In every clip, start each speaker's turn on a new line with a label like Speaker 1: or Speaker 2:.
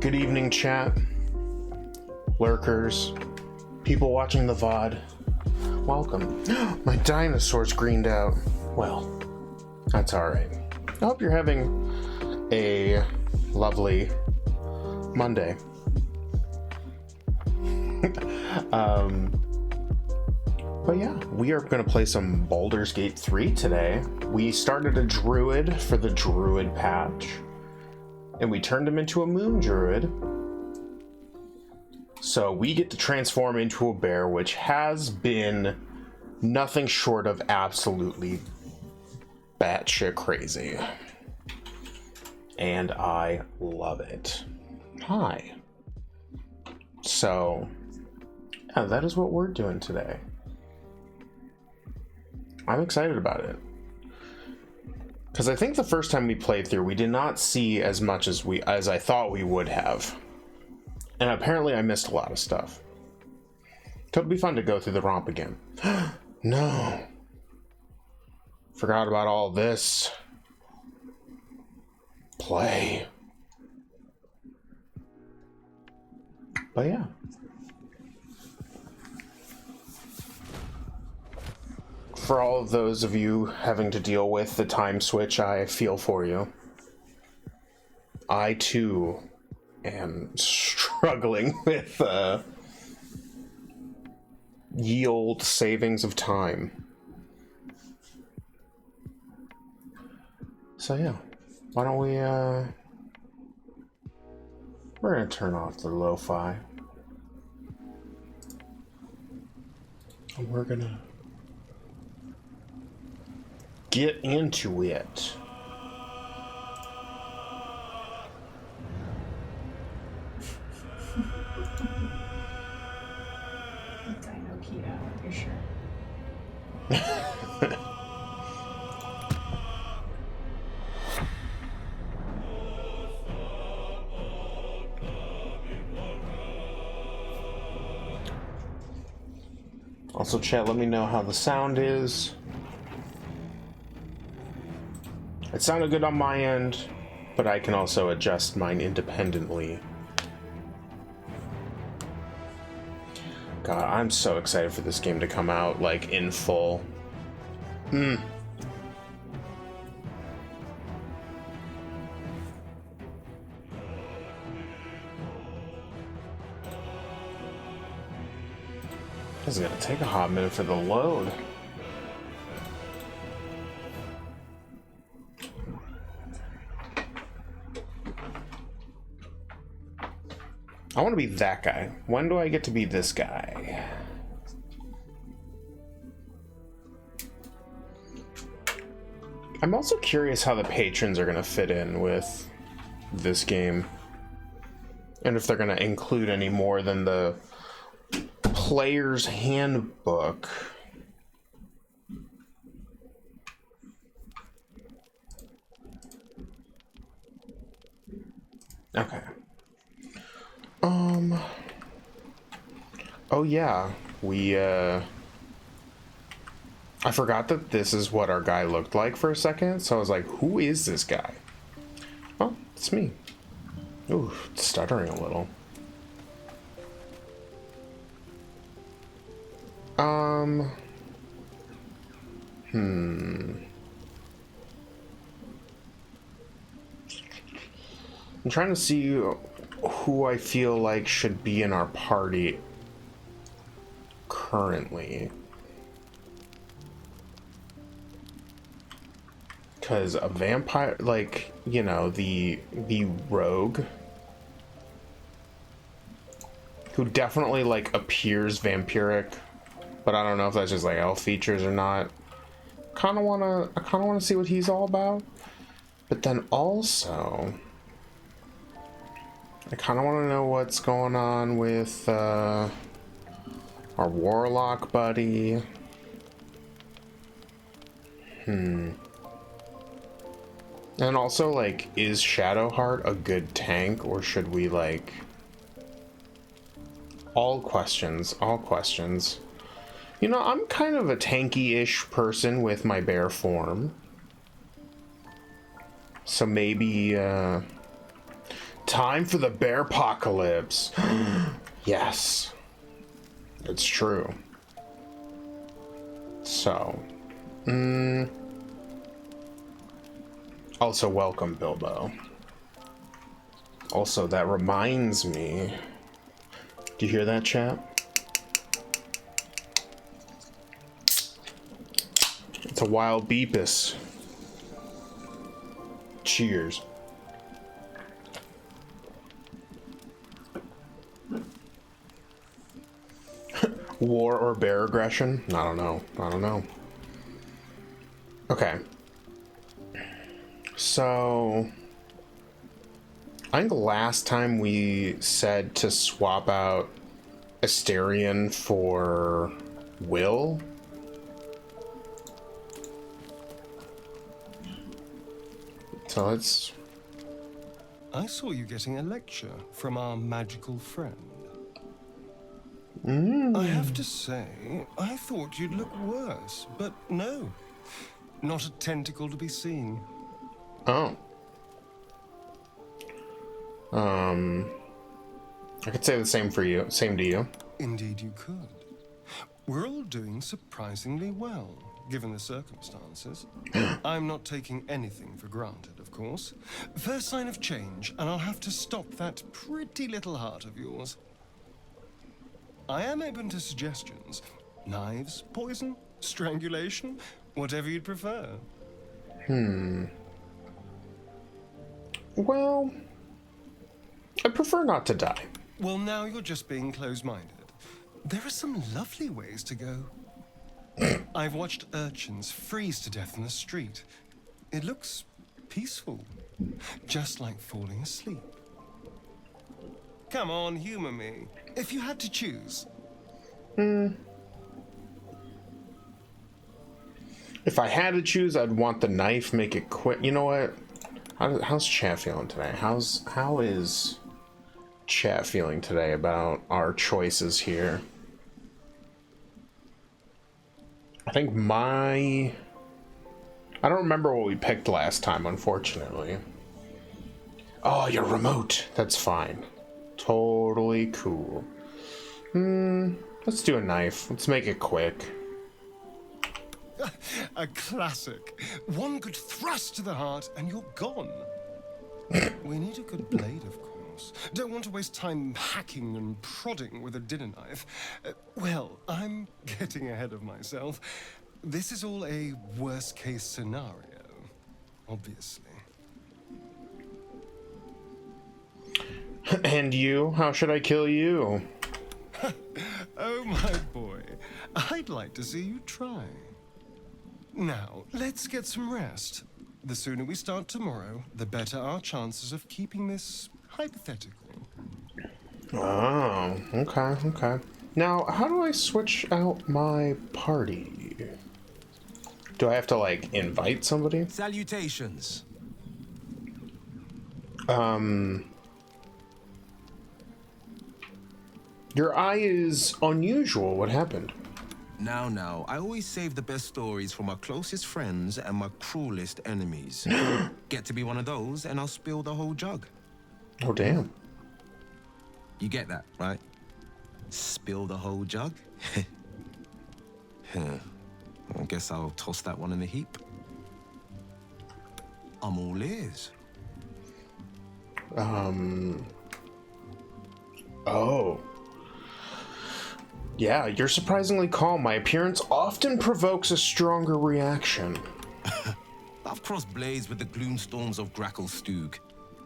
Speaker 1: Good evening, chat, lurkers, people watching the VOD. Welcome. My dinosaur's greened out. Well, that's alright. I hope you're having a lovely Monday. But yeah, we are going to play some Baldur's Gate 3 today. We started a druid for the druid patch, and we turned him into a moon druid. So we get to transform into a bear, which has been nothing short of absolutely batshit crazy. And I love it. Hi. So, yeah, that is what we're doing today. I'm excited about it. Because I think the first time we played through, we did not see as much as I thought we would have. And apparently I missed a lot of stuff. So it'll be fun to go through the romp again. No. Forgot about all this. Play. But yeah. For all of those of you having to deal with the time switch, I feel for you. I too am struggling with yield savings of time. So yeah, why don't we we're gonna turn off the lo-fi. And we're gonna get into it.
Speaker 2: Dino keto, you're sure?
Speaker 1: Also, chat, let me know how the sound is. It sounded good on my end, but I can also adjust mine independently. God, I'm so excited for this game to come out, like, in full. Doesn't gonna take a hot minute for the load. I want to be that guy. When do I get to be this guy? I'm also curious how the patrons are going to fit in with this game. And if they're going to include any more than the player's handbook. Okay. Oh yeah, I forgot that this is what our guy looked like for a second, so I was like, who is this guy? Oh, it's me. Ooh, stuttering a little. I'm trying to see who I feel like should be in our party currently. Because a vampire, like, you know, the rogue, who definitely, like, appears vampiric, but I don't know if that's just, like, elf features or not. I kind of want to see what he's all about. But then also, I kind of want to know what's going on with our warlock buddy. And also, like, is Shadowheart a good tank, or should we, like... All questions. You know, I'm kind of a tanky-ish person with my bear form. So maybe, Time for the bear apocalypse. Yes. It's true. So. Also, welcome, Bilbo. Also, that reminds me. Do you hear that, chat? It's a wild Beepis. Cheers. War or bear aggression? I don't know. I don't know. Okay. So, I think last time we said to swap out Asterion for Will. So let's...
Speaker 3: I saw you getting a lecture from our magical friend. I have to say, I thought you'd look worse, but no. Not a tentacle to be seen.
Speaker 1: Oh. I could say the same for you. Same to you.
Speaker 3: Indeed you could. We're all doing surprisingly well, given the circumstances. I'm not taking anything for granted, of course. First sign of change, and I'll have to stop that pretty little heart of yours. I am open to suggestions. Knives, poison, strangulation, whatever you'd prefer.
Speaker 1: Well, I prefer not to die.
Speaker 3: Well, now you're just being close-minded. There are some lovely ways to go. I've watched urchins freeze to death in the street. It looks peaceful, just like falling asleep. Come on, humor me. If you had to choose.
Speaker 1: If I had to choose, I'd want the knife, make it quick. You know what? How's chat feeling today? How is chat feeling today about our choices here? I think I don't remember what we picked last time, unfortunately. Oh, your remote. That's fine. Totally cool. Let's do a knife. Let's make it quick.
Speaker 3: A classic. One good thrust to the heart and you're gone. We need a good blade, of course. Don't want to waste time hacking and prodding with a dinner knife. Well, I'm getting ahead of myself. This is all a worst-case scenario, obviously.
Speaker 1: And you? How should I kill you?
Speaker 3: Oh, my boy. I'd like to see you try. Now, let's get some rest. The sooner we start tomorrow, the better our chances of keeping this hypothetical.
Speaker 1: Oh, okay. Now, how do I switch out my party? Do I have to, like, invite somebody?
Speaker 4: Salutations.
Speaker 1: Your eye is unusual. What happened?
Speaker 4: Now, I always save the best stories for my closest friends and my cruelest enemies. Get to be one of those, and I'll spill the whole jug.
Speaker 1: Oh, damn.
Speaker 4: You get that, right? Spill the whole jug? I guess I'll toss that one in the heap. I'm all ears.
Speaker 1: Oh. Yeah, you're surprisingly calm. My appearance often provokes a stronger reaction.
Speaker 4: I've crossed blades with the gloomstorms of Gracklstugh,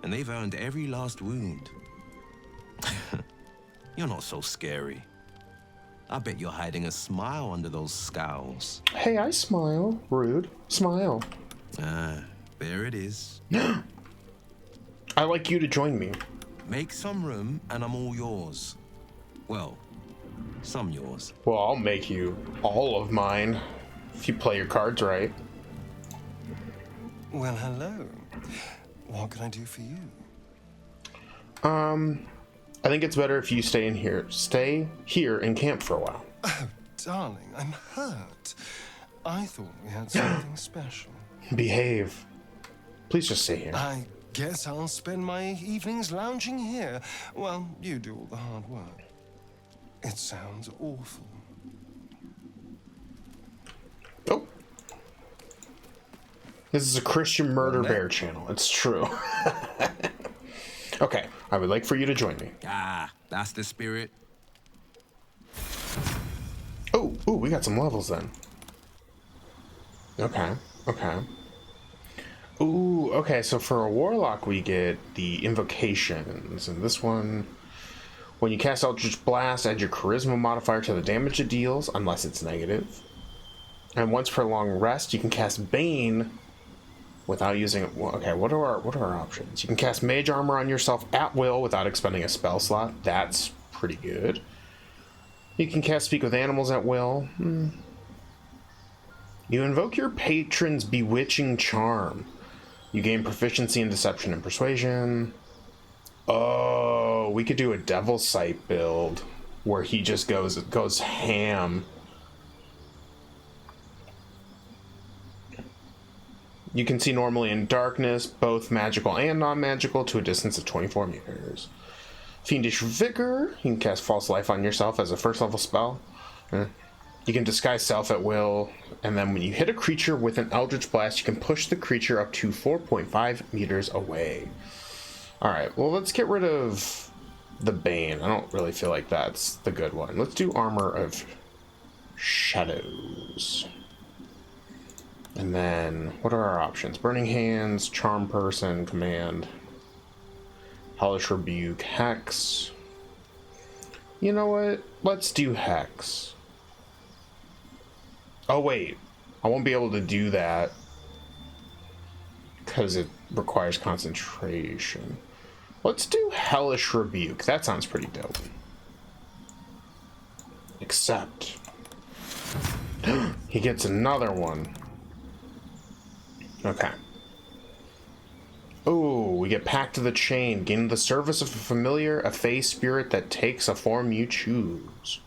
Speaker 4: and they've earned every last wound. You're not so scary. I bet you're hiding a smile under those scowls.
Speaker 1: Hey, I smile. Rude. Smile.
Speaker 4: There it is.
Speaker 1: I'd like you to join me.
Speaker 4: Make some room, and I'm all yours. Well, some yours.
Speaker 1: Well, I'll make you all of mine if you play your cards right.
Speaker 3: Well, hello. What can I do for you?
Speaker 1: I think it's better if you stay in here. Stay here and camp for a while.
Speaker 3: Oh, darling, I'm hurt. I thought we had something special.
Speaker 1: Behave. Please just stay here.
Speaker 3: I Guess I'll spend my evenings lounging here while you do all the hard work. It sounds awful.
Speaker 1: Oh. This is a Christian murder bear channel. It's true. Okay, I would like for you to join me.
Speaker 4: Ah, that's the spirit.
Speaker 1: Oh, we got some levels then. Okay. Ooh, okay, so for a warlock we get the invocations, and this one, when you cast Eldritch Blast, add your charisma modifier to the damage it deals, unless it's negative. And once per long rest, you can cast Bane without using it. Okay, what are our options? You can cast Mage Armor on yourself at will without expending a spell slot. That's pretty good. You can cast Speak with Animals at will. You invoke your patron's Bewitching Charm. You gain proficiency in Deception and Persuasion. Oh, we could do a Devil Sight build where he just goes ham. You can see normally in darkness, both magical and non-magical, to a distance of 24 meters. Fiendish Vigor. You can cast False Life on yourself as a first level spell. You can disguise self at will, and then when you hit a creature with an Eldritch Blast, you can push the creature up to 4.5 meters away. Alright, well, let's get rid of the Bane. I don't really feel like that's the good one. Let's do Armor of Shadows. And then, what are our options? Burning Hands, Charm Person, Command, Hellish Rebuke, Hex. You know what? Let's do Hex. Oh, wait. I won't be able to do that because it requires concentration. Let's do Hellish Rebuke. That sounds pretty dope. Except he gets another one. Okay. Oh, we get Pact of the Chain. Gain the service of a familiar, a fey spirit that takes a form you choose.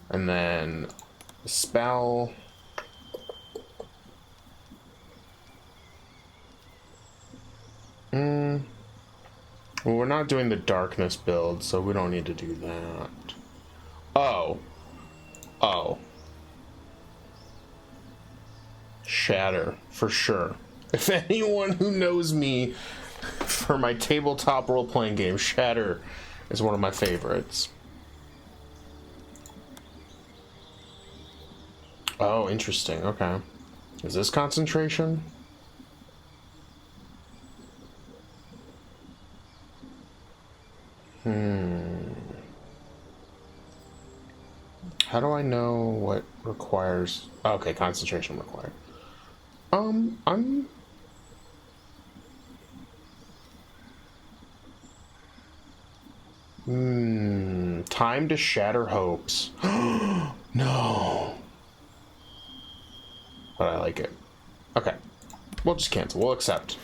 Speaker 1: And then spell. Well, we're not doing the darkness build, so we don't need to do that. Oh. Shatter, for sure. If anyone who knows me for my tabletop role-playing game, Shatter is one of my favorites. Oh, interesting. Okay. Is this concentration? How do I know what requires... Okay, concentration required. I'm... Time to shatter hopes. No. But I like it. Okay. We'll just cancel. We'll accept.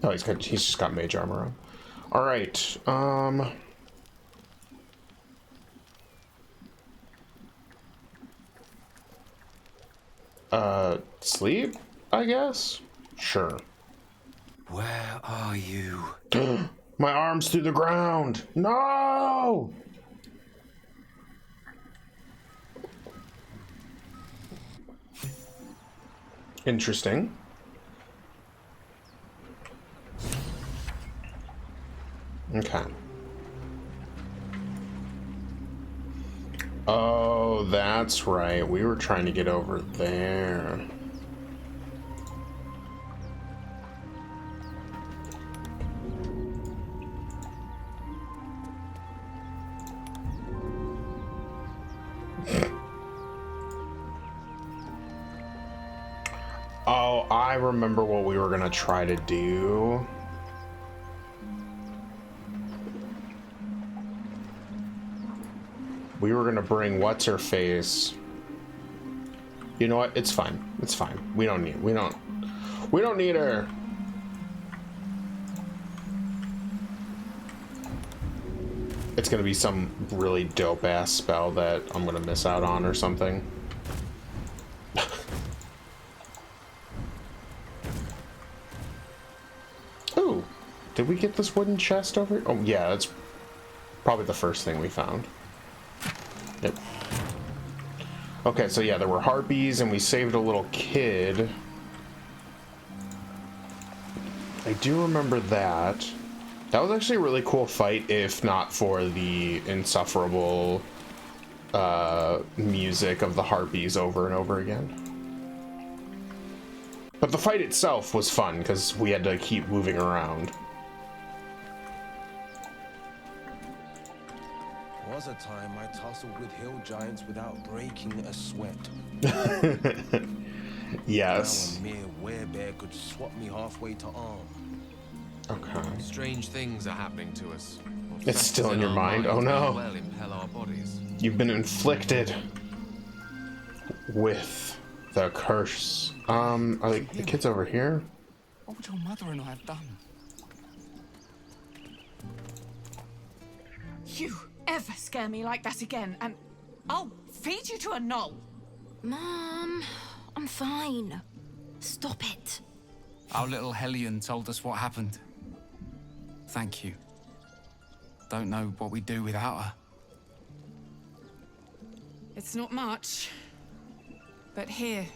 Speaker 1: Oh, he's just got mage armor on. All right. Sleep, I guess? Sure.
Speaker 4: Where are you?
Speaker 1: My arms through the ground. No! Interesting. Okay. Oh, that's right. We were trying to get over there. Oh, I remember what we were gonna try to do. We were gonna bring what's-her-face. You know what? It's fine. It's fine. We don't need her. It's gonna be some really dope-ass spell that I'm gonna miss out on or something. Did we get this wooden chest over? Oh, yeah, that's probably the first thing we found. Yep. Okay, so yeah, there were harpies, and we saved a little kid. I do remember that. That was actually a really cool fight, if not for the insufferable music of the harpies over and over again. But the fight itself was fun, because we had to keep moving around.
Speaker 4: Was a time I tussled with hill giants without breaking a sweat.
Speaker 1: Yes.
Speaker 4: Now a mere werebear could swap me halfway to arm.
Speaker 1: Okay.
Speaker 5: Strange things are happening to us.
Speaker 1: It's still in your mind. Oh no.
Speaker 5: Well, impel our bodies.
Speaker 1: You've been inflicted with the curse. Are the kids over here?
Speaker 6: What would your mother and I have done?
Speaker 2: You ever scare me like that again, and I'll feed you to a knoll.
Speaker 7: Mom, I'm fine. Stop it.
Speaker 6: Our little Hellion told us what happened. Thank you. Don't know what we'd do without her.
Speaker 2: It's not much, but here.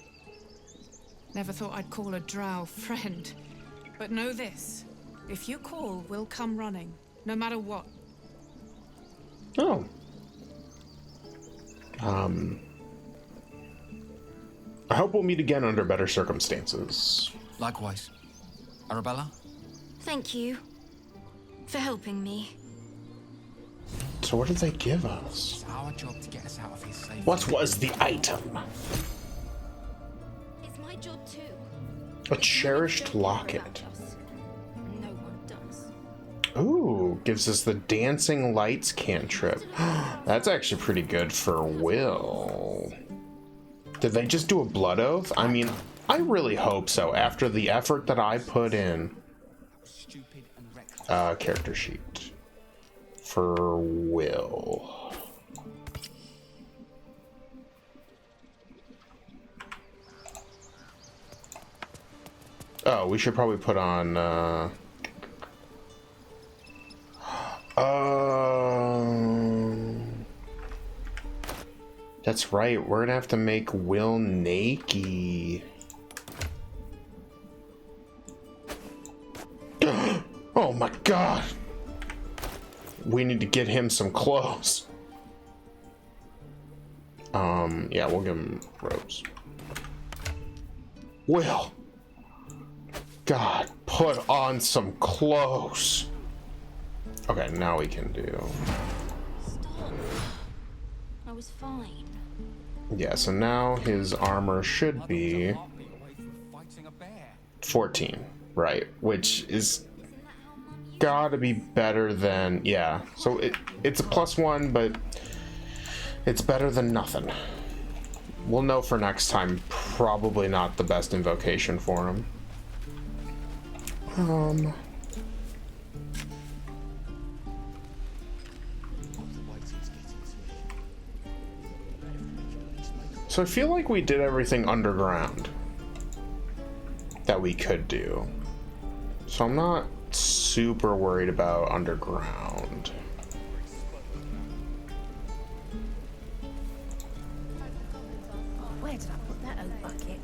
Speaker 2: Never thought I'd call a drow friend, but know this: if you call, we'll come running, no matter what.
Speaker 1: Oh. I hope we'll meet again under better circumstances.
Speaker 6: Likewise. Arabella?
Speaker 7: Thank you for helping me.
Speaker 1: So what did they give us?
Speaker 6: It's our job to get us out of here safely.
Speaker 1: What was the item?
Speaker 7: It's my job too.
Speaker 1: A cherished locket.
Speaker 7: No one does.
Speaker 1: Ooh, gives us the dancing lights cantrip. That's actually pretty good for Will. Did they just do a blood oath? I mean, I really hope so after the effort that I put in.
Speaker 6: Stupid and reckless.
Speaker 1: Character sheet for Will. Oh, we should probably put on that's right, we're gonna have to make Will naked. Oh my god! We need to get him some clothes. Yeah, we'll give him robes. Will! God, put on some clothes! Okay, now we can do...
Speaker 7: Stop. I was fine.
Speaker 1: Yeah, so now his armor should be 14, right? Which is gotta be better than, yeah. So it's a +1, but it's better than nothing. We'll know for next time. Probably not the best invocation for him. So I feel like we did everything underground that we could do. So I'm not super worried about underground.
Speaker 7: Where did I put that old bucket?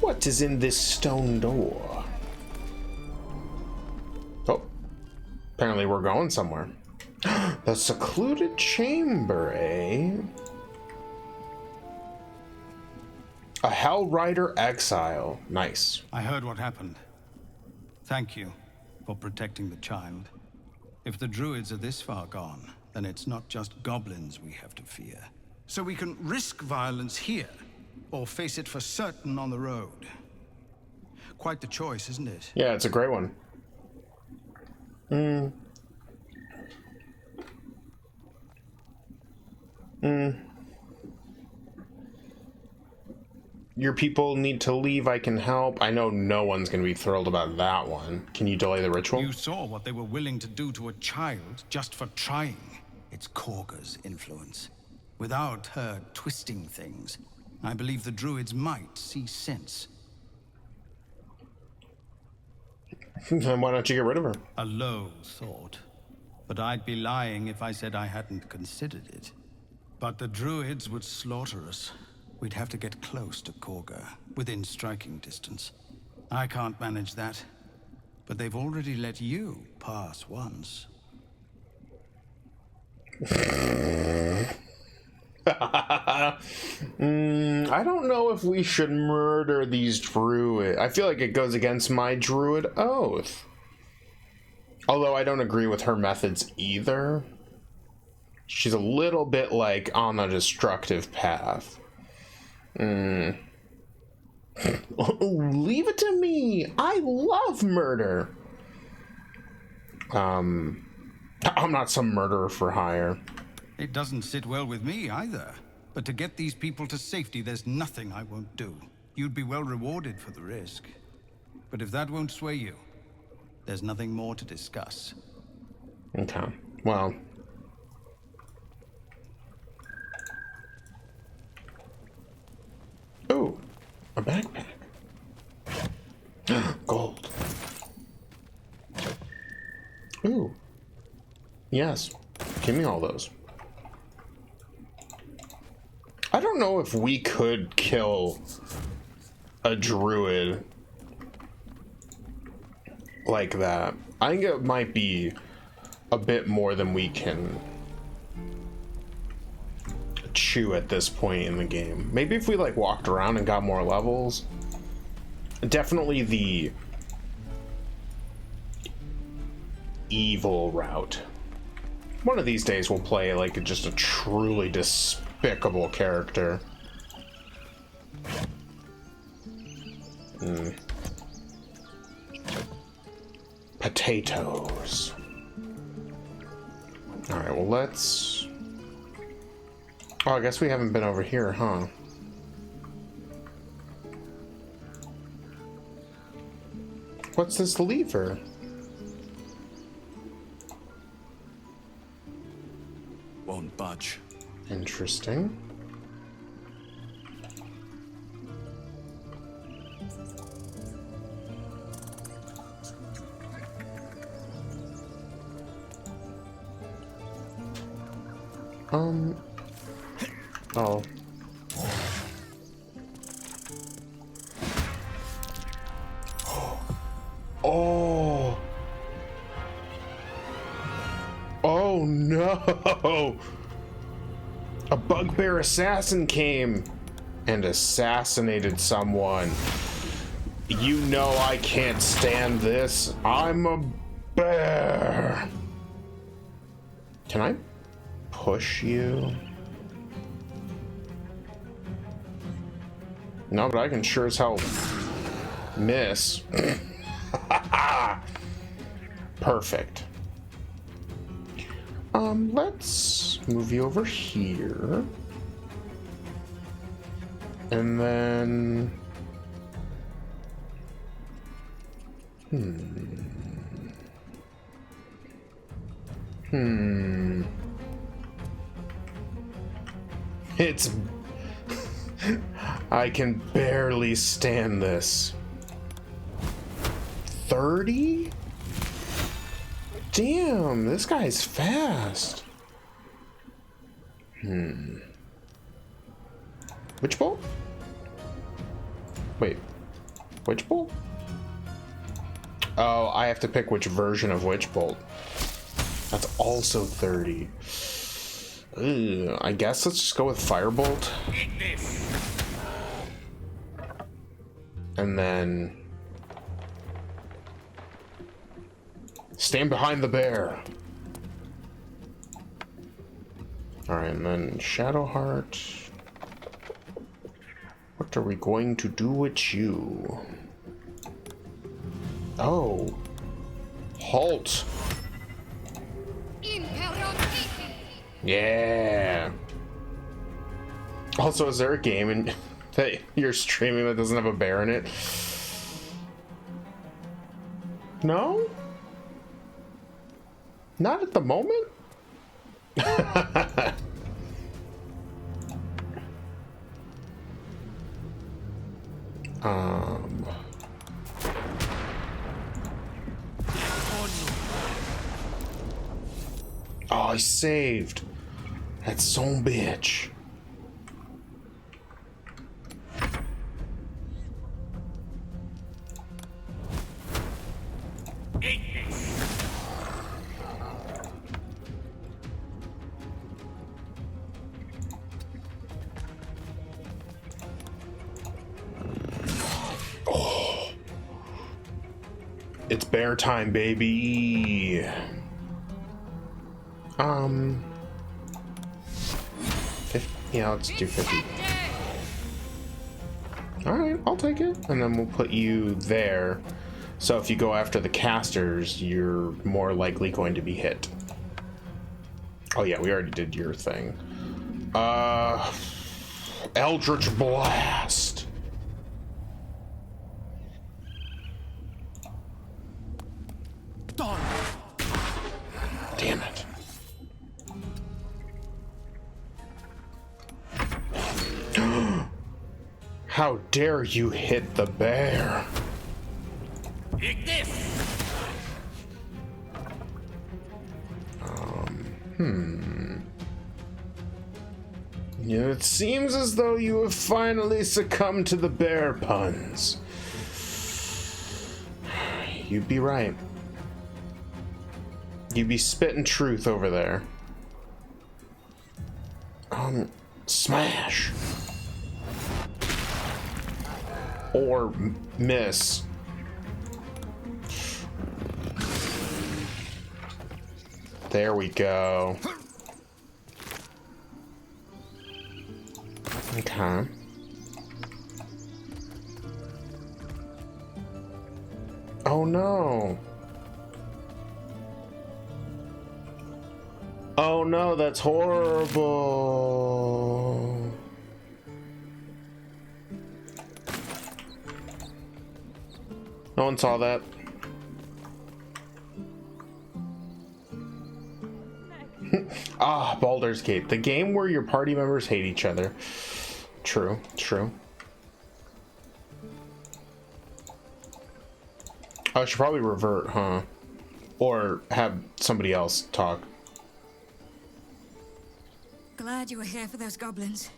Speaker 1: What is in this stone door? Oh, apparently we're going somewhere. The secluded chamber, eh? A Hell Rider exile. Nice.
Speaker 8: I heard what happened. Thank you for protecting the child. If the druids are this far gone, then it's not just goblins we have to fear. So we can risk violence here, or face it for certain on the road. Quite the choice, isn't it?
Speaker 1: Yeah, it's a great one. Your people need to leave, I can help. I know no one's gonna be thrilled about that one. Can you delay the ritual?
Speaker 8: You saw what they were willing to do to a child just for trying. It's Korga's influence. Without her twisting things, I believe the druids might see sense.
Speaker 1: Then why don't you get rid of her?
Speaker 8: A low thought. But I'd be lying if I said I hadn't considered it. But the druids would slaughter us. We'd have to get close to Korga, within striking distance. I can't manage that. But they've already let you pass once.
Speaker 1: I don't know if we should murder these druids. I feel like it goes against my druid oath. Although I don't agree with her methods either. She's a little bit like on a destructive path. Leave it to me. I love murder. I'm not some murderer for hire.
Speaker 8: It doesn't sit well with me either. But to get these people to safety, there's nothing I won't do. You'd be well rewarded for the risk. But if that won't sway you, there's nothing more to discuss.
Speaker 1: Okay, well. Ooh, a backpack. Gold. Ooh. Yes, give me all those. I don't know if we could kill a druid like that. I think it might be a bit more than we can chew at this point in the game. Maybe if we like walked around and got more levels. Definitely the evil route. One of these days we'll play like just a truly despicable character. Potatoes. Alright, well let's... Oh, I guess we haven't been over here, huh? What's this lever?
Speaker 8: Won't budge.
Speaker 1: Interesting. Oh. Oh. Oh no. A bugbear assassin came and assassinated someone. You know I can't stand this. I'm a bear. Can I push you? No, but I can sure as hell miss. Perfect. Let's move you over here. And then... It's... I can barely stand this. 30? Damn, this guy's fast. Witch bolt? Wait. Witch bolt? Oh, I have to pick which version of witch bolt. That's also 30. Ugh, I guess let's just go with firebolt. And then... stand behind the bear. Alright, and then Shadowheart. What are we going to do with you? Oh. Halt. Yeah. Also, is there a game that you're streaming that doesn't have a bear in it? No? Not at the moment? Oh, I saved. That son bitch. It's bear time, baby. 50, yeah, let's do 50. Alright, I'll take it. And then we'll put you there. So if you go after the casters, you're more likely going to be hit. Oh yeah, we already did your thing. Eldritch Blast. Damn it. How dare you hit the bear?
Speaker 9: Take this.
Speaker 1: Yeah, it seems as though you have finally succumbed to the bear puns. You'd be right. You'd be spitting truth over there. Smash. Or miss. There we go. Okay. Oh no. Oh no, that's horrible. No one saw that. Ah, Baldur's Gate, the game where your party members hate each other. True, true. I should probably revert, huh? Or have somebody else talk.
Speaker 10: Glad you were here for those goblins.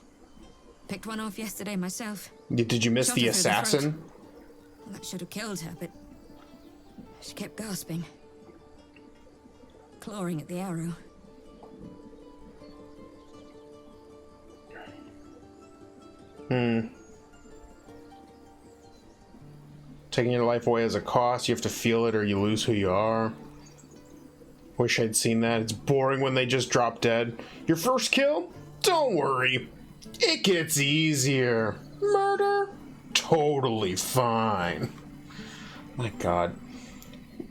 Speaker 10: Picked one off yesterday myself.
Speaker 1: Did you miss
Speaker 10: Shot
Speaker 1: the
Speaker 10: her through the
Speaker 1: assassin?
Speaker 10: throat. Well, that should have killed her, but she kept gasping, clawing at the arrow.
Speaker 1: Taking your life away as a cost. You have to feel it or you lose who you are. Wish I'd seen that. It's boring when they just drop dead. Your first kill? Don't worry. It gets easier. Murder? Totally fine. My god.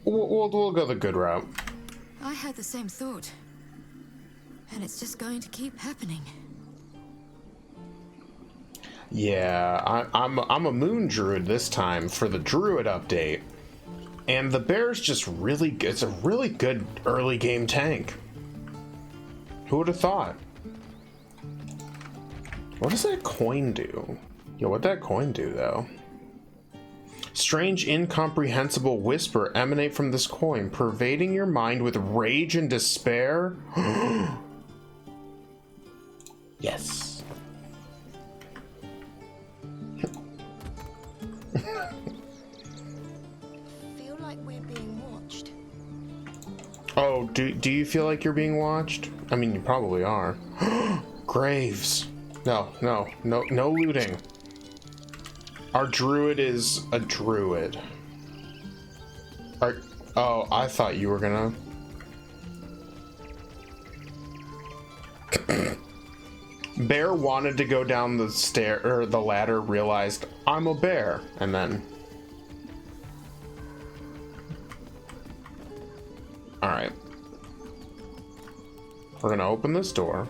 Speaker 1: We'll go the good route.
Speaker 10: I had the same thought. And it's just going to keep happening.
Speaker 1: Yeah, I'm a moon druid this time for the druid update. And the bear's just really good. It's a really good early game tank. Who would have thought? What does that coin do? Yo, what'd that coin do, though? Strange, incomprehensible whisper emanate from this coin, pervading your mind with rage and despair. Yes.
Speaker 7: Feel like we're being watched.
Speaker 1: Oh, do you feel like you're being watched? I mean, you probably are. Graves. No looting. Our druid is a druid. Oh, I thought you were gonna... Bear wanted to go down the stair or the ladder, realized I'm a bear, and then... Alright. We're gonna open this door.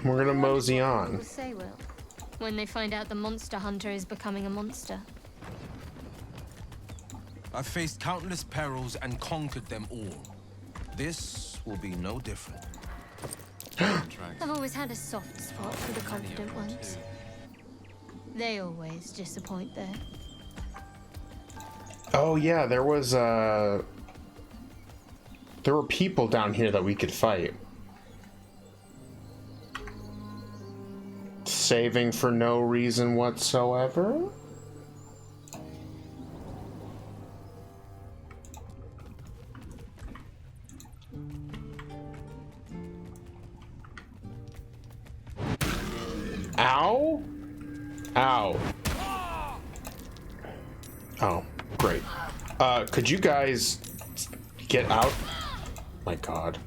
Speaker 1: We're gonna mosey on.
Speaker 11: Say, Will, when they find out the monster hunter is becoming a monster.
Speaker 4: I've faced countless perils and conquered them all. This will be no different.
Speaker 11: I've always had a soft spot for the confident ones. They always disappoint there.
Speaker 1: Oh yeah, there was there were people down here that we could fight. Saving for no reason whatsoever? Ow? Ow. Oh, great. Could you guys get out? My God.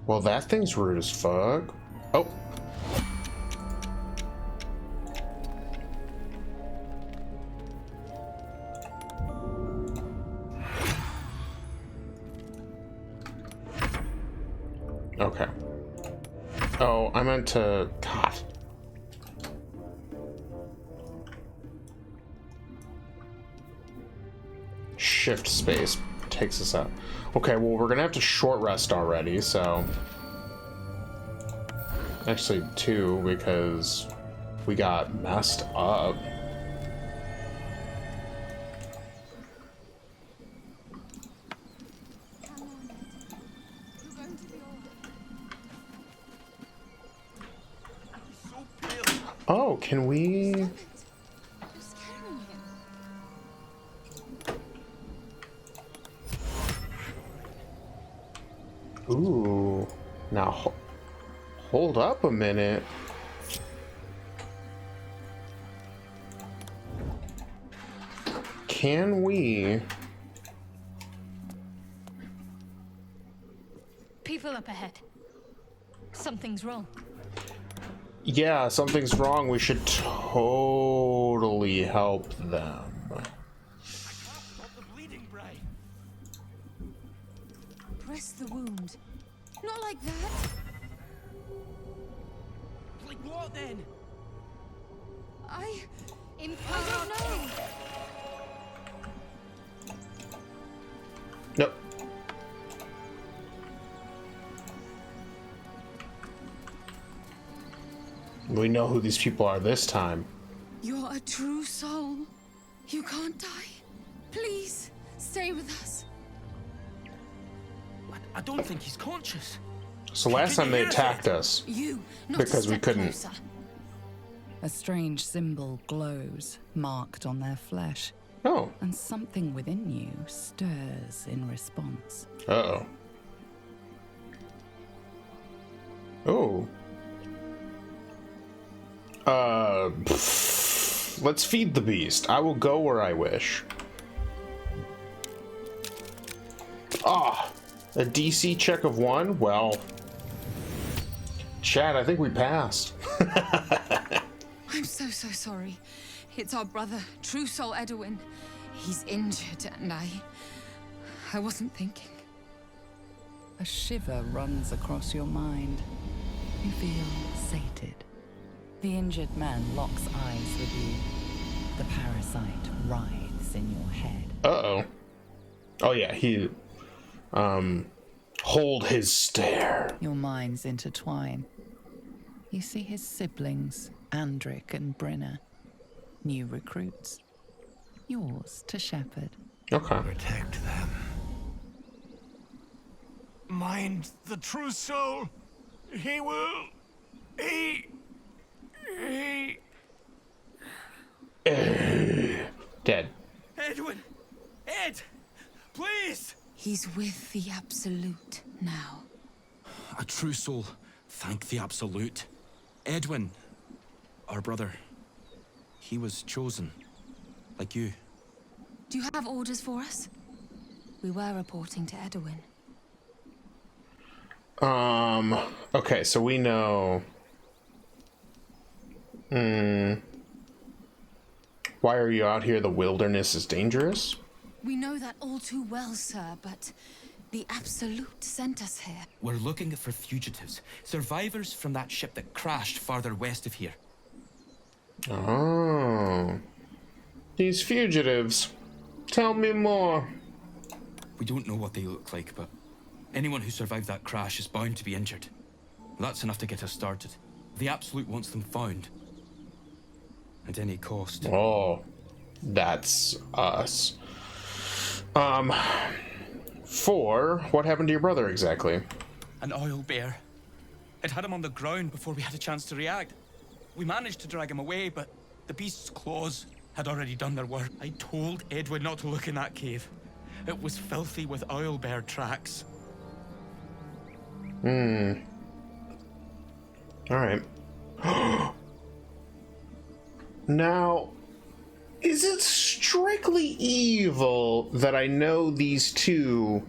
Speaker 1: Well, that thing's rude as fuck. Oh. Okay. Oh, I meant to... God. Shift space takes us out. Okay, well, we're gonna have to short rest already, so... Actually, 2, because we got messed up. Oh, can we... Ooh. Now, hold up a minute. Can we...
Speaker 11: People up ahead. Something's wrong.
Speaker 1: Yeah, something's wrong. We should totally help them.
Speaker 7: Press the wound. Not like that.
Speaker 9: Like what then?
Speaker 7: I don't know.
Speaker 1: Nope. We know who these people are this time.
Speaker 7: You're a true soul. You can't die. Please, stay with us.
Speaker 9: I don't think he's conscious.
Speaker 1: So last time they attacked us because we couldn't.
Speaker 12: A strange symbol glows, marked on their flesh.
Speaker 1: Oh.
Speaker 12: And something within you stirs in response.
Speaker 1: Uh-oh. Oh. Let's feed the beast. I will go where I wish. Ah, a DC check of 1? Well, Chad, I think we passed.
Speaker 7: I'm so sorry. It's our brother, True Soul Edwin. He's injured and I wasn't thinking.
Speaker 12: A shiver runs across your mind. You feel sated. The injured man locks eyes with you. The parasite writhes in your head.
Speaker 1: Uh-oh. Oh yeah, he... hold his stare.
Speaker 12: Your minds intertwine. You see his siblings, Andric and Brenna. New recruits. Yours to shepherd.
Speaker 1: Okay.
Speaker 9: Protect them. Mind the true soul. He will... He...
Speaker 1: Dead.
Speaker 9: Edwin! Ed! Please!
Speaker 7: He's with the Absolute now.
Speaker 13: A true soul. Thank the Absolute. Edwin, our brother, he was chosen. Like you.
Speaker 7: Do you have orders for us? We were reporting to Edwin.
Speaker 1: Okay, so we know... Why are you out here? The wilderness is dangerous?
Speaker 7: We know that all too well, sir, but the Absolute sent us here.
Speaker 13: We're looking for fugitives. Survivors from that ship that crashed farther west of here.
Speaker 1: Oh. These fugitives. Tell me more.
Speaker 13: We don't know what they look like, but anyone who survived that crash is bound to be injured. That's enough to get us started. The Absolute wants them found. At any cost.
Speaker 1: Oh, that's us. What happened to your brother exactly?
Speaker 9: An oil bear. It had him on the ground before we had a chance to react. We managed to drag him away, but the beast's claws had already done their work. I told Edwin not to look in that cave. It was filthy with oil bear tracks.
Speaker 1: Alright. Now, is it strictly evil that I know these two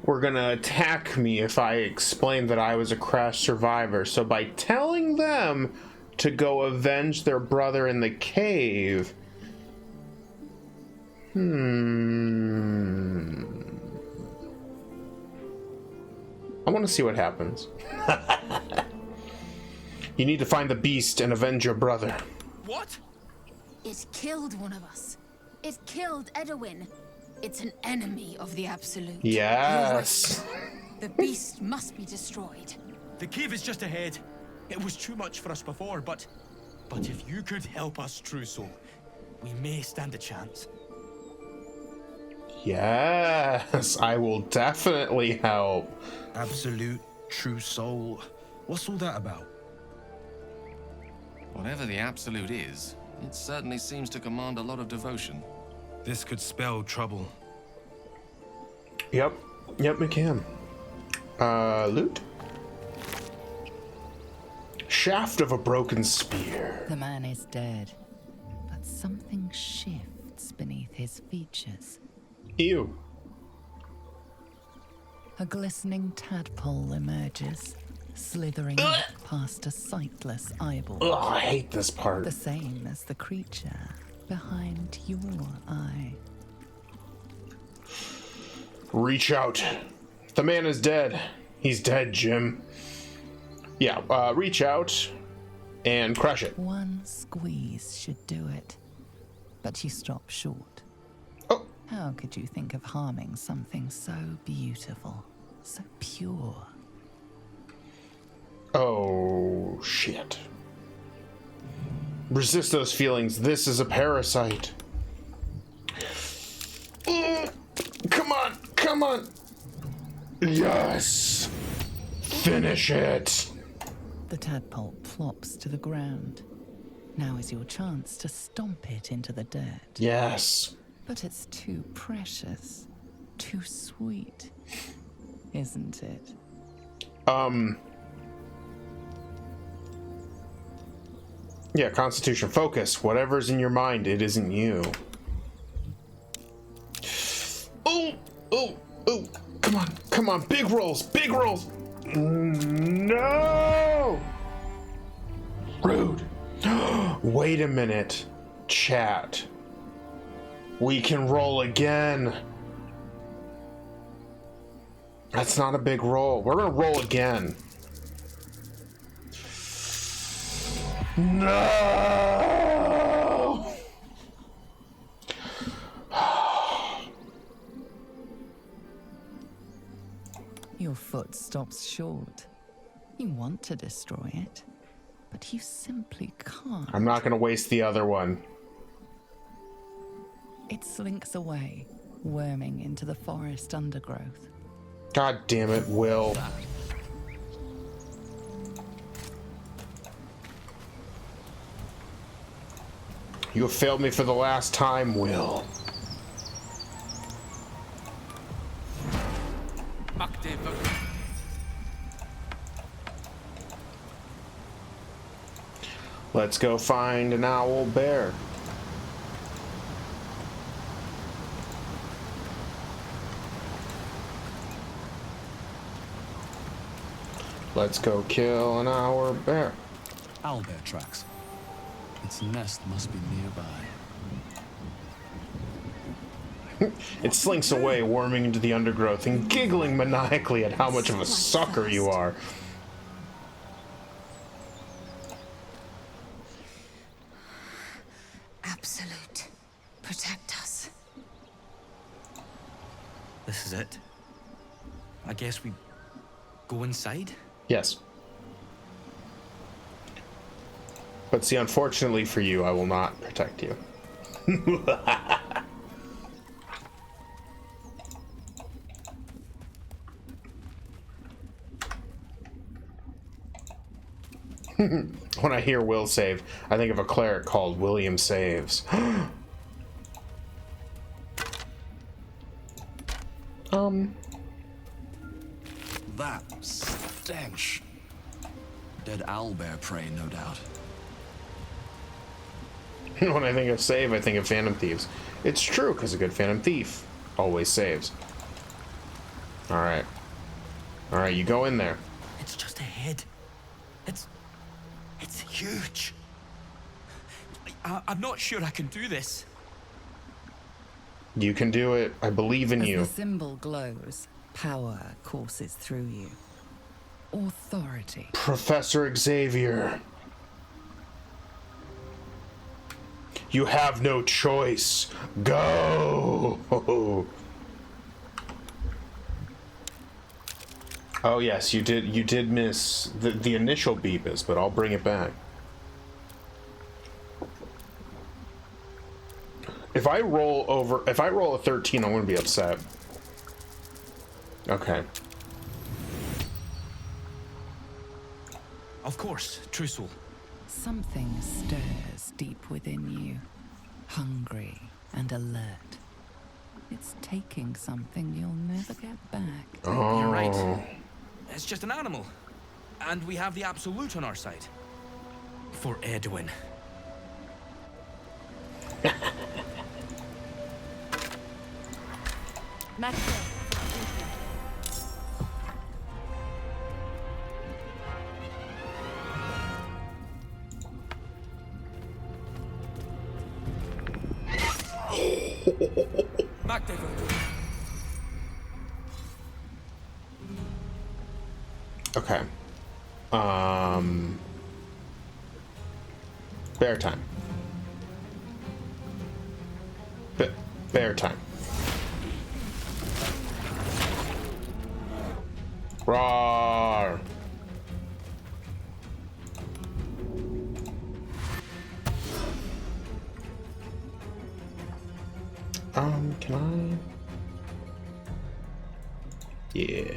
Speaker 1: were gonna attack me if I explained that I was a crash survivor? So by telling them to go avenge their brother in the cave... I want to see what happens. You need to find the beast and avenge your brother.
Speaker 9: What?
Speaker 10: It killed one of us. It killed Edwin. It's an enemy of the Absolute.
Speaker 1: Yes.
Speaker 10: The beast must be destroyed.
Speaker 9: The cave is just ahead. It was too much for us before, but if you could help us, True Soul, we may stand a chance.
Speaker 1: Yes, I will definitely help.
Speaker 4: Absolute, true soul. What's all that about?
Speaker 5: Whatever the Absolute is, it certainly seems to command a lot of devotion.
Speaker 4: This could spell trouble.
Speaker 1: Yep, it can. Loot? Shaft of a broken spear.
Speaker 12: The man is dead, but something shifts beneath his features.
Speaker 1: Ew.
Speaker 12: A glistening tadpole emerges, slithering past a sightless eyeball.
Speaker 1: Ugh, I hate this part.
Speaker 12: The same as the creature behind your eye.
Speaker 1: Reach out. The man is dead. He's dead, Jim. Yeah, reach out and crush it.
Speaker 12: One squeeze should do it, but you stop short.
Speaker 1: Oh.
Speaker 12: How could you think of harming something so beautiful, so pure?
Speaker 1: Oh, shit. Resist those feelings. This is a parasite. Come on, come on. Yes. Finish it.
Speaker 12: The tadpole plops to the ground. Now is your chance to stomp it into the dirt.
Speaker 1: Yes.
Speaker 12: But it's too precious, too sweet, isn't it?
Speaker 1: Yeah, Constitution. Focus. Whatever's in your mind, it isn't you. Oh, oh, oh. Come on, come on. Big rolls, big rolls. No! Rude. Wait a minute. Chat. We can roll again. That's not a big roll. We're gonna roll again. No!
Speaker 12: Your foot stops short. You want to destroy it, but you simply can't.
Speaker 1: I'm not gonna waste the other one.
Speaker 12: It slinks away, worming into the forest undergrowth.
Speaker 1: God damn it, Will. You have failed me for the last time, Will. Let's go find an owl bear. Let's go kill an owl bear.
Speaker 6: Owlbear tracks. Its nest must be nearby.
Speaker 1: It slinks away, worming into the undergrowth and giggling maniacally at how much of a sucker you are.
Speaker 10: Absolute. Protect us.
Speaker 13: This is it. I guess we go inside?
Speaker 1: Yes. But see, unfortunately for you, I will not protect you. When I hear Will save, I think of a cleric called William Saves.
Speaker 5: That stench. Dead owlbear prey, no doubt.
Speaker 1: When I think of save, I think of Phantom Thieves. It's true, because a good Phantom Thief always saves. Alright. Alright, you go in there.
Speaker 9: It's just ahead. It's huge. I'm not sure I can do this.
Speaker 1: You can do it. I believe in you.
Speaker 12: As the symbol glows, power courses through you. Authority.
Speaker 1: Professor Xavier. You have no choice. Go! Oh yes, you did miss the initial Beepis, but I'll bring it back. If I roll a 13, I'm gonna be upset. Okay.
Speaker 13: Of course, true soul.
Speaker 12: Something stirs deep within you, hungry and alert. It's taking something you'll never get back.
Speaker 1: Oh.
Speaker 13: You're right. It's just an animal. And we have the Absolute on our side. For Edwin.
Speaker 1: Okay. Bear time. Bear time. Roar. Can I? Yeah.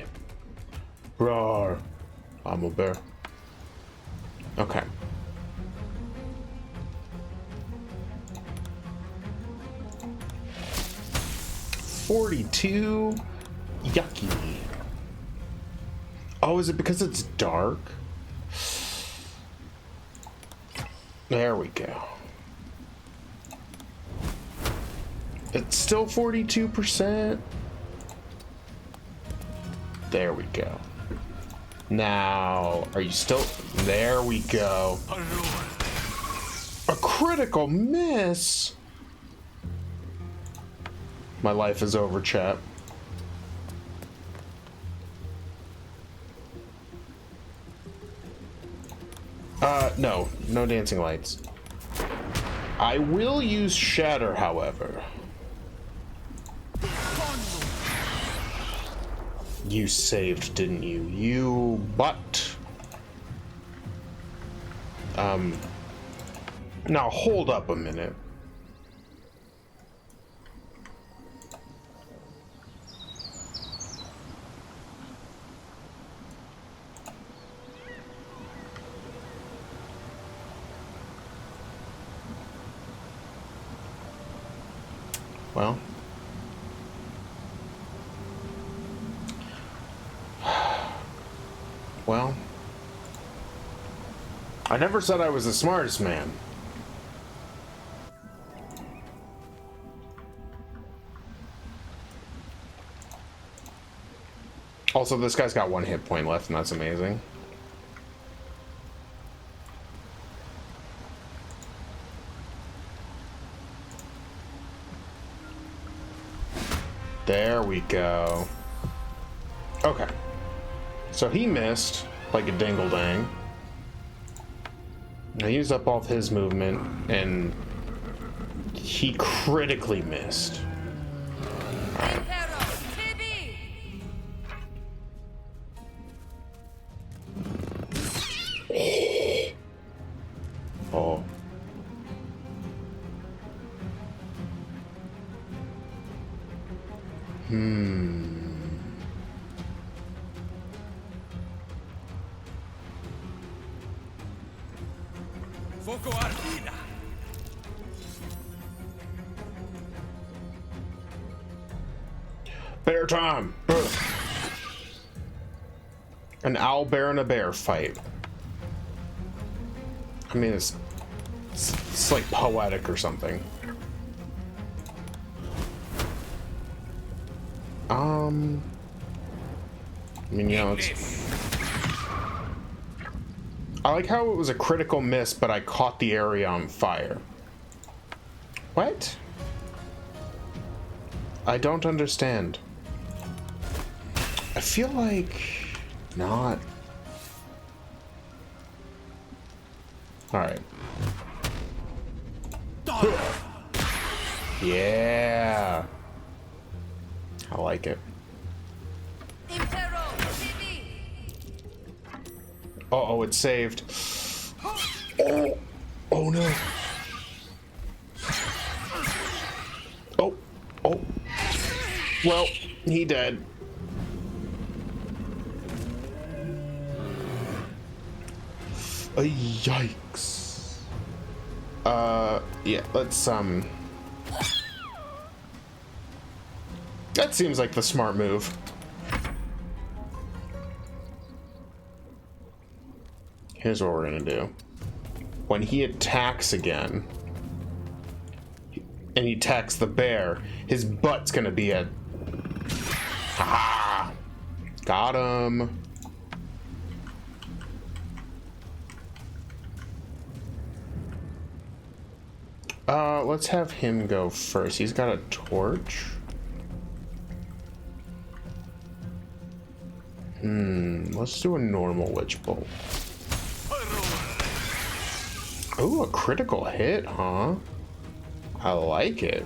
Speaker 1: Roar. I'm a bear. Okay. $42. Yucky. Oh, is it because it's dark? There we go. It's still 42%. There we go. Now, are you still... There we go. A critical miss? My life is over, chat. No. No dancing lights. I will use Shatter, however. You saved, didn't you? You butt. Now hold up a minute. Well. Well. I never said I was the smartest man. Also, this guy's got 1 hit point left, and that's amazing. There we go. Okay. So he missed like a dingle-dang. I used up all of his movement and He critically missed. Oh.
Speaker 9: Foco Ardina.
Speaker 1: Bear time! Ugh. An owl bear and a bear fight. I mean, it's like poetic or something. I mean, you know, it's... I like how it was a critical miss, but I caught the area on fire. What? I don't understand. I feel like... not... Alright. Yeah. I like it. Uh-oh, it's saved. Oh, oh no. Oh, oh. Well, he dead. Yikes. Yeah, let's, that seems like the smart move. Here's what we're gonna do. When he attacks again, and he attacks the bear, his butt's gonna be a... Ha! Got him. Let's have him go first. He's got a torch. Let's do a normal witch bolt. Ooh, a critical hit, huh? I like it.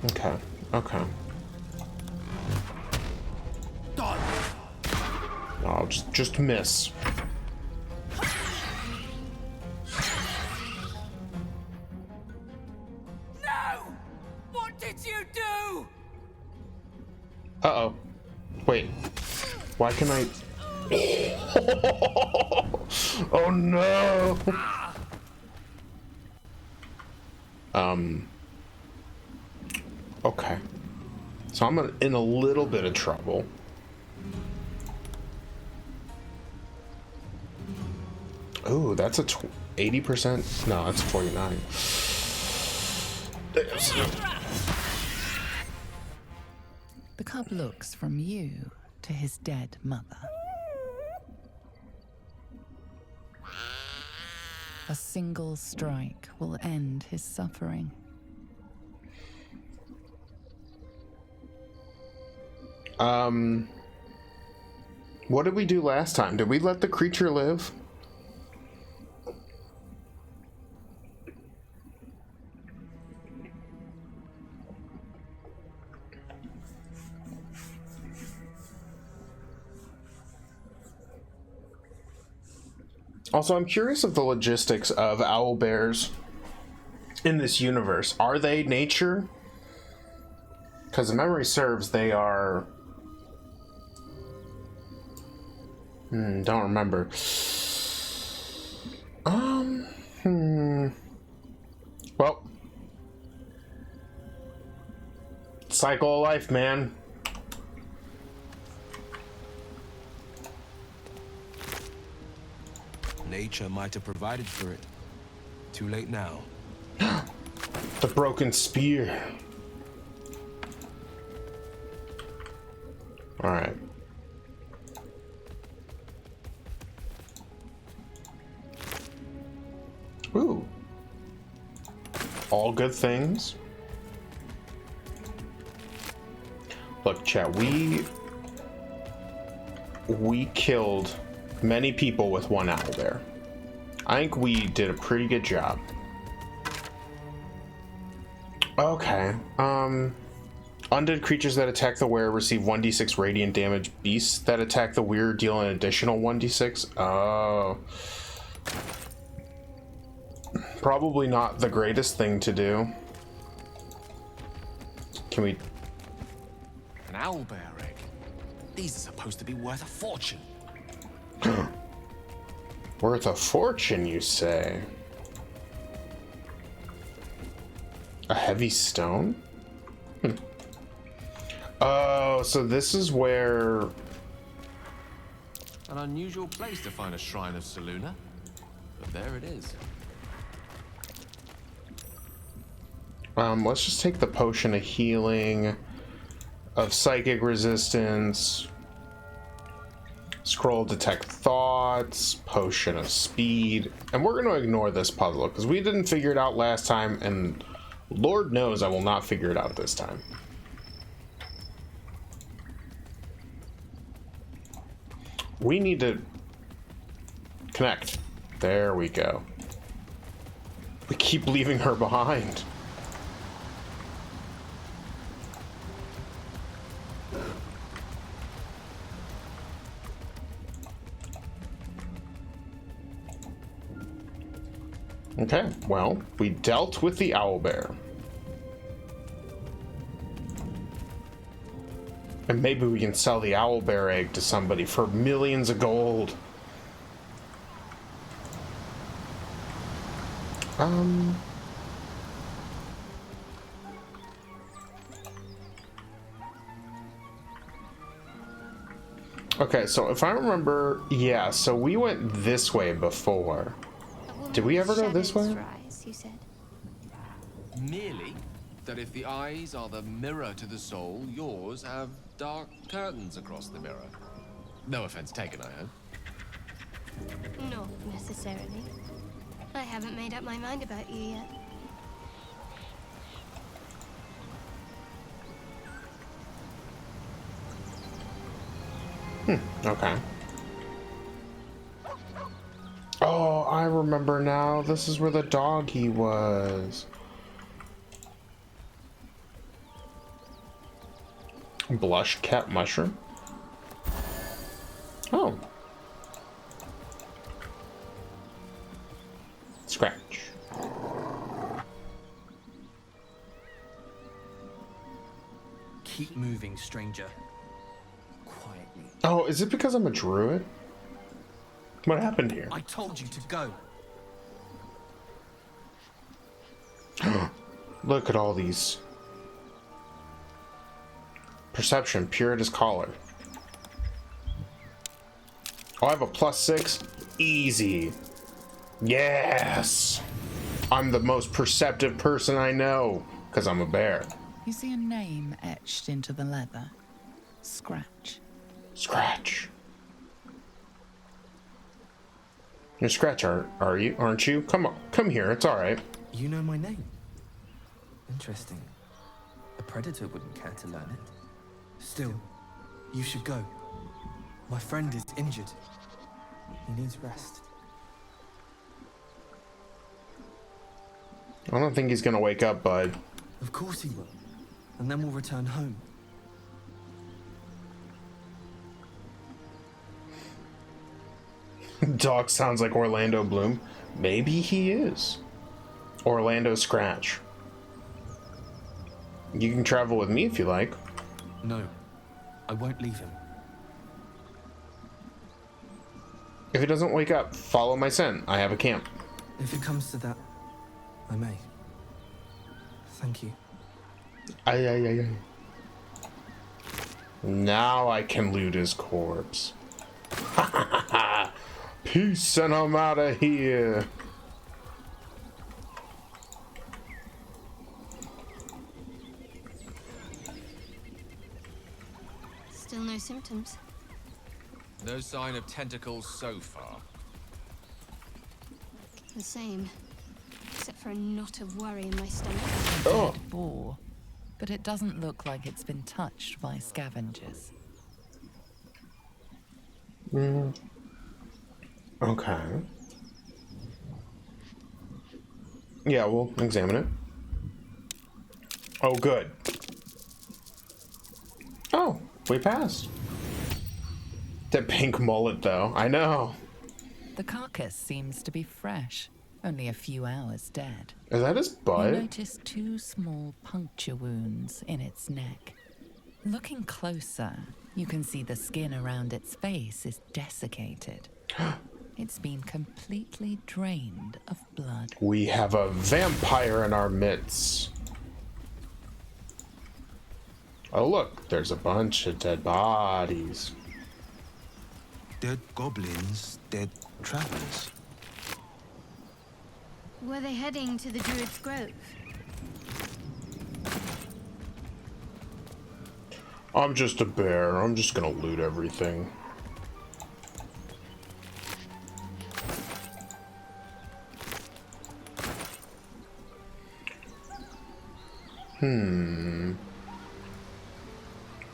Speaker 1: Okay, okay. I'll just miss.
Speaker 9: No! What did you do?
Speaker 1: Uh-oh. Wait. Why can I... Oh no! Okay. So I'm in a little bit of trouble. Ooh, that's a 80%? No, that's 49.
Speaker 12: The cub looks from you to his dead mother. A single strike will end his suffering.
Speaker 1: What did we do last time? Did we let the creature live? Also, I'm curious of the logistics of owl bears in this universe. Are they nature? Because if memory serves, they are... don't remember. Well. Cycle of life, man.
Speaker 4: Nature might have provided for it. Too late now.
Speaker 1: The broken spear. All right. Ooh. All good things. Look, chat, we killed many people with one owl bear. I think we did a pretty good job. Okay. Undead creatures that attack the wearer receive 1d6 radiant damage. Beasts that attack the wearer deal an additional 1d6. Oh. Probably not the greatest thing to do. Can we...
Speaker 5: An owlbear egg? These are supposed to be worth a fortune.
Speaker 1: Worth a fortune, you say? A heavy stone? Oh, so this is where...
Speaker 5: An unusual place to find a shrine of Seluna, but there it is.
Speaker 1: Let's just take the potion of healing, of psychic resistance, scroll detect thoughts, potion of speed, and we're going to ignore this puzzle because we didn't figure it out last time, and Lord knows I will not figure it out this time. We need to connect. There we go. We keep leaving her behind. Okay, well, we dealt with the owlbear. And maybe we can sell the owlbear egg to somebody for millions of gold. Okay, so if I remember, yeah, so we went this way before. Did we ever go this way?
Speaker 11: Eyes, you said.
Speaker 5: Merely that if the eyes are the mirror to the soul, yours have dark curtains across the mirror. No offense taken, I hope.
Speaker 11: Not necessarily. I haven't made up my mind about you yet.
Speaker 1: Okay. Oh, I remember now. This is where the doggy was. Blush cat mushroom? Oh. Scratch.
Speaker 9: Keep moving, stranger. Quietly.
Speaker 1: Oh, is it because I'm a druid? What happened here?
Speaker 9: I told you to go.
Speaker 1: Look at all these. Perception, Puritas collar. Oh, I have a +6. Easy. Yes. I'm the most perceptive person I know, because I'm a bear.
Speaker 12: You see a name etched into the leather. Scratch.
Speaker 1: Scratch. You're Scratch, are you? Aren't you? Come on, come here. It's all right.
Speaker 14: You know my name. Interesting. A predator wouldn't care to learn it. Still, you should go. My friend is injured. He needs rest.
Speaker 1: I don't think he's gonna wake up, bud.
Speaker 14: Of course he will. And then we'll return home.
Speaker 1: Dog sounds like Orlando Bloom. Maybe he is. Orlando Scratch. You can travel with me if you like.
Speaker 14: No, I won't leave him.
Speaker 1: If he doesn't wake up, follow my scent. I have a camp.
Speaker 14: If it comes to that, I may. Thank you.
Speaker 1: Aye. Now I can loot his corpse. Peace, and I'm out of here.
Speaker 11: Still no symptoms.
Speaker 5: No sign of tentacles so far.
Speaker 11: The same. Except for a knot of worry in my stomach.
Speaker 12: Oh. Dead boar. But it doesn't look like it's been touched by scavengers.
Speaker 1: Okay. Yeah, we'll examine it. Oh, good. Oh, we passed. That pink mullet, though. I know.
Speaker 12: The carcass seems to be fresh, only a few hours dead.
Speaker 1: Is that his butt?
Speaker 12: You notice 2 small puncture wounds in its neck. Looking closer, you can see the skin around its face is desiccated. It's been completely drained of blood.
Speaker 1: We have a vampire in our midst. Oh, look, there's a bunch of dead bodies.
Speaker 4: Dead goblins, dead travelers.
Speaker 11: Were they heading to the Druid's Grove?
Speaker 1: I'm just a bear. I'm just gonna loot everything.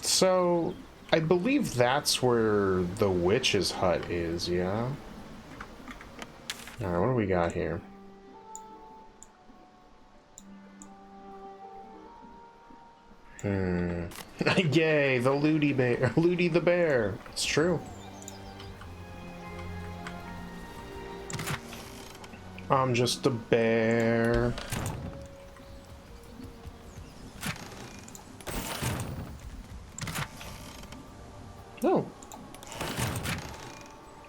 Speaker 1: So, I believe that's where the witch's hut is, yeah? Alright, what do we got here? Yay, the Looty Bear. Looty the Bear. It's true. I'm just a bear. No.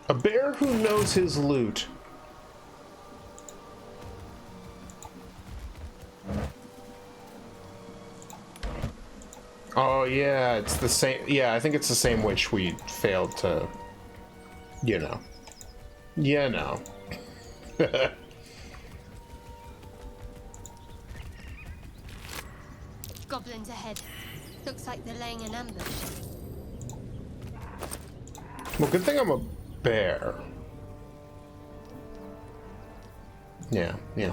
Speaker 1: A bear who knows his loot. Oh yeah, it's the same. Yeah, I think it's the same witch we failed to, you know. Yeah, no.
Speaker 11: Goblins ahead. Looks like they're laying an ambush.
Speaker 1: Well, good thing I'm a bear. Yeah.
Speaker 10: Get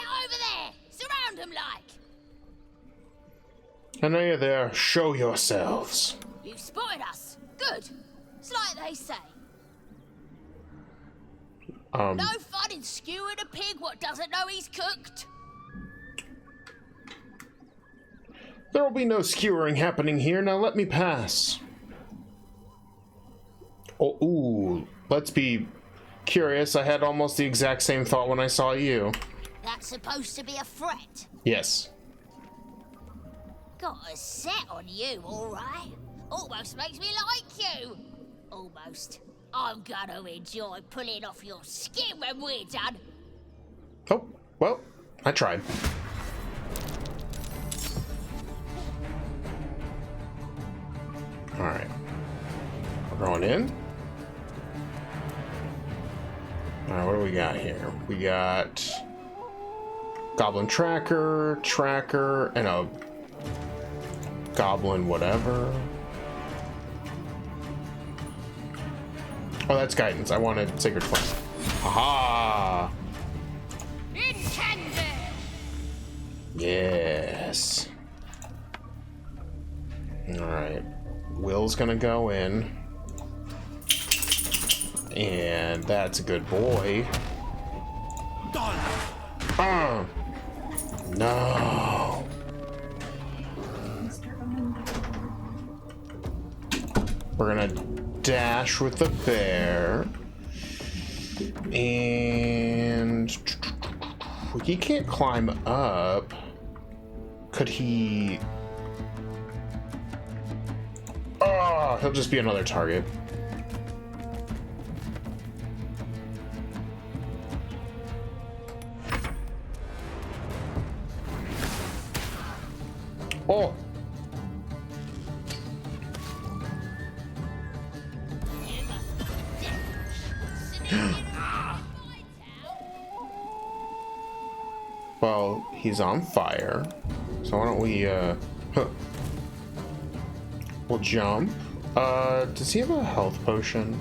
Speaker 10: over there! Surround them like!
Speaker 1: I know you're there. Show yourselves.
Speaker 10: You've spotted us. Good. It's like they say. No fun in skewing a pig what doesn't know he's cooked.
Speaker 1: There will be no skewering happening here. Now let me pass. Oh, ooh. Let's be curious. I had almost the exact same thought when I saw you.
Speaker 10: That's supposed to be a threat.
Speaker 1: Yes.
Speaker 10: Got a set on you, all right. Almost makes me like you. Almost. I'm gonna enjoy pulling off your skin when we're done.
Speaker 1: Oh, well, I tried. Alright. We're going in. Alright, what do we got here? We got Goblin Tracker, and a Goblin whatever. Oh, that's guidance. I wanted Sacred Flame. Aha!
Speaker 10: Intended!
Speaker 1: Yes. Alright. Will's gonna go in. And that's a good boy. No. We're gonna dash with the bear. And he can't climb up. Could he? Oh, he'll just be another target. Oh. Well, he's on fire. So why don't we, we'll jump. Does he have a health potion?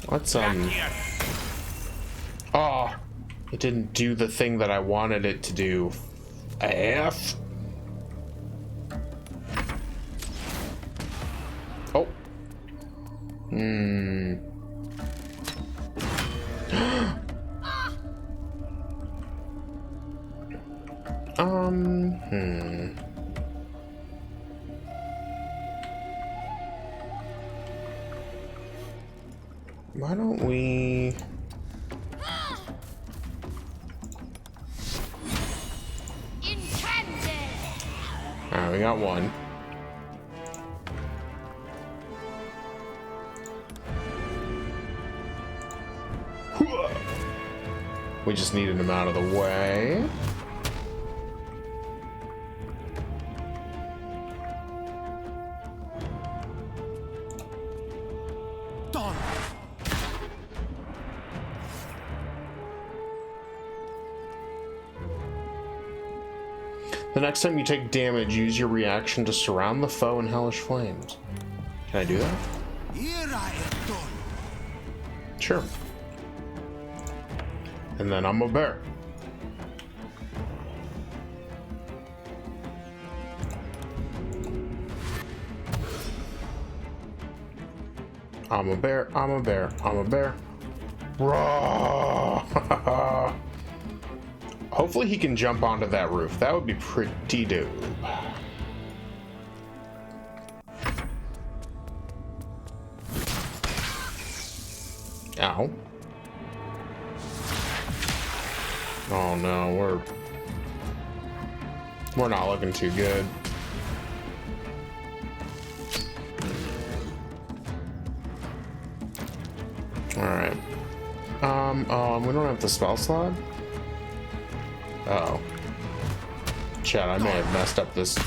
Speaker 1: Let's, Oh, it didn't do the thing that I wanted it to do. F. Oh. Why don't we... Alright, we got one. We just needed him out of the way. The next time you take damage, use your reaction to surround the foe in hellish flames. Can I do that? Sure. And then I'm a bear. I'm a bear, I'm a bear, I'm a bear. Raw! Hopefully he can jump onto that roof. That would be pretty dope. Ow. Oh no, we're not looking too good. Alright. We don't have the spell slot? Uh-oh. Chat, I may have messed up this.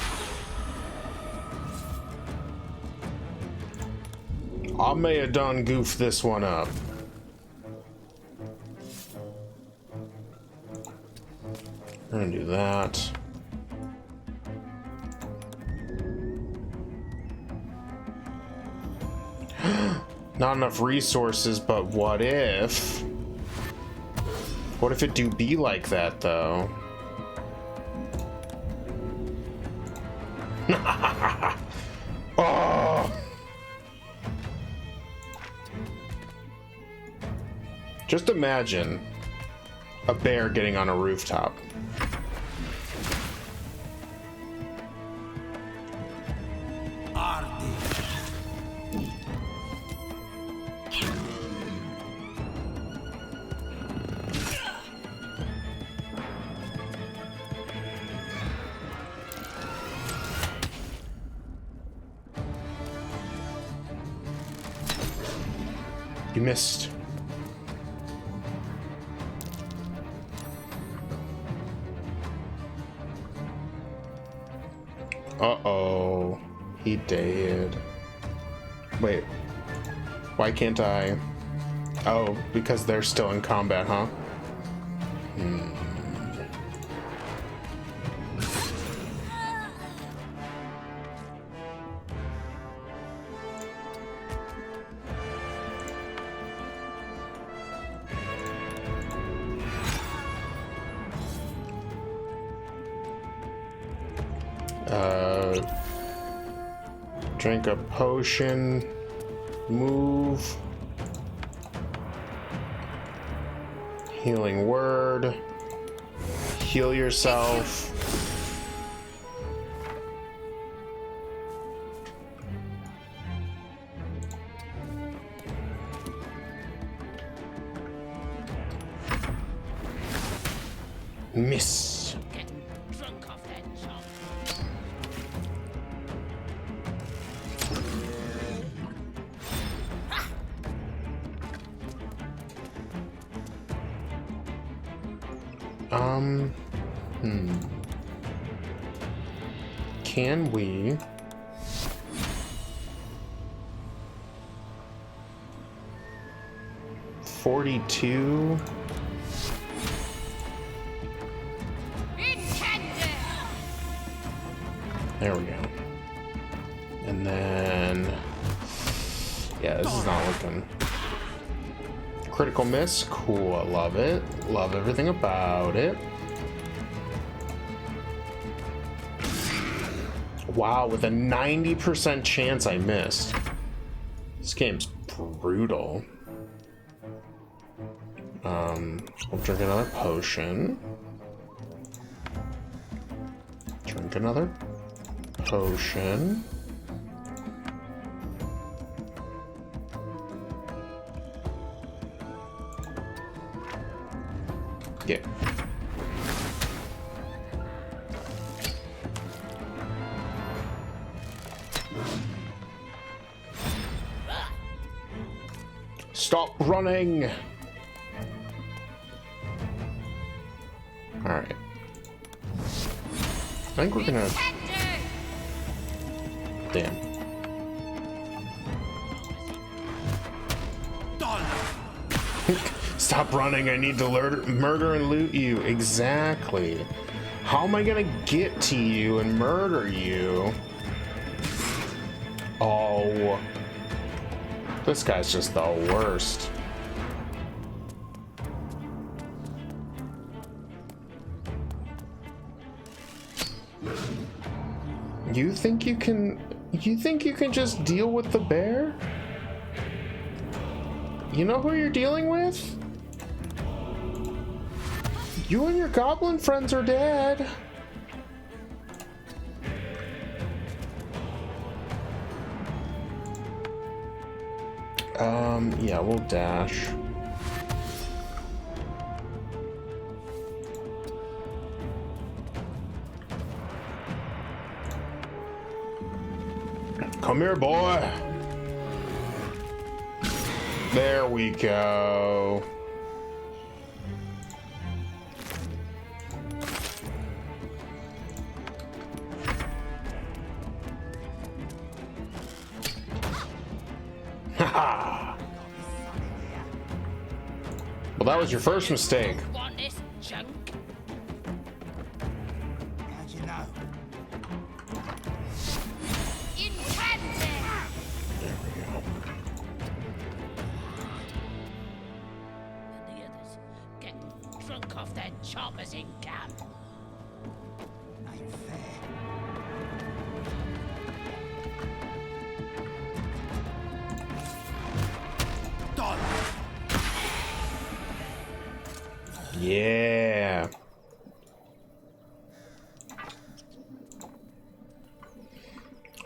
Speaker 1: I may have done goofed this one up. We're gonna do that. Not enough resources, but what if? What if it do be like that, though? Oh! Just imagine a bear getting on a rooftop. You missed. Uh-oh. He did. Wait. Why can't I? Oh, because they're still in combat, huh? Drink a potion, move, healing word, heal yourself. Miss. Can we? $42. There we go. And then, yeah, this is not looking. Critical miss, cool, I love it. Love everything about it. Wow, with a 90% chance I missed. This game's brutal. We'll drink another potion. Drink another potion. Yeah. Stop running! Alright. I think we're gonna... Damn. Stop running, I need to murder and loot you. Exactly. How am I gonna get to you and murder you? Oh. This guy's just the worst. You think you can just deal with the bear? You know who you're dealing with? You and your goblin friends are dead. Yeah, we'll dash. Come here, boy. There we go. Haha. Well, that was your first mistake.
Speaker 10: Want this junk?
Speaker 15: How'd you know?
Speaker 10: There we go. And the others get drunk off their choppers in camp.
Speaker 15: Ain't fair.
Speaker 1: Yeah.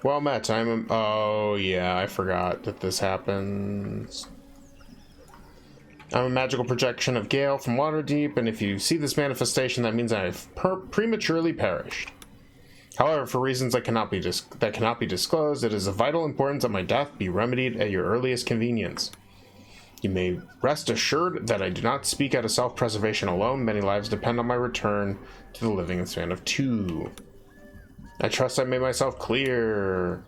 Speaker 1: Well, Matt, oh yeah, I forgot that this happens. I'm a magical projection of Gale from Waterdeep, and if you see this manifestation, that means I've prematurely perished. However, for reasons that cannot be disclosed, it is of vital importance that my death be remedied at your earliest convenience. You may rest assured that I do not speak out of self-preservation alone. Many lives depend on my return to the living in the span of 2. I trust I made myself clear.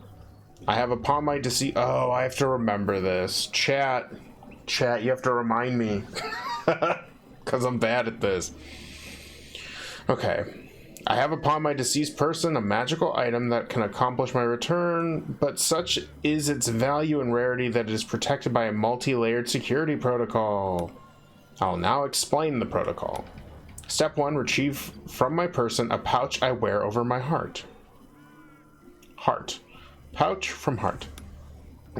Speaker 1: I have upon my decease... Oh, I have to remember this. Chat, you have to remind me. Because I'm bad at this. Okay. I have upon my deceased person a magical item that can accomplish my return, but such is its value and rarity that it is protected by a multi-layered security protocol. I'll now explain the protocol. Step 1, retrieve from my person a pouch I wear over my heart. Heart. Pouch from heart.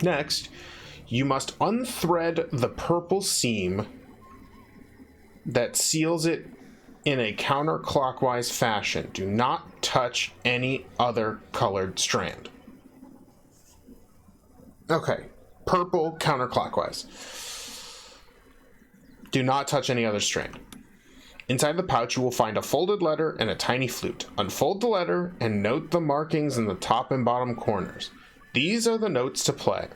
Speaker 1: Next, you must unthread the purple seam that seals it in a counterclockwise fashion. Do not touch any other colored strand. Okay, purple counterclockwise. Do not touch any other strand. Inside the pouch, you will find a folded letter and a tiny flute. Unfold the letter and note the markings in the top and bottom corners. These are the notes to play.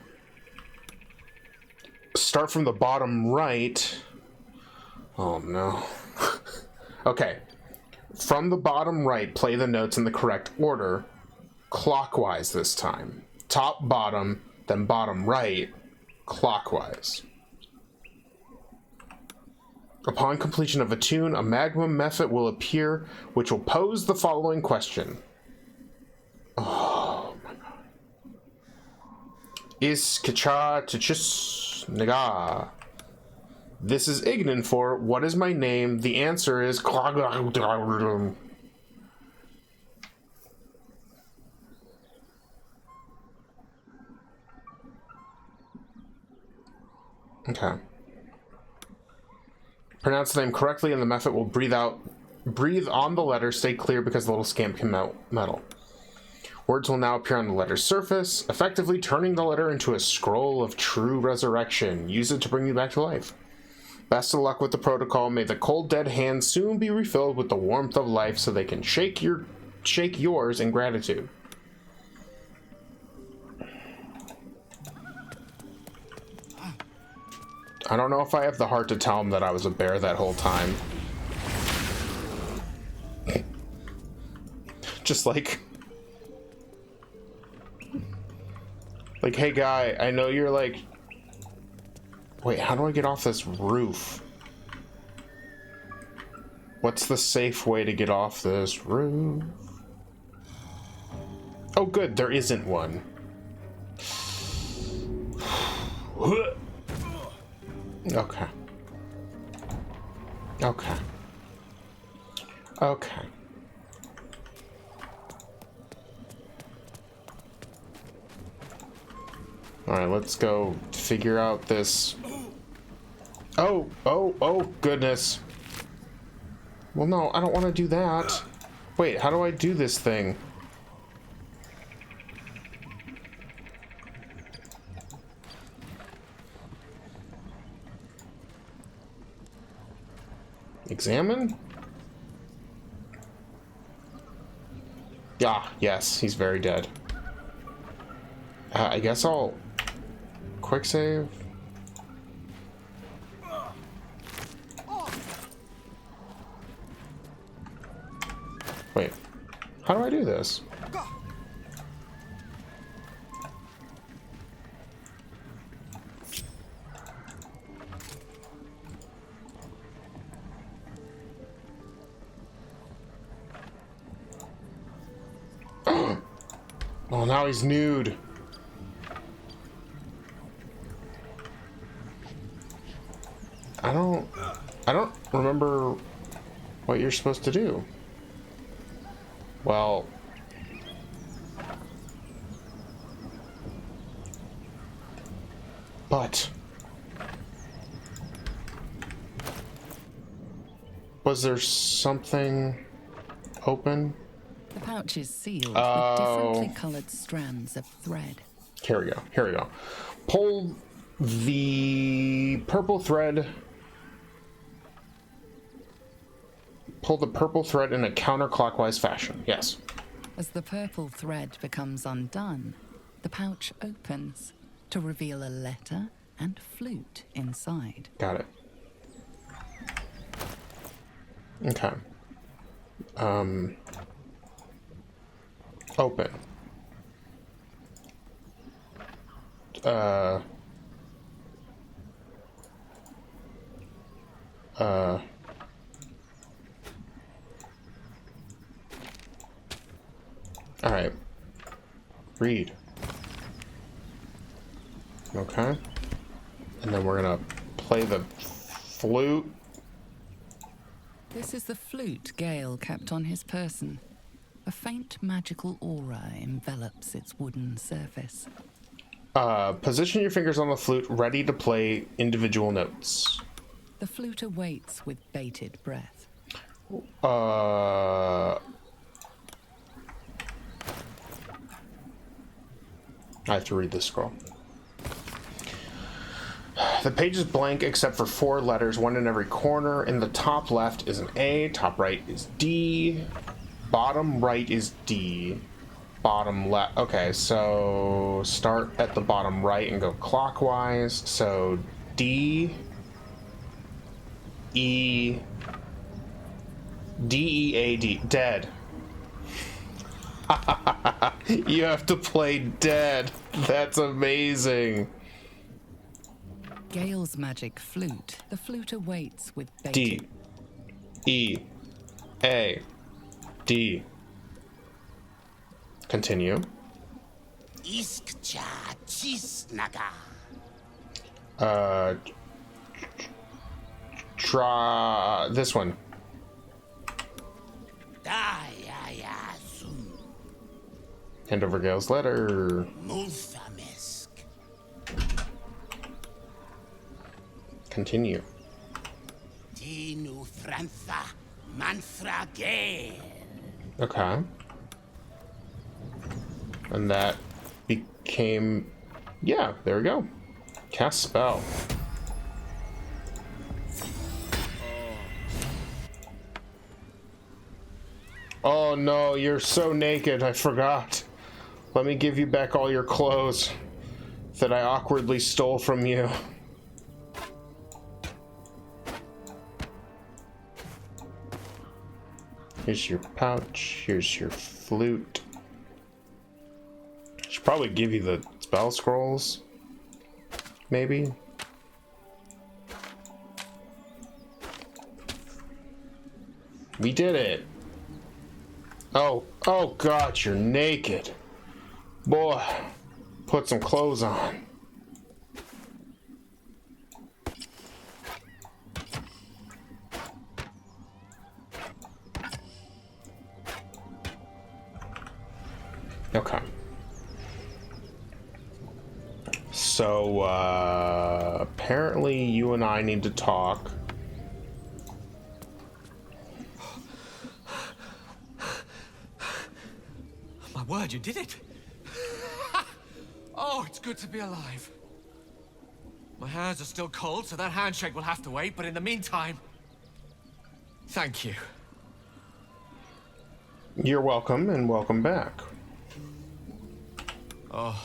Speaker 1: Start from the bottom right. Oh no. Okay, from the bottom right, play the notes in the correct order, clockwise this time. Top, bottom, then bottom right, clockwise. Upon completion of a tune, a magma method will appear, which will pose the following question. Oh my god. Is Kacha Tichis Naga? This is Ignan for what is my name? The answer is Okay. Pronounce the name correctly and the method will breathe on the letter. Stay clear because the little scamp can melt metal. Words will now appear on the letter's surface, effectively turning the letter into a scroll of true resurrection. Use it to bring you back to life. Best of luck with the protocol. May the cold dead hands soon be refilled with the warmth of life so they can shake yours in gratitude. I don't know if I have the heart to tell him that I was a bear that whole time. Just like, hey guy, I know you're like, wait, how do I get off this roof? What's the safe way to get off this roof? Oh good, there isn't one. Okay. Okay. Okay. Alright, let's go figure out this. Oh, goodness. Well, no, I don't want to do that. Wait, how do I do this thing? Examine? Ah, yes, he's very dead. I guess I'll quick save. Wait, how do I do this? Oh, now he's nude. I don't remember what you're supposed to do. Well, but was there something open?
Speaker 12: The pouch is sealed with differently colored strands of thread.
Speaker 1: Here we go. Here we go. Pull the purple thread. Pull the purple thread in a counterclockwise fashion. Yes.
Speaker 12: As the purple thread becomes undone, the pouch opens to reveal a letter and flute inside.
Speaker 1: Got it. Okay. Open. All right. Read. Okay. And then we're gonna play the flute.
Speaker 12: This is the flute Gale kept on his person. A faint magical aura envelops its wooden surface.
Speaker 1: Position your fingers on the flute, ready to play individual notes.
Speaker 12: The flute awaits with bated breath.
Speaker 1: I have to read this scroll. The page is blank except for 4 letters, one in every corner. In the top left is an A, top right is D, bottom right is D, bottom left. Okay, so start at the bottom right and go clockwise. So D, E, D, E, A, D. Dead. You have to play dead. That's amazing.
Speaker 12: Gale's magic flute. The flute awaits with bated.
Speaker 1: D, E, A, D. Continue.
Speaker 15: Iskcha chisnaga.
Speaker 1: This one. Hand over Gale's letter. continue.
Speaker 15: Tinu Frantha Manthra Gale.
Speaker 1: Okay. And that became... Yeah, there we go. Cast spell. Oh no, you're so naked, I forgot. Let me give you back all your clothes that I awkwardly stole from you. Here's your pouch, here's your flute. Should probably give you the spell scrolls, maybe. We did it. Oh God, you're naked. Boy, put some clothes on. Okay. So, apparently you and I need to talk.
Speaker 9: My word, you did it! Oh, it's good to be alive. My hands are still cold, so that handshake will have to wait, but in the meantime... Thank you.
Speaker 1: You're welcome, and welcome back.
Speaker 5: Oh,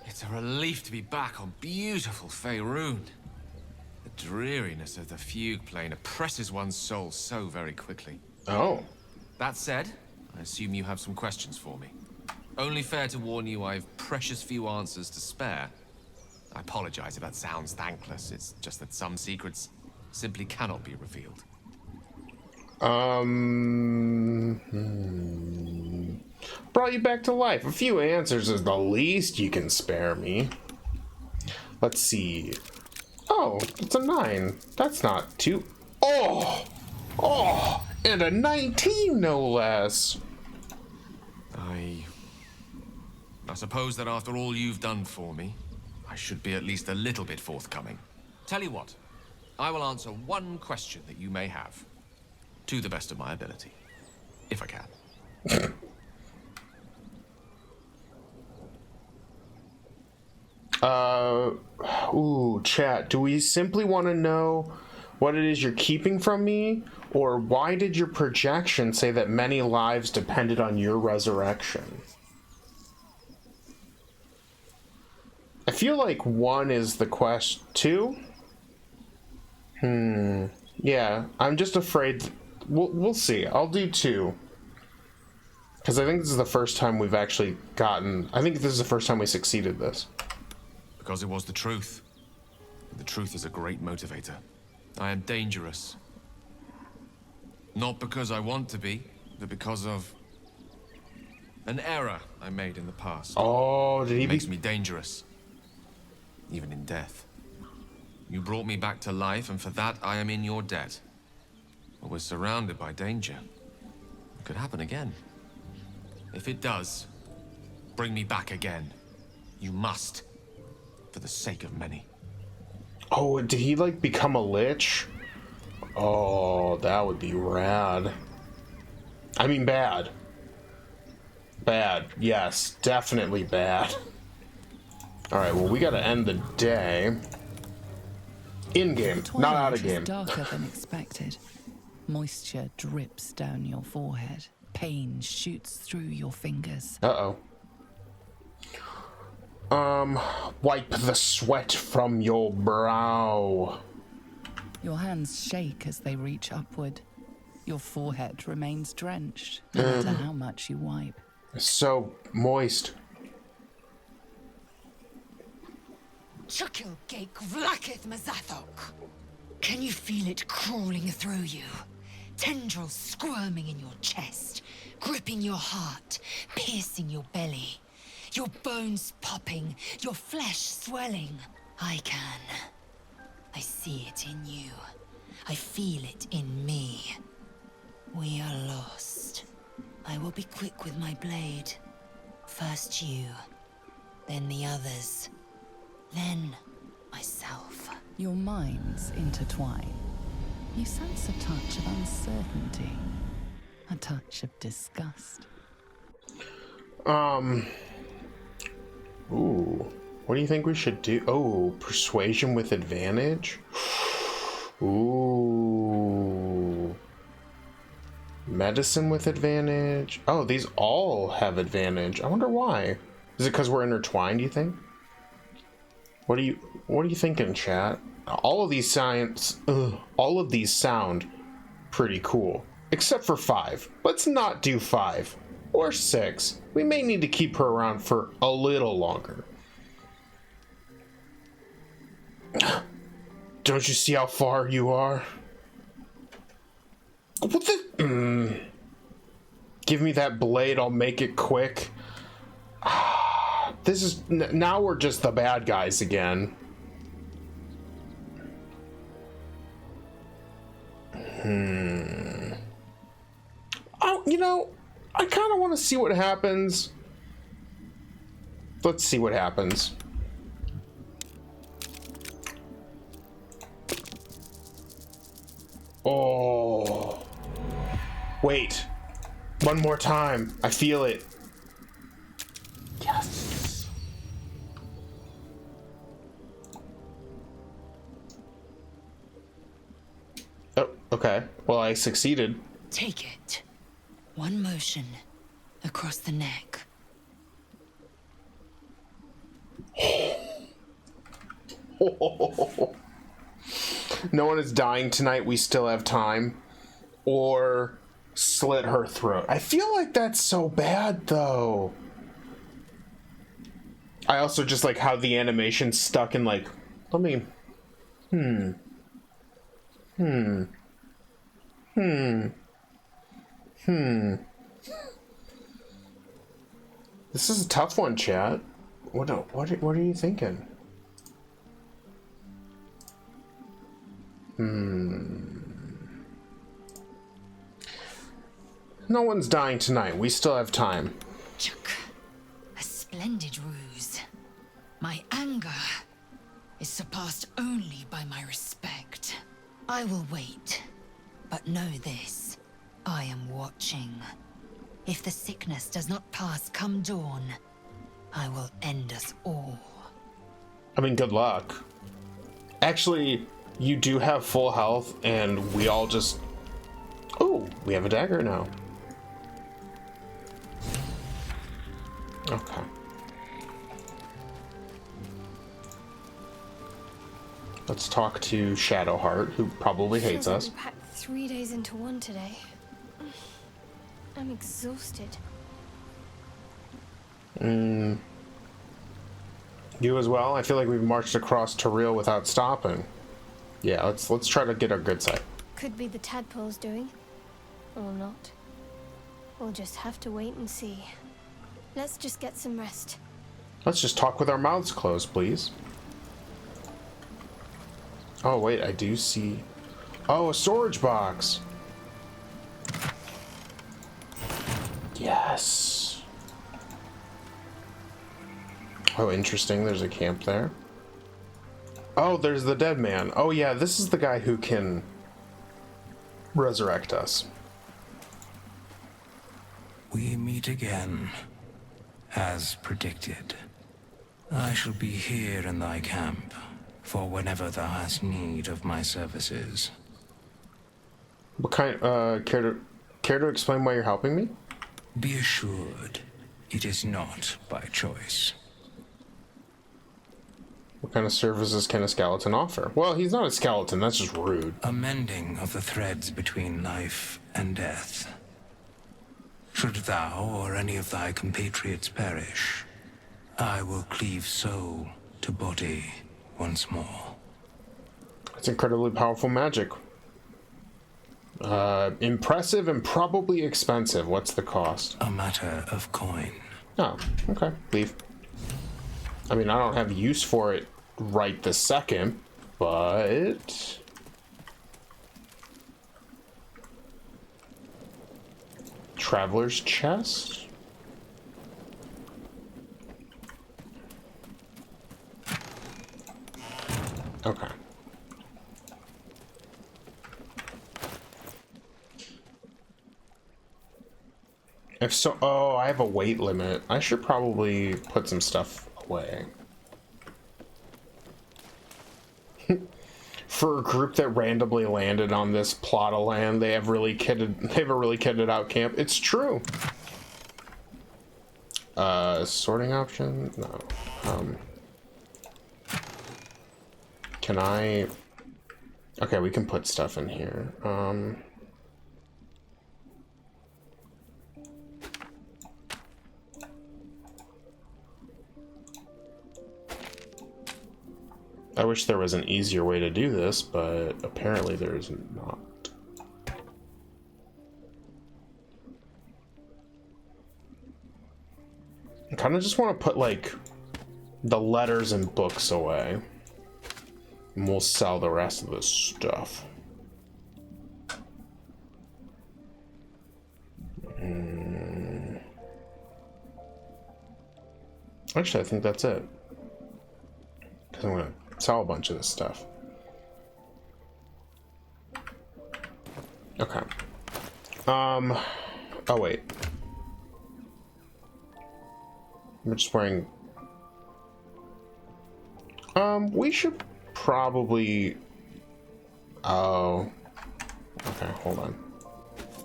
Speaker 5: it's a relief to be back on beautiful Faerun. The dreariness of the fugue plane oppresses one's soul so very quickly.
Speaker 1: Oh.
Speaker 5: That said, I assume you have some questions for me. Only fair to warn you I've precious few answers to spare. I apologize if that sounds thankless. It's just that some secrets simply cannot be revealed.
Speaker 1: Brought you back to life. A few answers is the least you can spare me. Let's see. Oh, it's a 9. That's not too... Oh! And a 19, no less.
Speaker 5: I suppose that after all you've done for me, I should be at least a little bit forthcoming. Tell you what, I will answer one question that you may have, to the best of my ability, if I can.
Speaker 1: Chat, do we simply want to know what it is you're keeping from me? Or why did your projection say that many lives depended on your resurrection? I feel like 1 is the quest. 2? Yeah, I'm just afraid... We'll see. I'll do 2. Because I think this is the first time we've actually gotten... I think this is the first time we succeeded this.
Speaker 5: Because it was the truth. The truth is a great motivator. I am dangerous. Not because I want to be, but because of an error I made in the past.
Speaker 1: Oh, did he...
Speaker 5: It makes me dangerous. Even in death. You brought me back to life, and for that I am in your debt. But we're surrounded by danger. It could happen again. If it does, bring me back again. You must. For the sake of many.
Speaker 1: Oh, did he, like, become a lich? Oh, that would be rad. I mean, bad. Bad. Yes, definitely bad. Alright, well, we gotta end the day. In-game, not out-of-game.
Speaker 12: It's darker than expected. Moisture drips down your forehead. Pain shoots through your fingers.
Speaker 1: Uh-oh. Wipe the sweat from your brow.
Speaker 12: Your hands shake as they reach upward. Your forehead remains drenched, no matter how much you wipe.
Speaker 1: So moist.
Speaker 7: Chukil Gake Vlakith Mazathok. Can you feel it crawling through you? Tendrils squirming in your chest, gripping your heart, piercing your belly. Your bones popping, your flesh swelling. I can. I see it in you. I feel it in me. We are lost. I will be quick with my blade. First you, then the others, then myself.
Speaker 12: Your minds intertwine. You sense a touch of uncertainty, a touch of disgust.
Speaker 1: Ooh. What do you think we should do? Oh, persuasion with advantage? Ooh. Medicine with advantage? Oh, these all have advantage. I wonder why. Is it because we're intertwined, you think? What are you thinking, chat? All of these sound pretty cool. Except for 5. Let's not do 5. Or 6. We may need to keep her around for a little longer. Don't you see how far you are? What the? Give me that blade, I'll make it quick. This is... Now we're just the bad guys again. Oh, you know, I kind of want to see what happens. Let's see what happens. Oh. Wait. One more time. I feel it. Yes. Oh, okay. Well, I succeeded.
Speaker 7: Take it. One motion across the neck.
Speaker 1: No one is dying tonight. We still have time. Or slit her throat. I feel like that's so bad, though. I also just like how the animation's stuck in like, let me... This is a tough one, chat. What are you thinking? No one's dying tonight. We still have time.
Speaker 7: Chuck. A splendid ruse. My anger is surpassed only by my respect. I will wait. But know this. I am watching. If the sickness does not pass come dawn, I will end us all.
Speaker 1: I mean, good luck. Actually, you do have full health, and we all just... Oh, we have a dagger now. Okay. Let's talk to Shadowheart, who probably hates us.
Speaker 11: We packed 3 days into one today. I'm exhausted.
Speaker 1: You as well? I feel like we've marched across Toril without stopping. Yeah, let's try to get our good side.
Speaker 11: Could be the tadpoles doing, or not. We'll just have to wait and see. Let's just get some rest.
Speaker 1: Let's just talk with our mouths closed, please. Oh, wait, I do see... Oh, a storage box! Yes! Oh, interesting, there's a camp there. Oh, there's the dead man. Oh, yeah, this is the guy who can resurrect us.
Speaker 16: We meet again, as predicted. I shall be here in thy camp, for whenever thou hast need of my services.
Speaker 1: What kind, care to explain why you're helping me?
Speaker 16: Be assured, it is not by choice.
Speaker 1: What kind of services can a skeleton offer? Well, he's not a skeleton, that's just rude.
Speaker 16: A mending of the threads between life and death. Should thou or any of thy compatriots perish, I will cleave soul to body once more.
Speaker 1: It's incredibly powerful magic. Impressive and probably expensive. What's the cost?
Speaker 16: A matter of coin.
Speaker 1: Oh, okay. Leave. I mean, I don't have use for it right this second, but... Traveler's chest? Okay. If so, oh, I have a weight limit. I should probably put some stuff away. For a group that randomly landed on this plot of land, they have a really kitted out camp. It's true. Sorting option? No. Can I... Okay, we can put stuff in here. I wish there was an easier way to do this, but apparently there is not. I kind of just want to put, like, the letters and books away. And we'll sell the rest of this stuff. Actually, I think that's it. Because I'm going to sell a bunch of this stuff. Okay. Oh, wait. I'm just wearing... we should probably... Oh. Okay, hold on.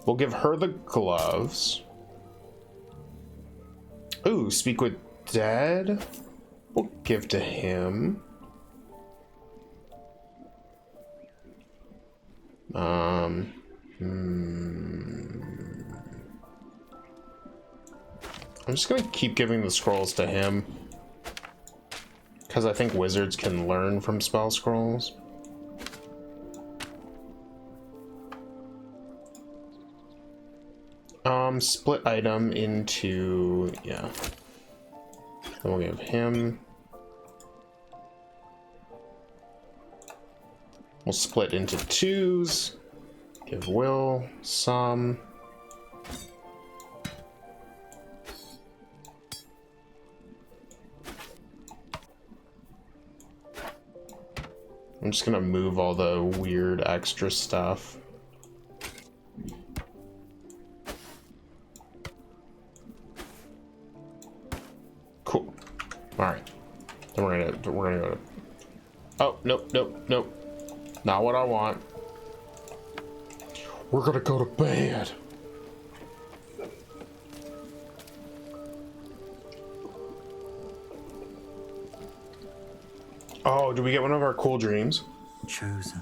Speaker 1: We'll give her the gloves. Ooh, speak with dead. We'll give to him. I'm just gonna keep giving the scrolls to him, because I think wizards can learn from spell scrolls. Split item into, yeah. Then we'll give him. We'll split into twos. Give Will some. I'm just gonna move all the weird extra stuff. Cool. All right. Then we're gonna go to... Oh, nope. Not what I want. We're gonna go to bed. Oh, did we get one of our cool dreams?
Speaker 16: Chosen,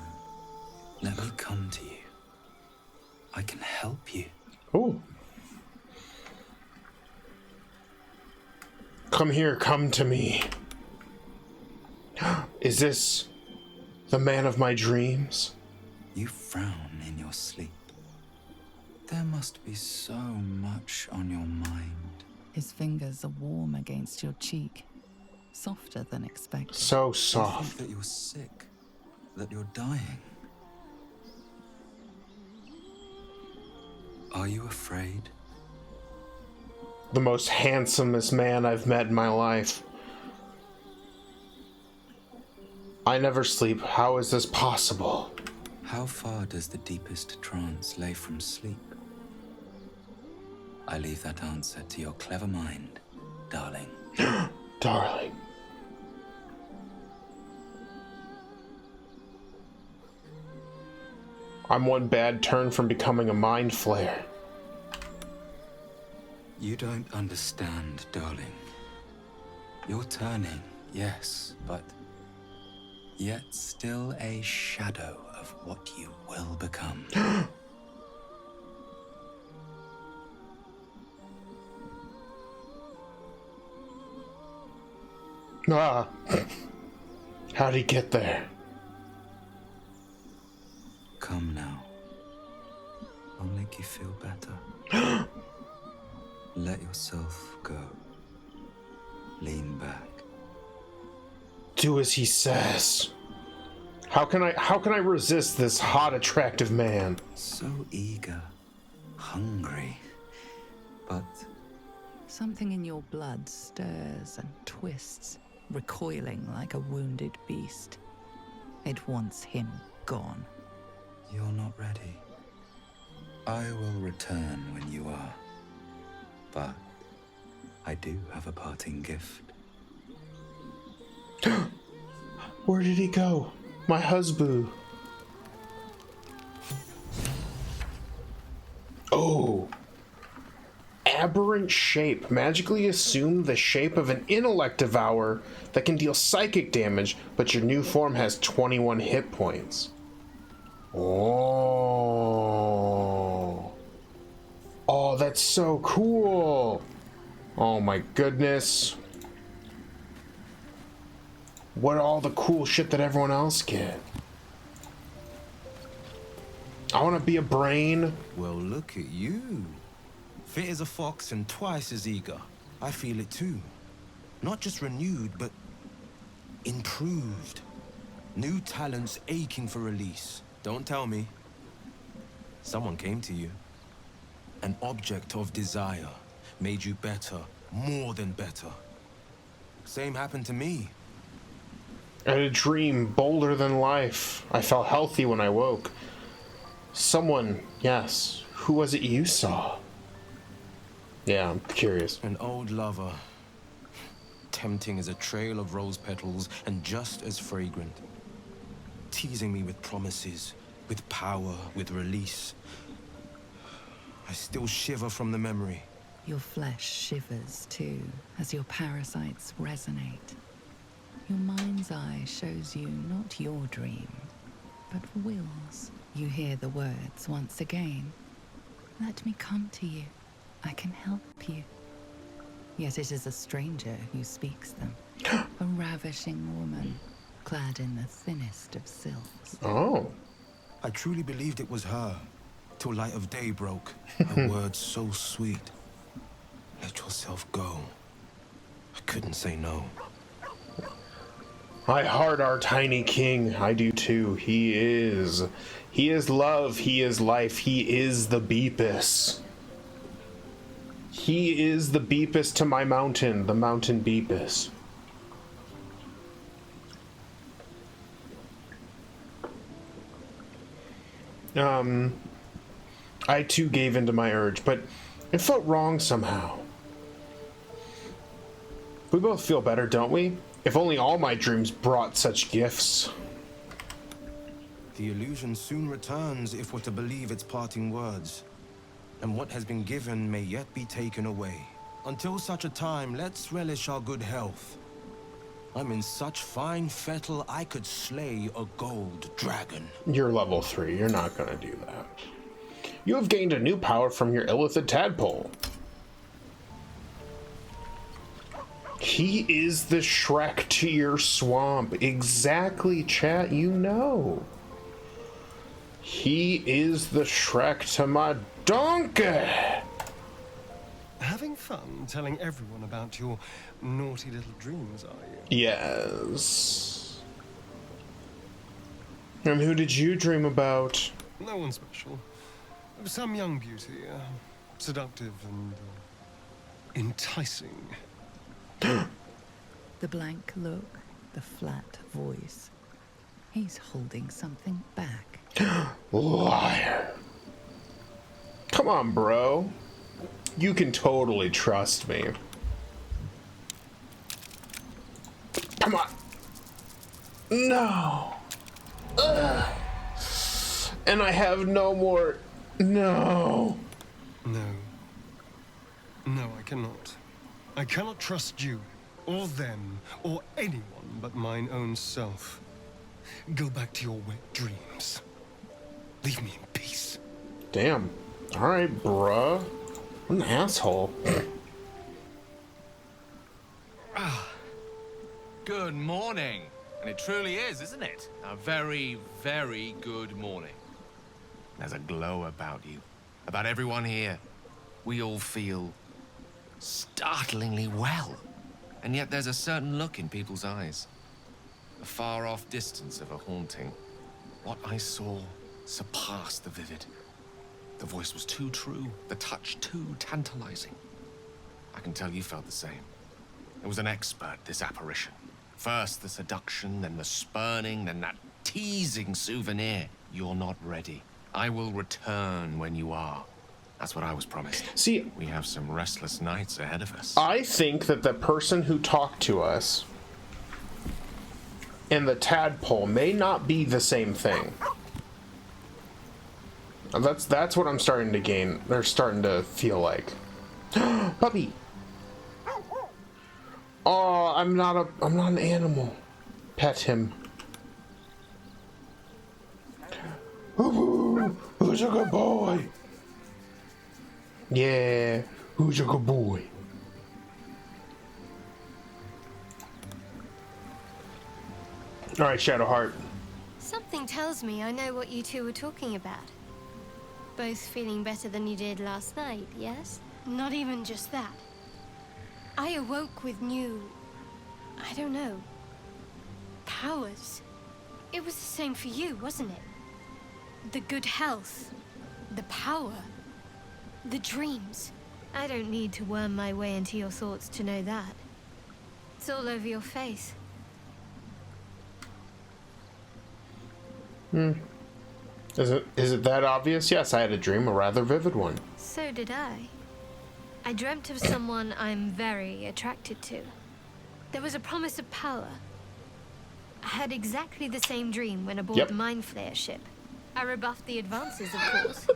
Speaker 16: let me come to you. I can help you.
Speaker 1: Ooh. Come here, come to me. Is this the man of my dreams?
Speaker 16: You frown in your sleep. There must be so much on your mind.
Speaker 12: His fingers are warm against your cheek, softer than expected.
Speaker 1: So
Speaker 16: You
Speaker 1: soft.
Speaker 16: think that you're sick, that you're dying. Are you afraid?
Speaker 1: The most handsomest man I've met in my life. I never sleep. How is this possible?
Speaker 16: How far does the deepest trance lay from sleep? I leave that answer to your clever mind, darling.
Speaker 1: Darling. I'm one bad turn from becoming a mind flayer.
Speaker 16: You don't understand, darling. You're turning, yes, but yet still a shadow of what you will become.
Speaker 1: Ah. How'd he get there?
Speaker 16: Come now. I'll make you feel better. Let yourself go. Lean back.
Speaker 1: Do as he says. How can I resist this hot, attractive man?
Speaker 16: So eager, hungry, but
Speaker 12: Something in your blood stirs and twists, recoiling like a wounded beast. It wants him gone.
Speaker 16: you're not ready. I will return when you are. But I do have a parting gift.
Speaker 1: Where did he go? My husband. Oh. Aberrant shape. Magically assume the shape of an intellect devourer that can deal psychic damage, but your new form has 21 hit points. Oh. Oh, that's so cool. Oh my goodness. What all the cool shit that everyone else get? I want to be a brain.
Speaker 4: Well, look at you. Fit as a fox and twice as eager. I feel it too. Not just renewed, but improved. New talents aching for release. Don't tell me. Someone came to you. An object of desire. Made you better. More than better. Same happened to me.
Speaker 1: I had a dream bolder than life. I felt healthy when I woke. Someone, yes. Who was it you saw? Yeah, I'm curious.
Speaker 4: An old lover. Tempting as a trail of rose petals and just as fragrant. Teasing me with promises, with power, with release. I still shiver from the memory.
Speaker 12: Your flesh shivers too, as your parasites resonate. Your mind's eye shows you not your dream, but Will's. You hear the words once again. Let me come to you. I can help you. Yet it is a stranger who speaks them. A ravishing woman, clad in the thinnest of silks.
Speaker 1: Oh.
Speaker 4: I truly believed it was her, till light of day broke. Her words so sweet. Let yourself go. I couldn't say no.
Speaker 1: I heart our tiny king. I do too. He is love. He is life. He is the Beepis. He is the Beepis to my mountain. The mountain Beepis. I too gave into my urge, but it felt wrong somehow. We both feel better, don't we? If only all my dreams brought such gifts.
Speaker 4: The illusion soon returns if we're to believe its parting words. And what has been given may yet be taken away. Until such a time, let's relish our good health. I'm in such fine fettle I could slay a gold dragon.
Speaker 1: You're level 3. You're not gonna do that. You have gained a new power from your illithid tadpole. He is the Shrek to your swamp. Exactly, chat, you know. He is the Shrek to my donkey.
Speaker 3: Having fun telling everyone about your naughty little dreams, are you?
Speaker 1: Yes. And who did you dream about?
Speaker 3: No one special. Some young beauty, seductive and enticing.
Speaker 12: The blank look, the flat voice. He's holding something back.
Speaker 1: Liar. Come on, bro. You can totally trust me. Come on. No. Ugh. And I have no more. No.
Speaker 3: No. No, I cannot. I cannot trust you, or them, or anyone but mine own self. Go back to your wet dreams. Leave me in peace.
Speaker 1: Damn. Alright, bruh. What an asshole.
Speaker 5: Good morning. And it truly is, isn't it? A very, very good morning. There's a glow about you, about everyone here. We all feel startlingly well. And yet there's a certain look in people's eyes. A far-off distance of a haunting. What I saw surpassed the vivid. The voice was too true, the touch too tantalizing. I can tell you felt the same. It was an expert, this apparition. First the seduction, then the spurning, then that teasing souvenir. You're not ready. I will return when you are. That's what I was promised.
Speaker 1: See,
Speaker 5: we have some restless nights ahead of us.
Speaker 1: I think that the person who talked to us and the tadpole may not be the same thing. That's what I'm starting to gain. They're starting to feel like. Puppy. Oh, I'm not an animal. Pet him. Who's a good boy? Yeah, who's a good boy? All right, Shadowheart.
Speaker 11: Something tells me I know what you two were talking about. Both feeling better than you did last night, yes? Not even just that. I awoke with new... I don't know... powers. It was the same for you, wasn't it? The good health. The power. The dreams. I don't need to worm my way into your thoughts to know that. It's all over your face.
Speaker 1: Is it that obvious? Yes, I had a dream, a rather vivid one.
Speaker 11: So did I. I dreamt of someone I'm very attracted to. There was a promise of power. I had exactly the same dream when aboard the Mind Flayer ship. I rebuffed the advances, of course.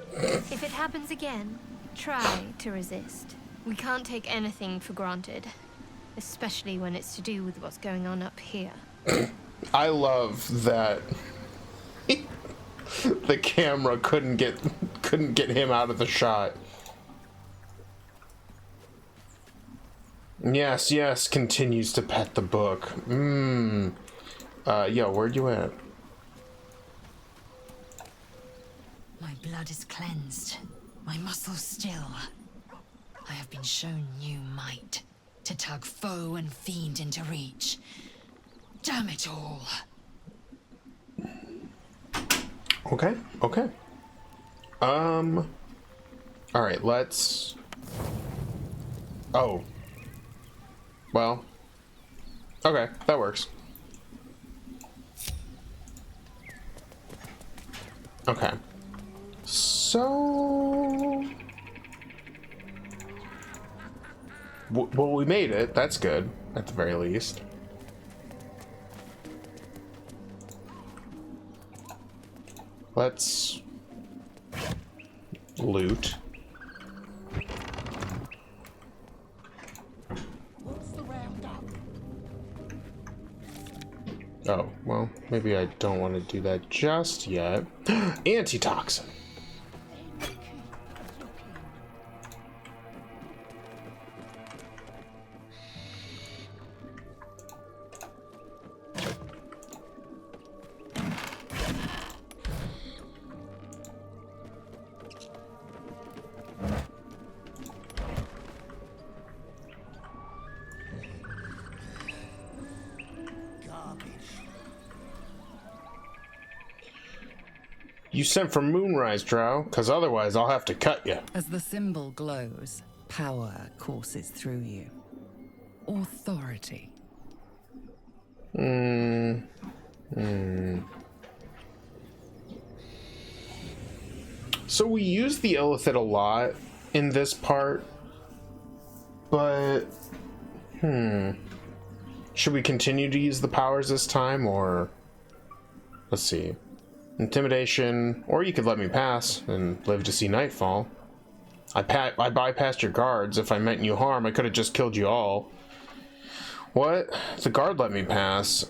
Speaker 11: If it happens again, try to resist. We can't take anything for granted, especially when it's to do with what's going on up here.
Speaker 1: I love that the camera couldn't get him out of the shot. Yes, continues to pet the book. Yo, where you at?
Speaker 7: My blood is cleansed, my muscles still. I have been shown new might to tug foe and fiend into reach. Damn it all.
Speaker 1: Okay. All right, let's... Oh. Well. Okay, that works. Okay. So... Well, we made it. That's good, at the very least. Let's loot. Oh, well, maybe I don't want to do that just yet. Antitoxin. You sent for Moonrise, Drow, because otherwise I'll have to cut you.
Speaker 12: As the symbol glows, power courses through you. Authority.
Speaker 1: So we use the Illithid a lot in this part, but should we continue to use the powers this time, or let's see. Intimidation, or you could let me pass and live to see nightfall. I bypassed your guards. If I meant you harm, I could have just killed you all. What? The guard let me pass.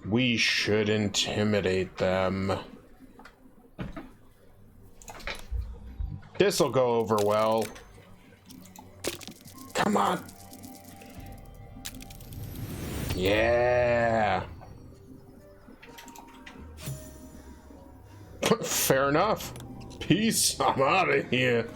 Speaker 1: We should intimidate them. This'll go over well. Come on. Yeah. Fair enough. Peace. I'm out of here.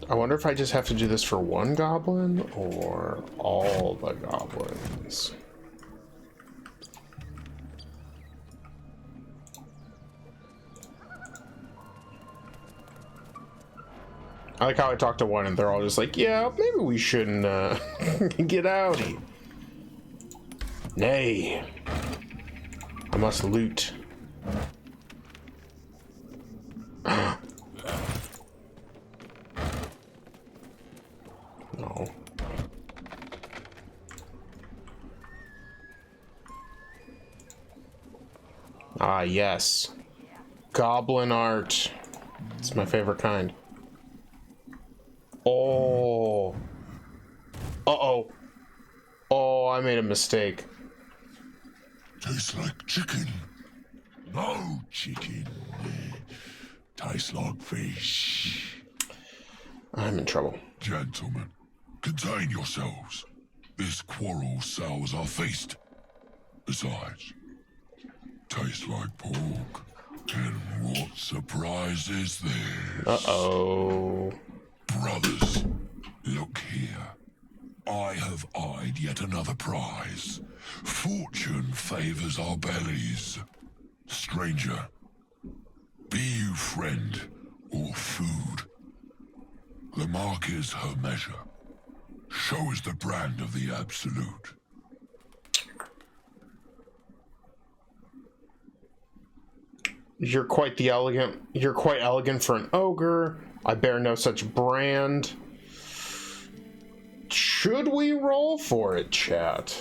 Speaker 1: I wonder if I just have to do this for one goblin or all the goblins. I like how I talk to one and they're all just like, yeah, maybe we shouldn't get outie. Nay. I must loot. No. Ah, yes. Goblin art. It's my favorite kind. Oh. Uh-oh. Oh, I made a mistake.
Speaker 17: Tastes like chicken. No chicken. Tastes like fish.
Speaker 1: I'm in trouble.
Speaker 17: Gentlemen, contain yourselves. This quarrel sours our feast. Besides, tastes like pork. And what surprise is this?
Speaker 1: Uh-oh.
Speaker 17: Brothers, look here. I have eyed yet another prize. Fortune favors our bellies. Stranger, be you friend or food. The mark is her measure. Show us the brand of the absolute.
Speaker 1: You're quite elegant for an ogre. I bear no such brand. Should we roll for it, chat?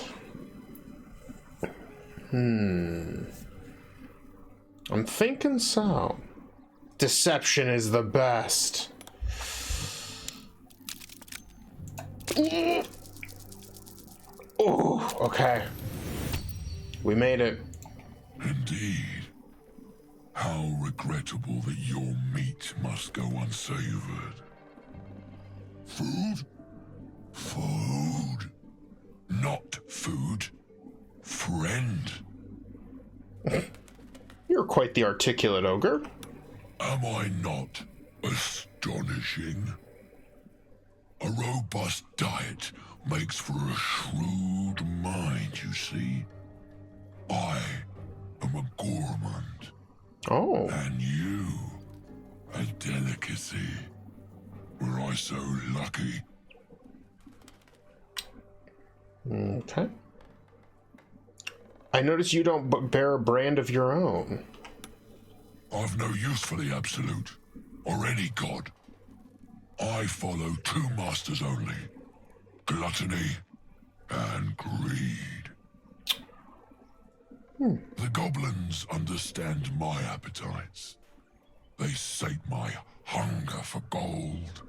Speaker 1: I'm thinking so. Deception is the best. Oh, okay. We made it.
Speaker 17: Indeed. How regrettable that your meat must go unsavored. Food? Food. Not food. Friend.
Speaker 1: You're quite the articulate ogre.
Speaker 17: Am I not astonishing? A robust diet makes for a shrewd mind, you see. I am a gourmand.
Speaker 1: Oh.
Speaker 17: And you, a delicacy. Were I so lucky?
Speaker 1: Okay. I notice you don't bear a brand of your own.
Speaker 17: I've no use for the absolute, or any god. I follow two masters only, gluttony and greed. The goblins understand my appetites. They sate my hunger for gold.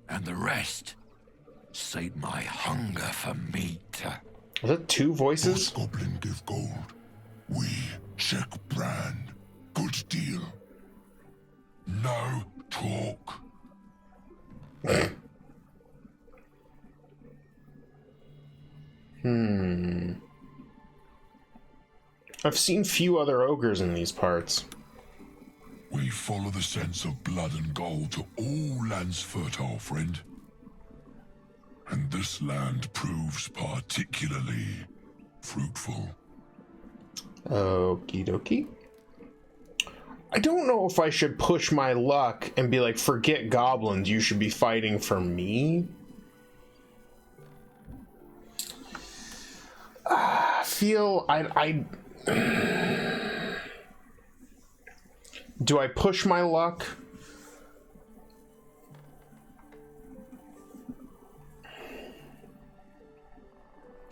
Speaker 17: And the rest sate my hunger for meat.
Speaker 1: Is that two voices?
Speaker 17: Boss goblin give gold. We check brand. Good deal. No talk.
Speaker 1: I've seen few other ogres in these parts.
Speaker 17: We follow the sense of blood and gold to all lands fertile, friend. And this land proves particularly fruitful.
Speaker 1: Okie dokie. I don't know if I should push my luck and be like, forget goblins, you should be fighting for me. I feel do I push my luck?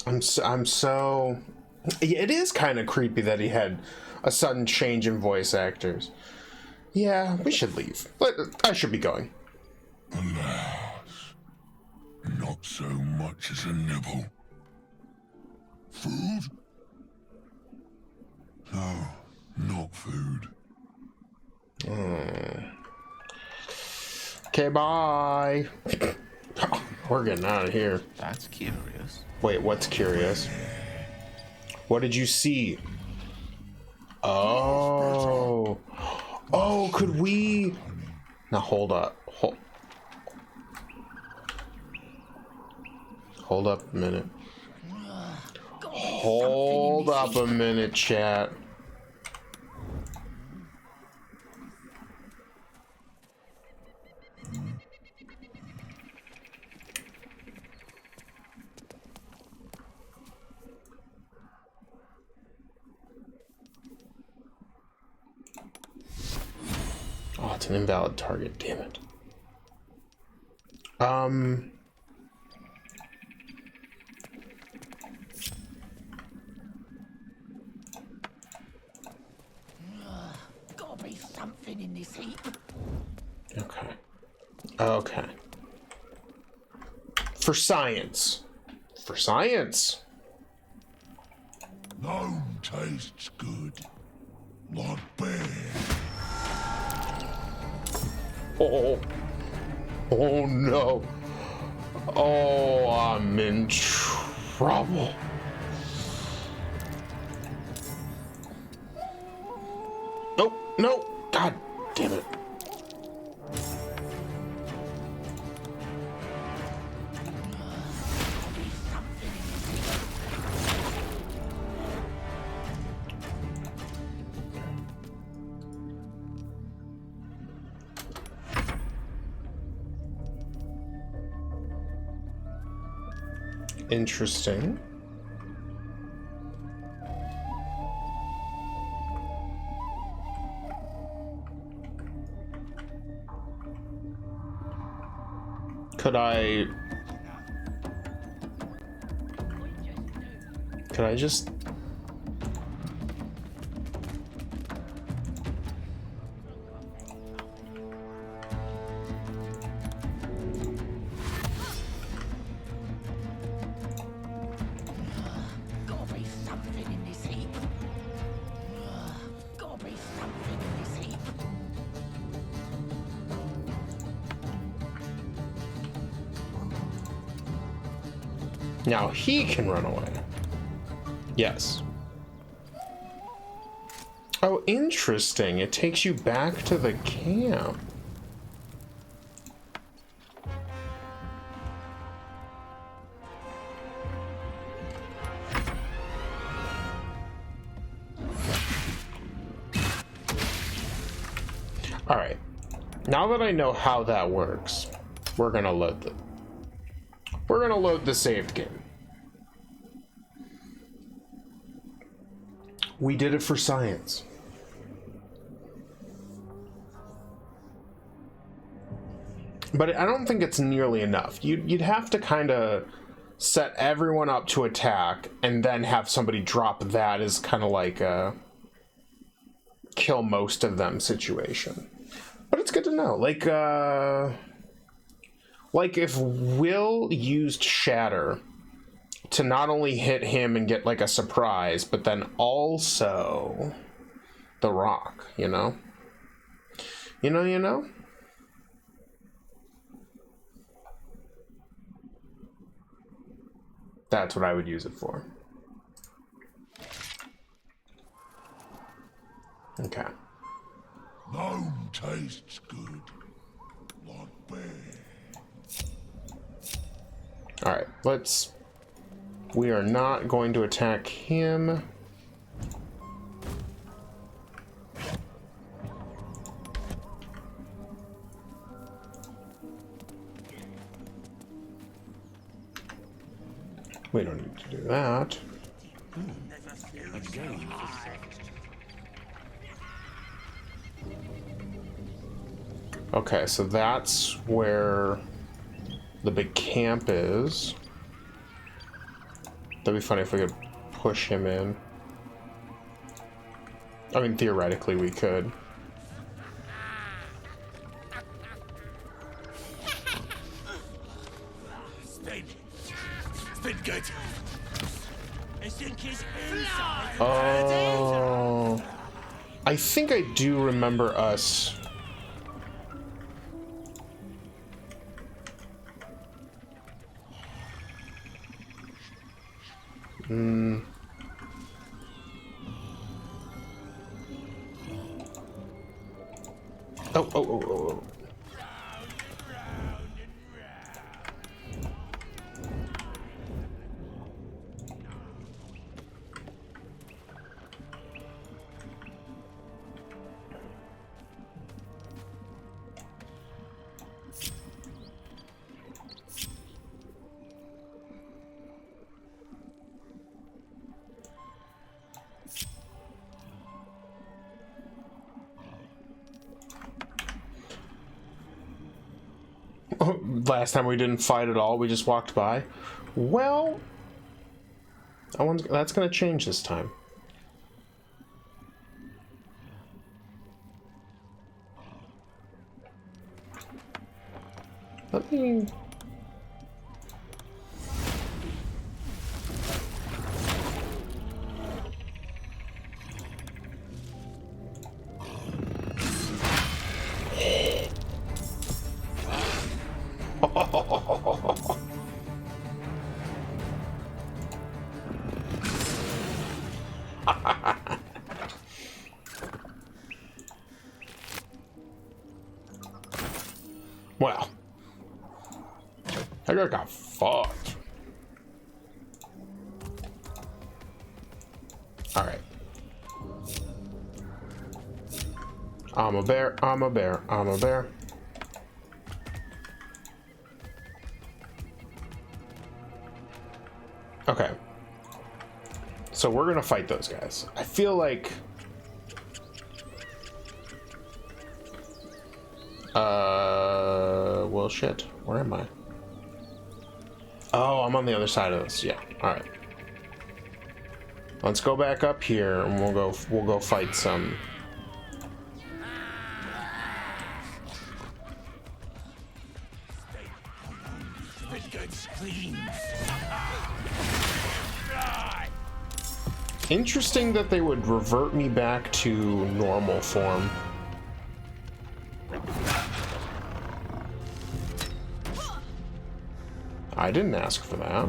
Speaker 1: I'm so it is kind of creepy that he had a sudden change in voice actors. Yeah, we should leave. I should be going.
Speaker 17: Alas, not so much as a nibble. Food? No, not food.
Speaker 1: Okay, bye. We're getting out of here.
Speaker 5: That's curious.
Speaker 1: Wait, what's curious? What did you see? Oh. Oh, could we... Now, hold up. Hold up a minute. Hold up a minute, chat. an invalid target. Damn it.
Speaker 15: Gotta be something in this heap.
Speaker 1: Okay. Okay. For science. For science.
Speaker 17: Gnome tastes good. Like bear.
Speaker 1: Oh. Oh no. Oh, I'm in trouble. Nope, no. God damn it. Interesting. Could I just
Speaker 15: Gotta be something in this heap. Gotta be something in this heap.
Speaker 1: now he can run away? Yes. Oh, interesting. It takes you back to the camp. All right. Now that I know how that works, we're gonna load the saved game. We did it for science. But I don't think it's nearly enough. You'd have to kind of set everyone up to attack and then have somebody drop that as kind of like a kill most of them situation. But it's good to know. Like if Will used Shatter to not only hit him and get like a surprise, but then also the rock, you know? You know? That's what I would use it for. Okay.
Speaker 17: Gnome tastes good. Like bear.
Speaker 1: Alright, we are not going to attack him. We don't need to do that. Okay, so that's where the big camp is. That'd be funny if we could push him in. I mean, theoretically we could.
Speaker 15: It's been good. I think he's inside.
Speaker 1: Oh, I think I do remember us. Oh. Last time we didn't fight at all, we just walked by. Well, that's going to change this time. Let me... Well, I got fucked. All right. I'm a bear. I'm a bear. I'm a bear. Okay. So we're gonna fight those guys. I feel like... well, shit. Where am I? Oh, I'm on the other side of this. Yeah. All right. Let's go back up here, and we'll go fight some. Interesting that they would revert me back to normal form. I didn't ask for that.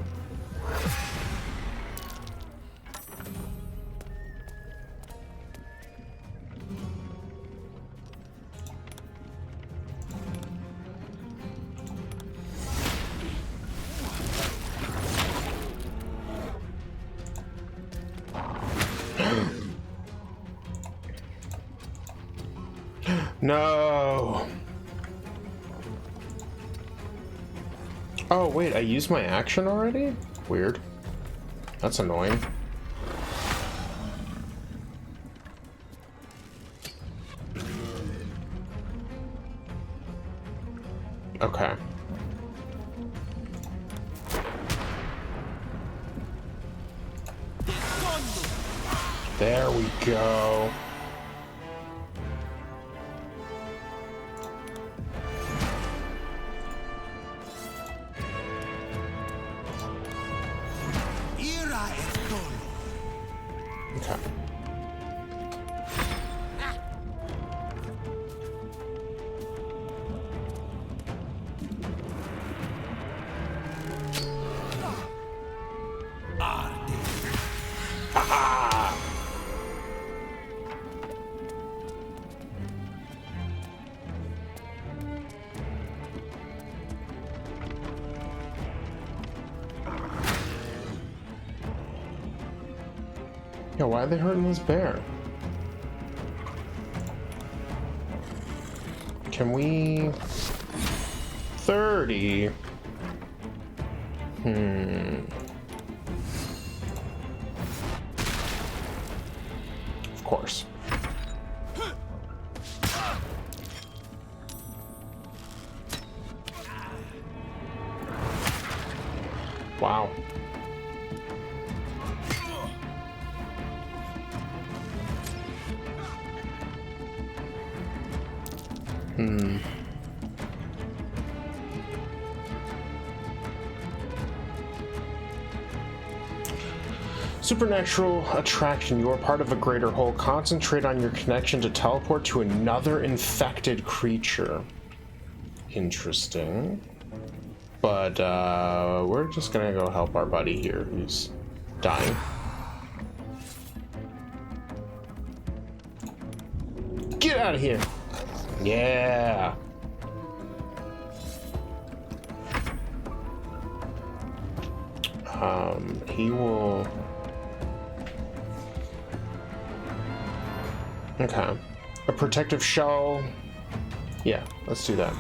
Speaker 1: No. Oh, wait, I used my action already? Weird. That's annoying. Okay. There we go. Okay. Yeah, why are they hurting this bear? Can we... 30? Of course. Wow. Supernatural attraction. You are part of a greater whole. Concentrate on your connection to teleport to another infected creature. Interesting. But we're just gonna go help our buddy here who's dying. Get out of here! Yeah! He will... Okay. A protective shell. Yeah, let's do that.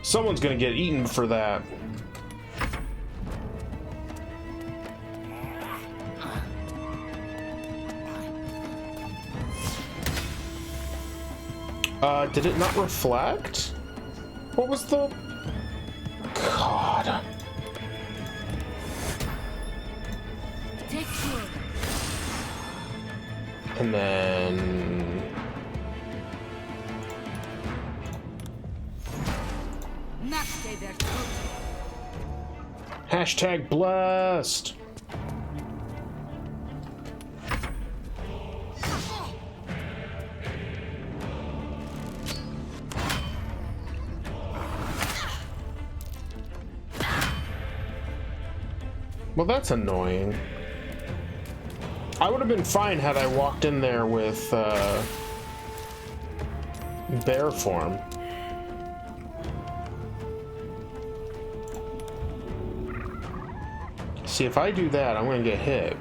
Speaker 1: Someone's gonna get eaten for that. Did it not reflect? What was the... God. And then... Hashtag blessed. Well, that's annoying. I would have been fine had I walked in there with bear form. See, if I do that, I'm gonna get hit.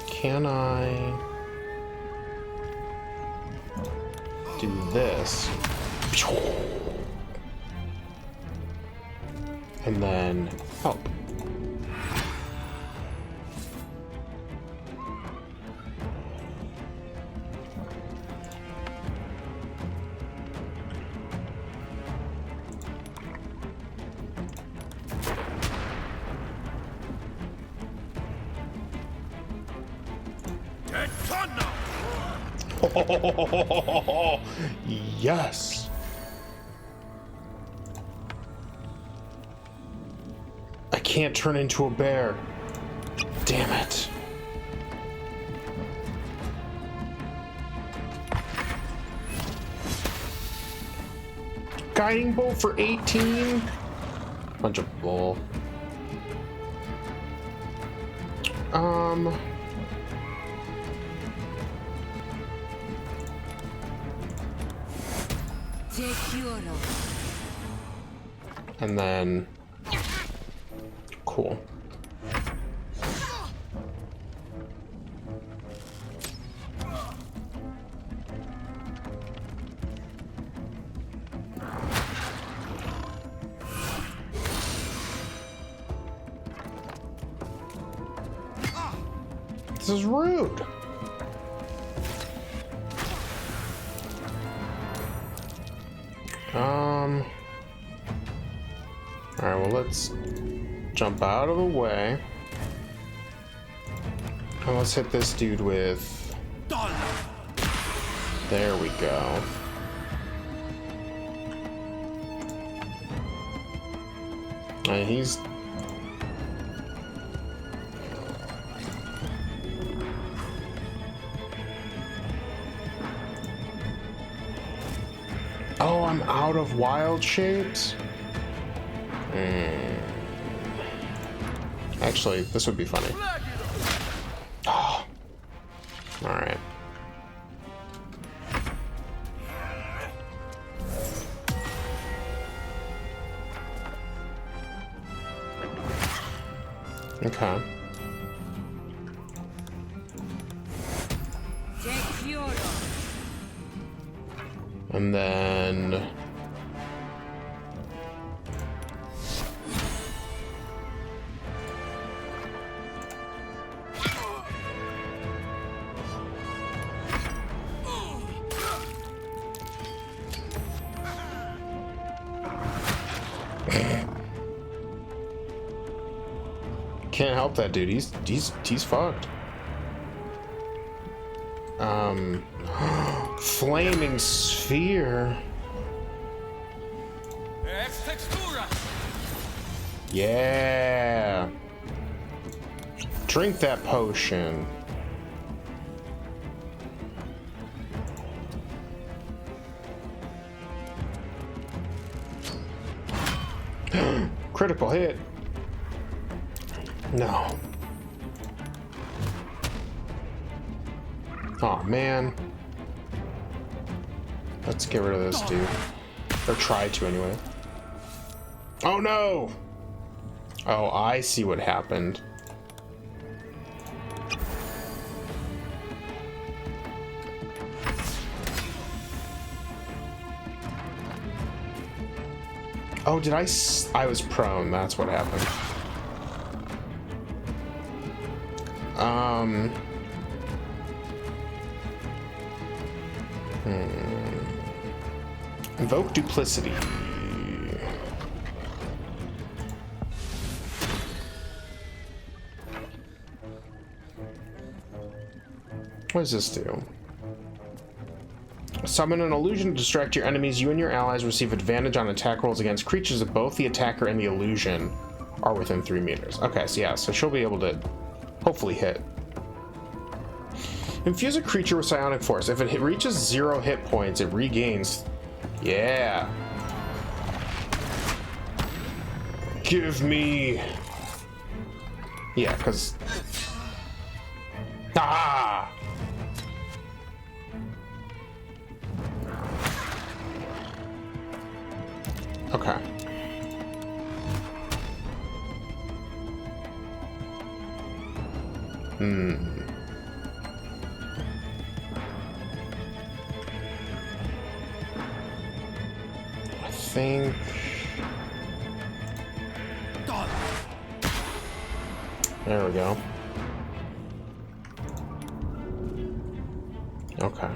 Speaker 1: Can I do this? And then help. Yes. I can't turn into a bear. Damn it. Guiding bolt for 18? Bunch of bull. And then, cool. This is rude. Alright, well, let's jump out of the way. And let's hit this dude with... There we go. And he's... Oh, I'm out of wild shapes? Actually, this would be funny. Oh. Alright. Okay. And then... Can't help that dude. He's fucked. Flaming sphere. Yeah. Drink that potion. Critical hit. No. Oh man. Let's get rid of this dude. Or try to anyway. Oh no! Oh, I see what happened. Oh, did I was prone, that's what happened. Invoke Duplicity. What does this do? Summon an illusion to distract your enemies. You and your allies receive advantage on attack rolls against creatures if both the attacker and the illusion are within 3 meters. Okay, so yeah, so she'll be able to hopefully hit. Infuse a creature with psionic force. If it reaches 0 hit points, it regains. Yeah. Give me. Yeah, because. Ah! Okay. I think. There we go. Okay.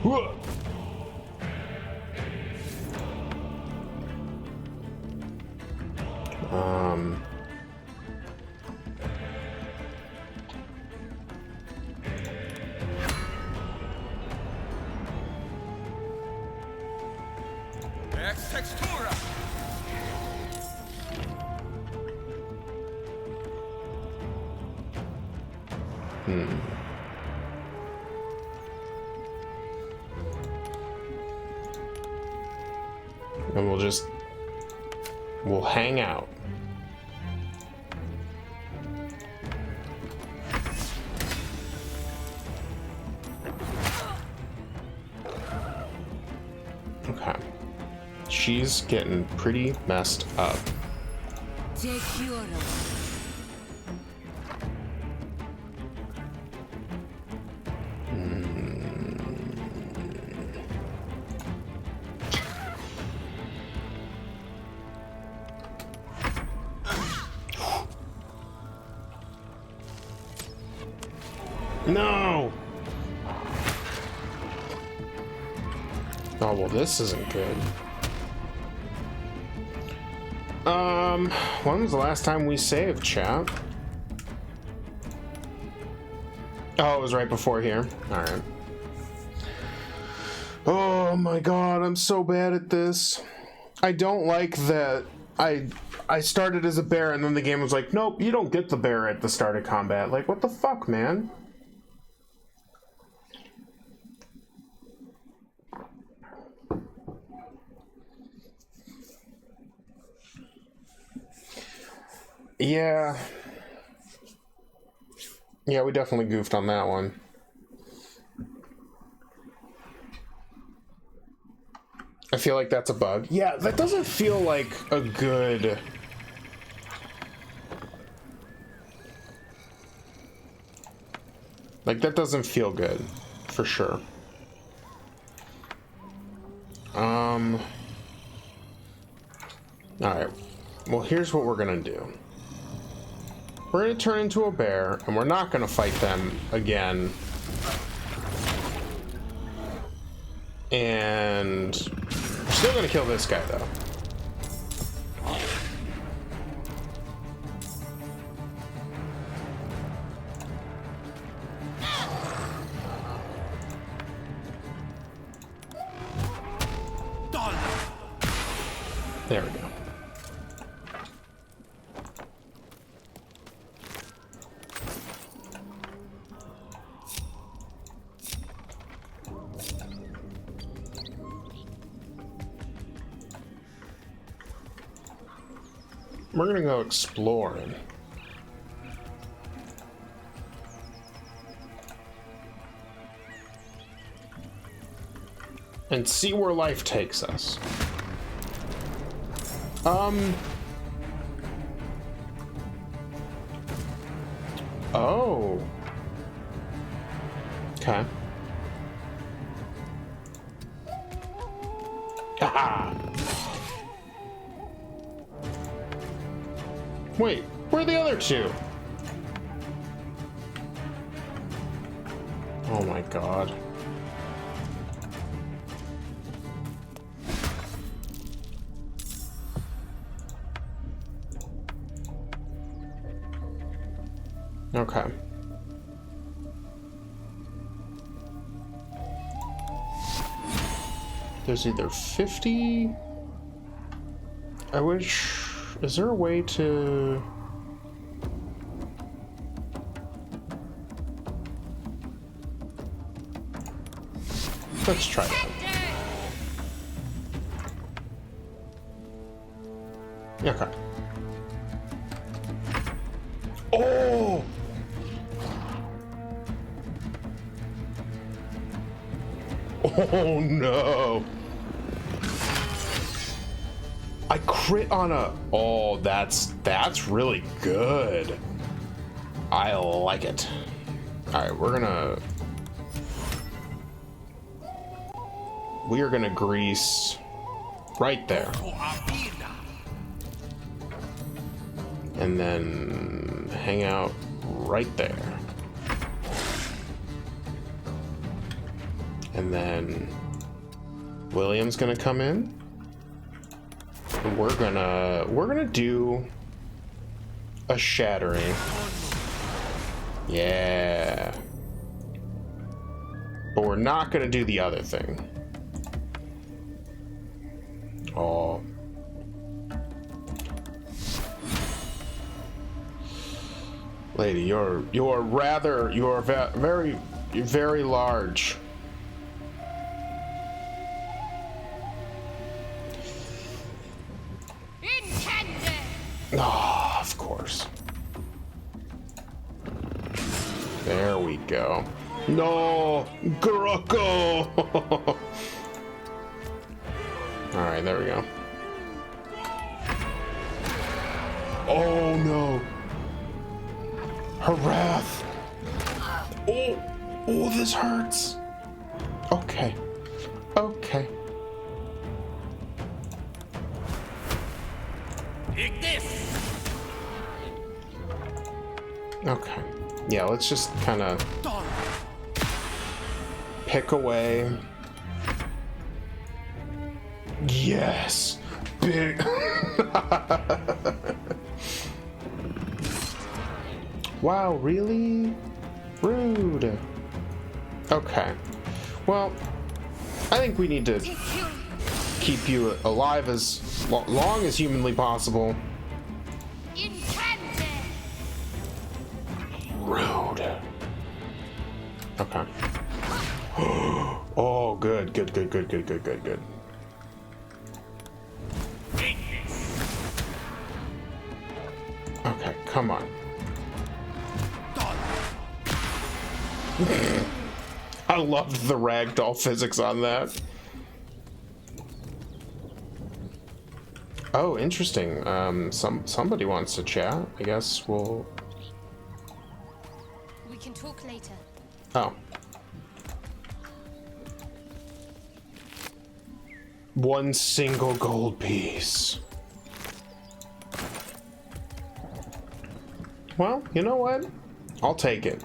Speaker 1: Whoa.
Speaker 15: Ex textura.
Speaker 1: And we'll hang out. Okay. She's getting pretty messed up. No! Oh, well, this isn't good. When was the last time we saved, chat? Oh, it was right before here. Alright. Oh my god, I'm so bad at this. I don't like that I started as a bear and then the game was like, nope, you don't get the bear at the start of combat. Like, what the fuck, man? Yeah. Yeah, we definitely goofed on that one. I feel like that's a bug. Yeah, that doesn't feel like a good... Like, that doesn't feel good, for sure. Alright. Well, here's what we're gonna do. We're gonna turn into a bear, and we're not gonna fight them again. And we're still gonna kill this guy, though. There we go. We're gonna go exploring. And see where life takes us. Oh. Okay. Haha. Wait, where are the other two? Oh my god. Okay. There's either 50... I wish... Is there a way to... Let's try that. Okay. Oh! Oh no! I crit on a... Oh, that's really good. I like it. Alright, we are gonna grease right there. And then hang out right there. And then William's gonna come in. And we're gonna do a shattering. Yeah. But we're not gonna do the other thing. Oh. Lady, you're very, very large. Oh, of course. There we go. No, Grucko. All right, there we go. Oh no. Her wrath. Oh, this hurts. Okay. Okay.
Speaker 15: Take this.
Speaker 1: Okay. Yeah, let's just kind of pick away. Yes. Big. Wow, really? Rude. Okay. Well, I think we need to keep you alive as long as humanly possible. Rude. Okay. Oh, good. Okay, come on. I loved the ragdoll physics on that. Oh, interesting. Somebody wants to chat. I guess we'll...
Speaker 11: We can talk later.
Speaker 1: Oh. One single gold piece. Well, you know what? I'll take it.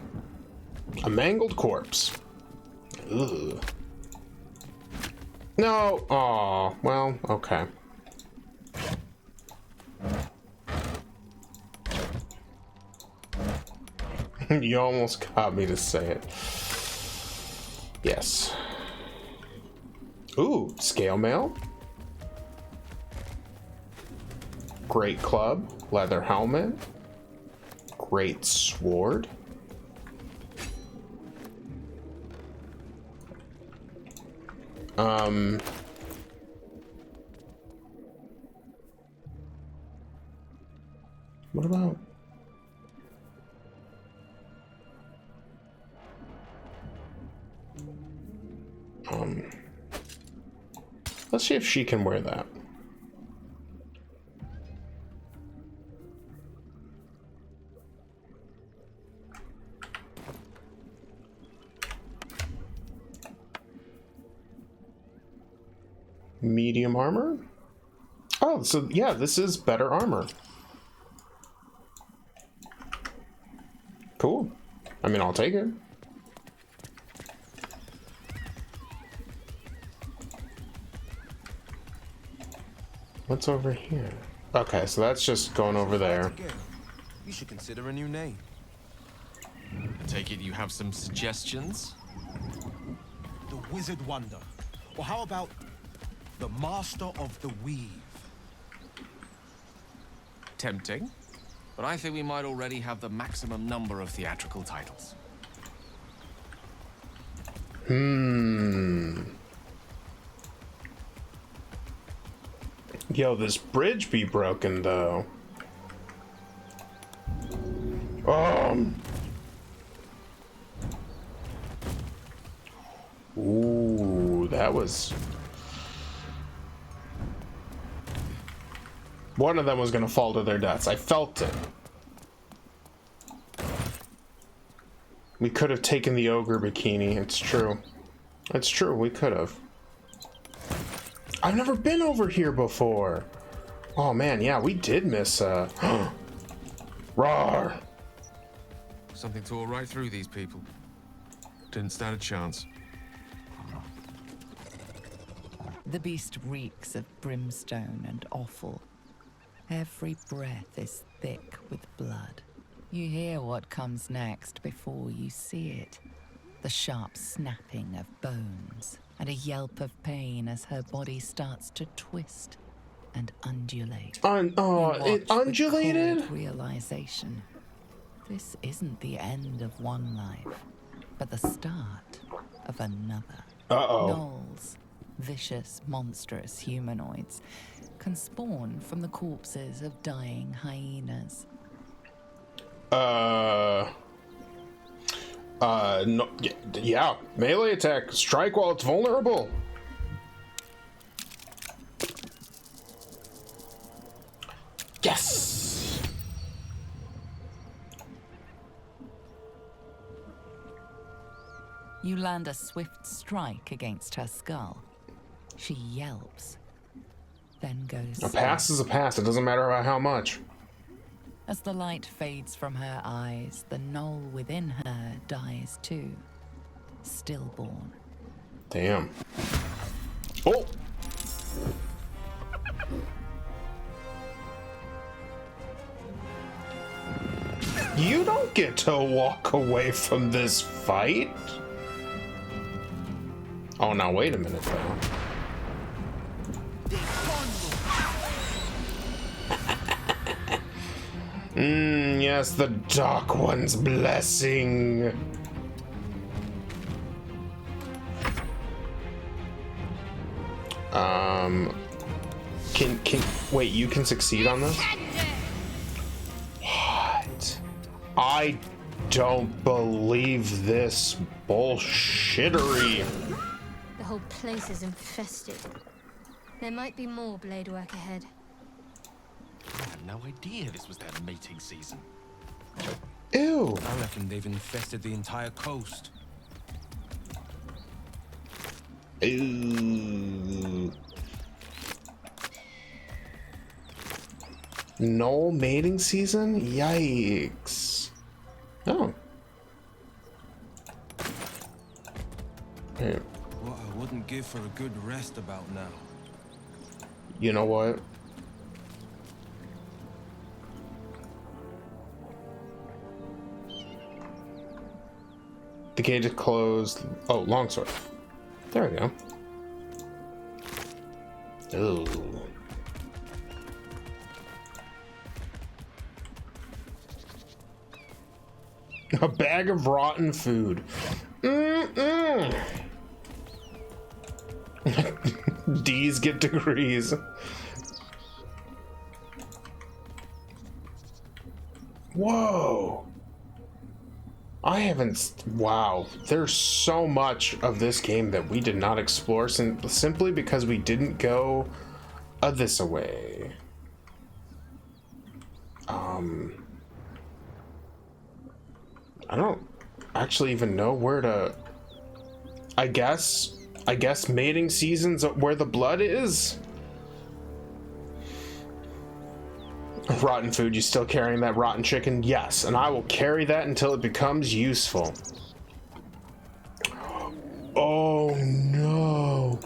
Speaker 1: A mangled corpse. Ugh. No. Aw. Well, okay. You almost got me to say it. Yes. Ooh, scale mail. Great club. Leather helmet. Great sword. What about... Let's see if she can wear that. Medium armor? Oh, so yeah, this is better armor. Cool. I mean, I'll take it. What's over here? Okay, so that's just going over there.
Speaker 4: You should consider a new name.
Speaker 5: I take it you have some suggestions?
Speaker 4: The Wizard Wonder. Or how about the Master of the Weave?
Speaker 5: Tempting. But I think we might already have the maximum number of theatrical titles.
Speaker 1: Yo, this bridge be broken though. Ooh, that was... One of them was gonna fall to their deaths. I felt it. We could have taken the ogre bikini. It's true. It's true, we could have. I've never been over here before. Oh man, yeah, we did miss Rawr.
Speaker 5: Something tore right through these people. Didn't stand a chance.
Speaker 12: The beast reeks of brimstone and offal. Every breath is thick with blood. You hear what comes next before you see it. The sharp snapping of bones and a yelp of pain as her body starts to twist and undulate.
Speaker 1: It undulated?
Speaker 12: With realization. This isn't the end of one life, but the start of another. Gnolls, vicious, monstrous humanoids, can spawn from the corpses of dying hyenas.
Speaker 1: No, yeah, melee attack, strike while it's vulnerable. Yes!
Speaker 12: You land a swift strike against her skull. She yelps, then goes...
Speaker 1: A pass is a pass, it doesn't matter about how much.
Speaker 12: As the light fades from her eyes, the gnoll within her dies too, stillborn.
Speaker 1: Damn. Oh! You don't get to walk away from this fight. Oh, now wait a minute though. Yes, the Dark One's blessing. Wait, you can succeed on this? What? I don't believe this bullshittery.
Speaker 11: The whole place is infested. There might be more blade work ahead.
Speaker 5: I had no idea this was their mating season.
Speaker 1: Ew.
Speaker 4: I reckon they've infested the entire coast.
Speaker 1: Ew. Gnoll mating season? Yikes. Oh. Hey.
Speaker 4: What I wouldn't give for a good rest about now.
Speaker 1: You know what? The gate is closed. Oh, longsword. There we go. Ooh. A bag of rotten food. D's get degrees. Whoa. I haven't... Wow. There's so much of this game that we did not explore simply because we didn't go this away. I don't actually even know where to... I guess mating season's where the blood is? Rotten food, you still carrying that rotten chicken? Yes, and I will carry that until it becomes useful. Oh no.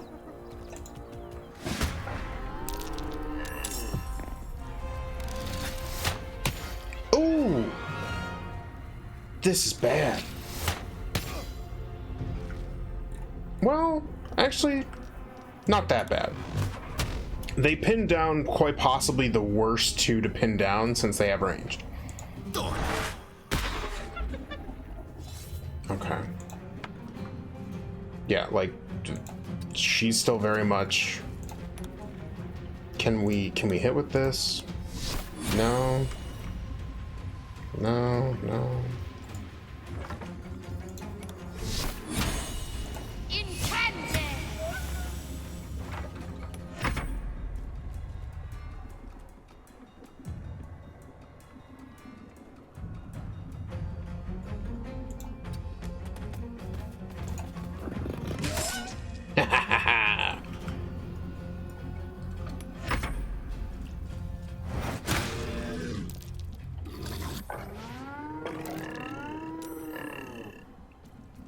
Speaker 1: This is bad. Well, actually, not that bad. They pinned down quite possibly the worst two to pin down since they have ranged. Okay. Yeah, like, she's still very much... Can we hit with this? No. No, no.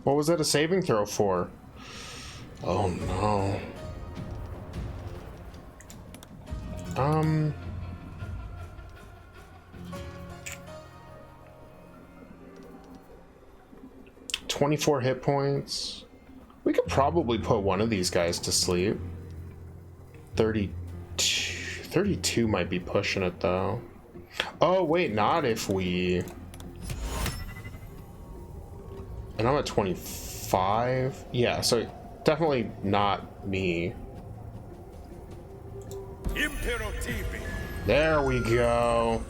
Speaker 1: What was that a saving throw for? Oh no. 24 hit points. We could probably put one of these guys to sleep. 32 might be pushing it though. Oh wait, not if we... And I'm at 25. Yeah, so definitely not me. There we go.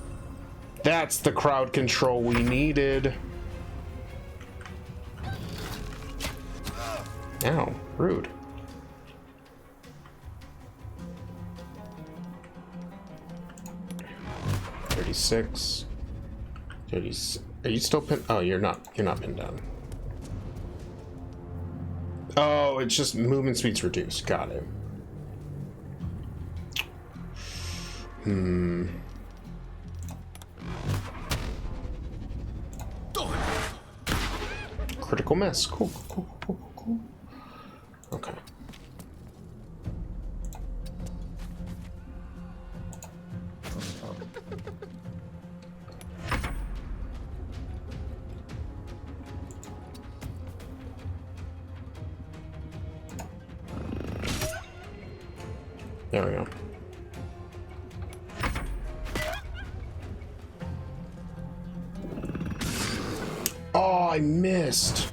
Speaker 1: That's the crowd control we needed. Ow, rude. $36. 30. Are you still pinned? Oh, you're not. You're not pinned down. Oh, it's just movement speed's reduced. Got it. Critical miss. Cool, cool, cool, cool, cool. Okay. There we go. Oh, I missed.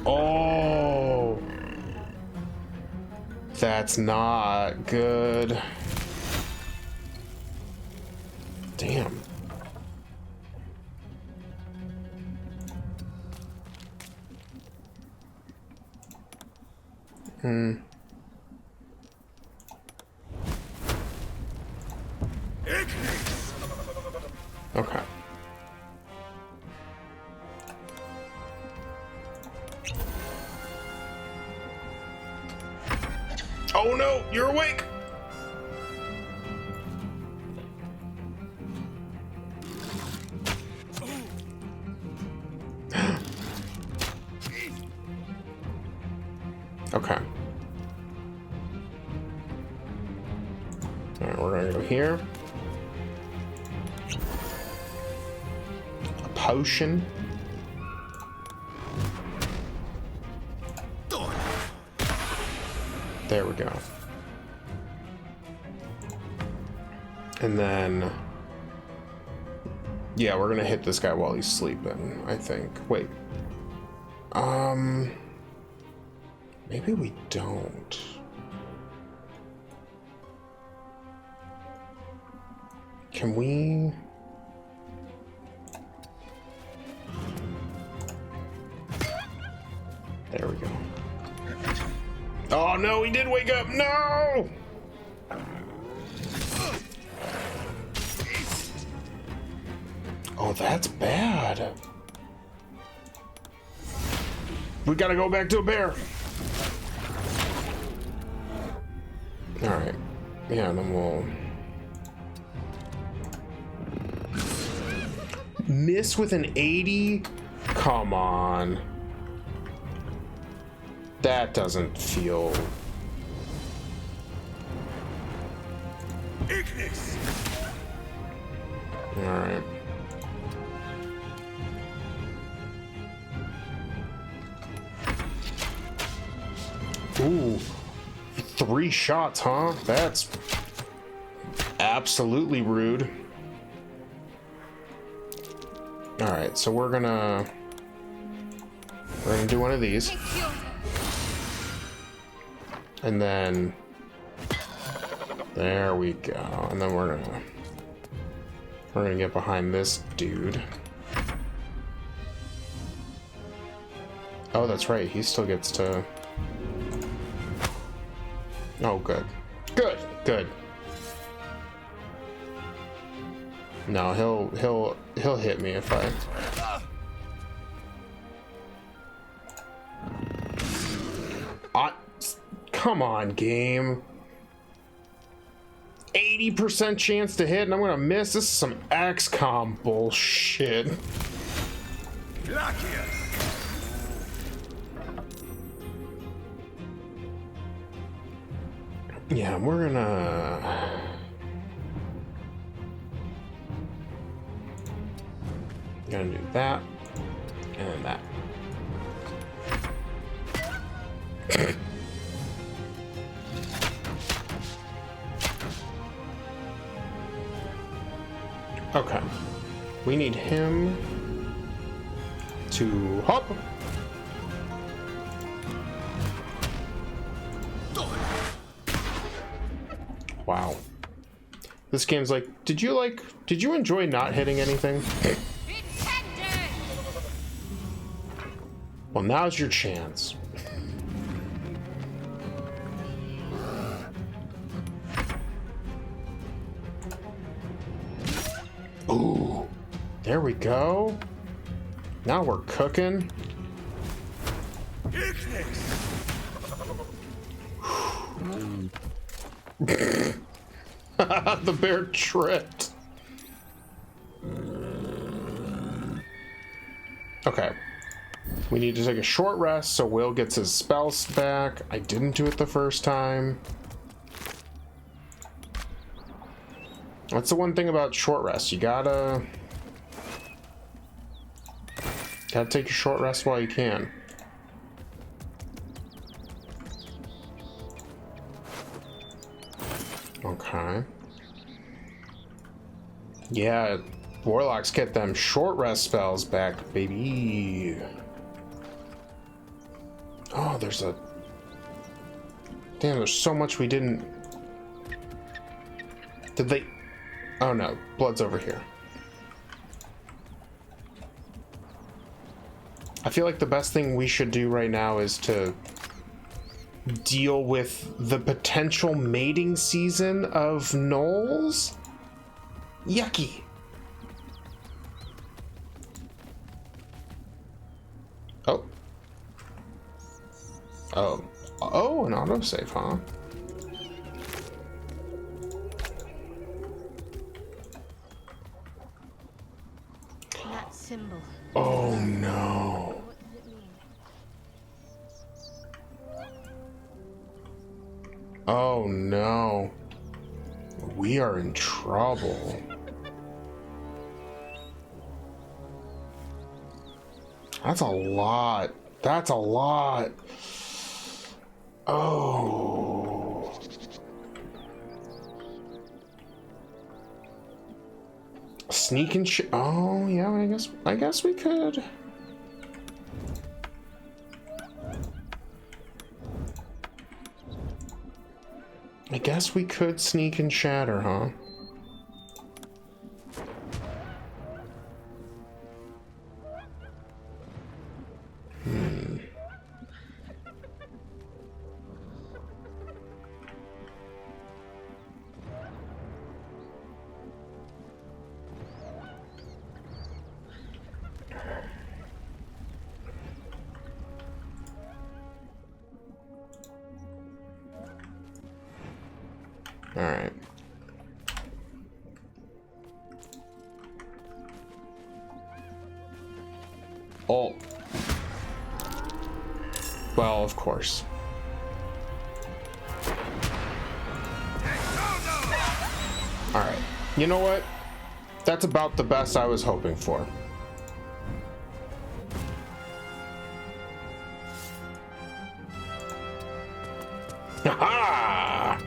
Speaker 1: Oh. That's not good. Damn. Okay. Oh no, you're awake. Okay. All right, we're gonna go here. A potion. There we go. And then, yeah, we're gonna hit this guy while he's sleeping, I think. Wait. Maybe we don't. Can we? There we go. Oh no, he did wake up. No! Oh, that's bad. We gotta go back to a bear. All right. Yeah, and then we'll miss with an 80. Come on. That doesn't feel... Alright. Ooh, 3 shots, huh? That's absolutely rude. All right, so we're gonna do one of these, and then there we go, and then we're gonna get behind this dude. Oh, that's right. He still gets to. Oh, good. Good. Good. No, he'll hit me if I. Come on, game. 80% chance to hit, and I'm gonna miss. This is some XCOM bullshit. Yeah, we're gonna do that and that. Okay, we need him to hop. Wow. This game's like, did you enjoy not hitting anything? Well, now's your chance. Ooh, there we go. Now we're cooking. The bear tripped. Okay. We need to take a short rest so Will gets his spells back. I didn't do it the first time. That's the one thing about short rest. You gotta take your short rest while you can. Okay. Yeah, warlocks get them short rest spells back, baby. Oh, there's a... Damn, there's so much we didn't... Did they... Oh no, blood's over here. I feel like the best thing we should do right now is to deal with the potential mating season of gnolls. Yucky. Oh. Oh. Oh, an autosave, huh?
Speaker 11: That symbol.
Speaker 1: Oh no.
Speaker 11: What does it mean?
Speaker 1: Oh no. We are in trouble. That's a lot. That's a lot. Oh. Sneak and oh yeah, I guess we could. I guess we could sneak and shatter, huh? All right. Oh. Well, of course. All right. You know what? That's about the best I was hoping for. Ha!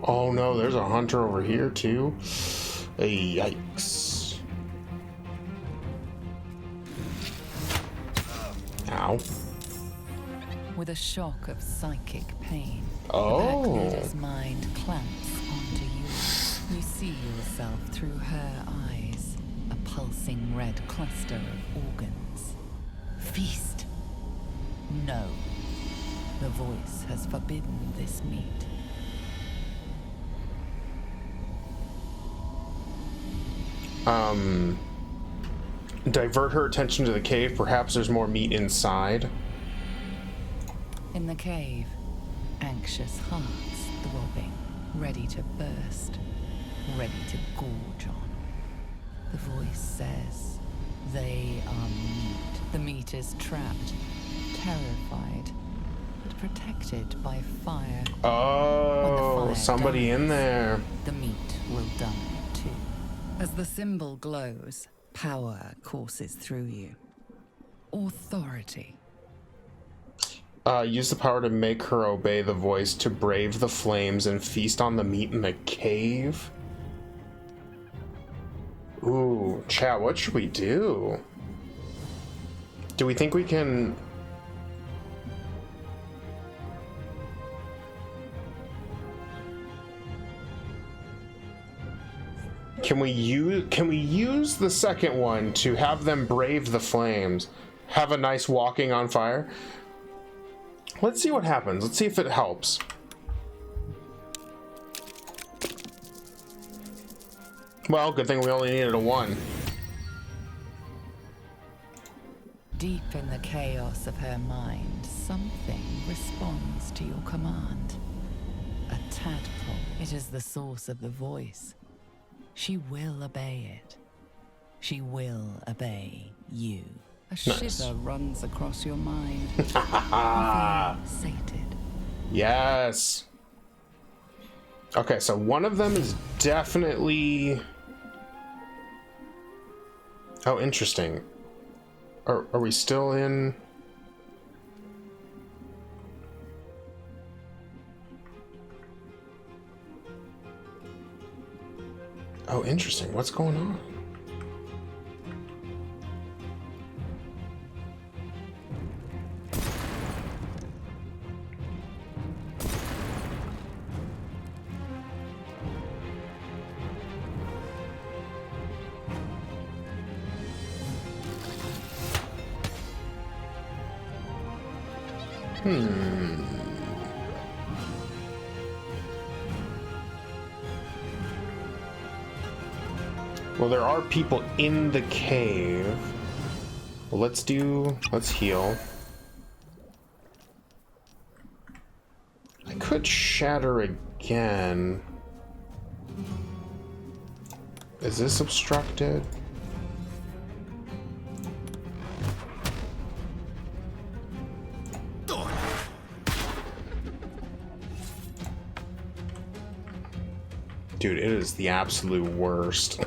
Speaker 1: Oh no, there's a hunter over here too. Yikes. Ow.
Speaker 12: With a shock of psychic pain,
Speaker 1: Oh.
Speaker 12: the pack leader's mind clamps onto you. You see yourself through her eyes, a pulsing red cluster of organs. Feast. No. The voice has forbidden this meat.
Speaker 1: Divert her attention to the cave. Perhaps there's more meat inside.
Speaker 12: In the cave, anxious hearts throbbing, ready to burst, ready to gorge on. The voice says, they are meat. The meat is trapped, terrified, but protected by fire.
Speaker 1: Oh,
Speaker 12: fire
Speaker 1: somebody
Speaker 12: dies,
Speaker 1: in there.
Speaker 12: The meat will die too. As the symbol glows, power courses through you. Authority.
Speaker 1: Use the power to make her obey the voice, to brave the flames and feast on the meat in the cave. Ooh, chat, what should we do? Do we think we can... Can we use the second one to have them brave the flames? Have a nice walking on fire? Let's see what happens. Let's see if it helps. Well, good thing we only needed a 1.
Speaker 12: Deep in the chaos of her mind, something responds to your command. A tadpole. It is the source of the voice. She will obey it. She will obey you. A shiver runs across your mind. You feel sated.
Speaker 1: Yes. Okay, so one of them is definitely... Oh, interesting. Are we still in... Oh, interesting. What's going on? Well, there are people in the cave. Well, let's heal. I could shatter again. Is this obstructed? Dude, it is the absolute worst.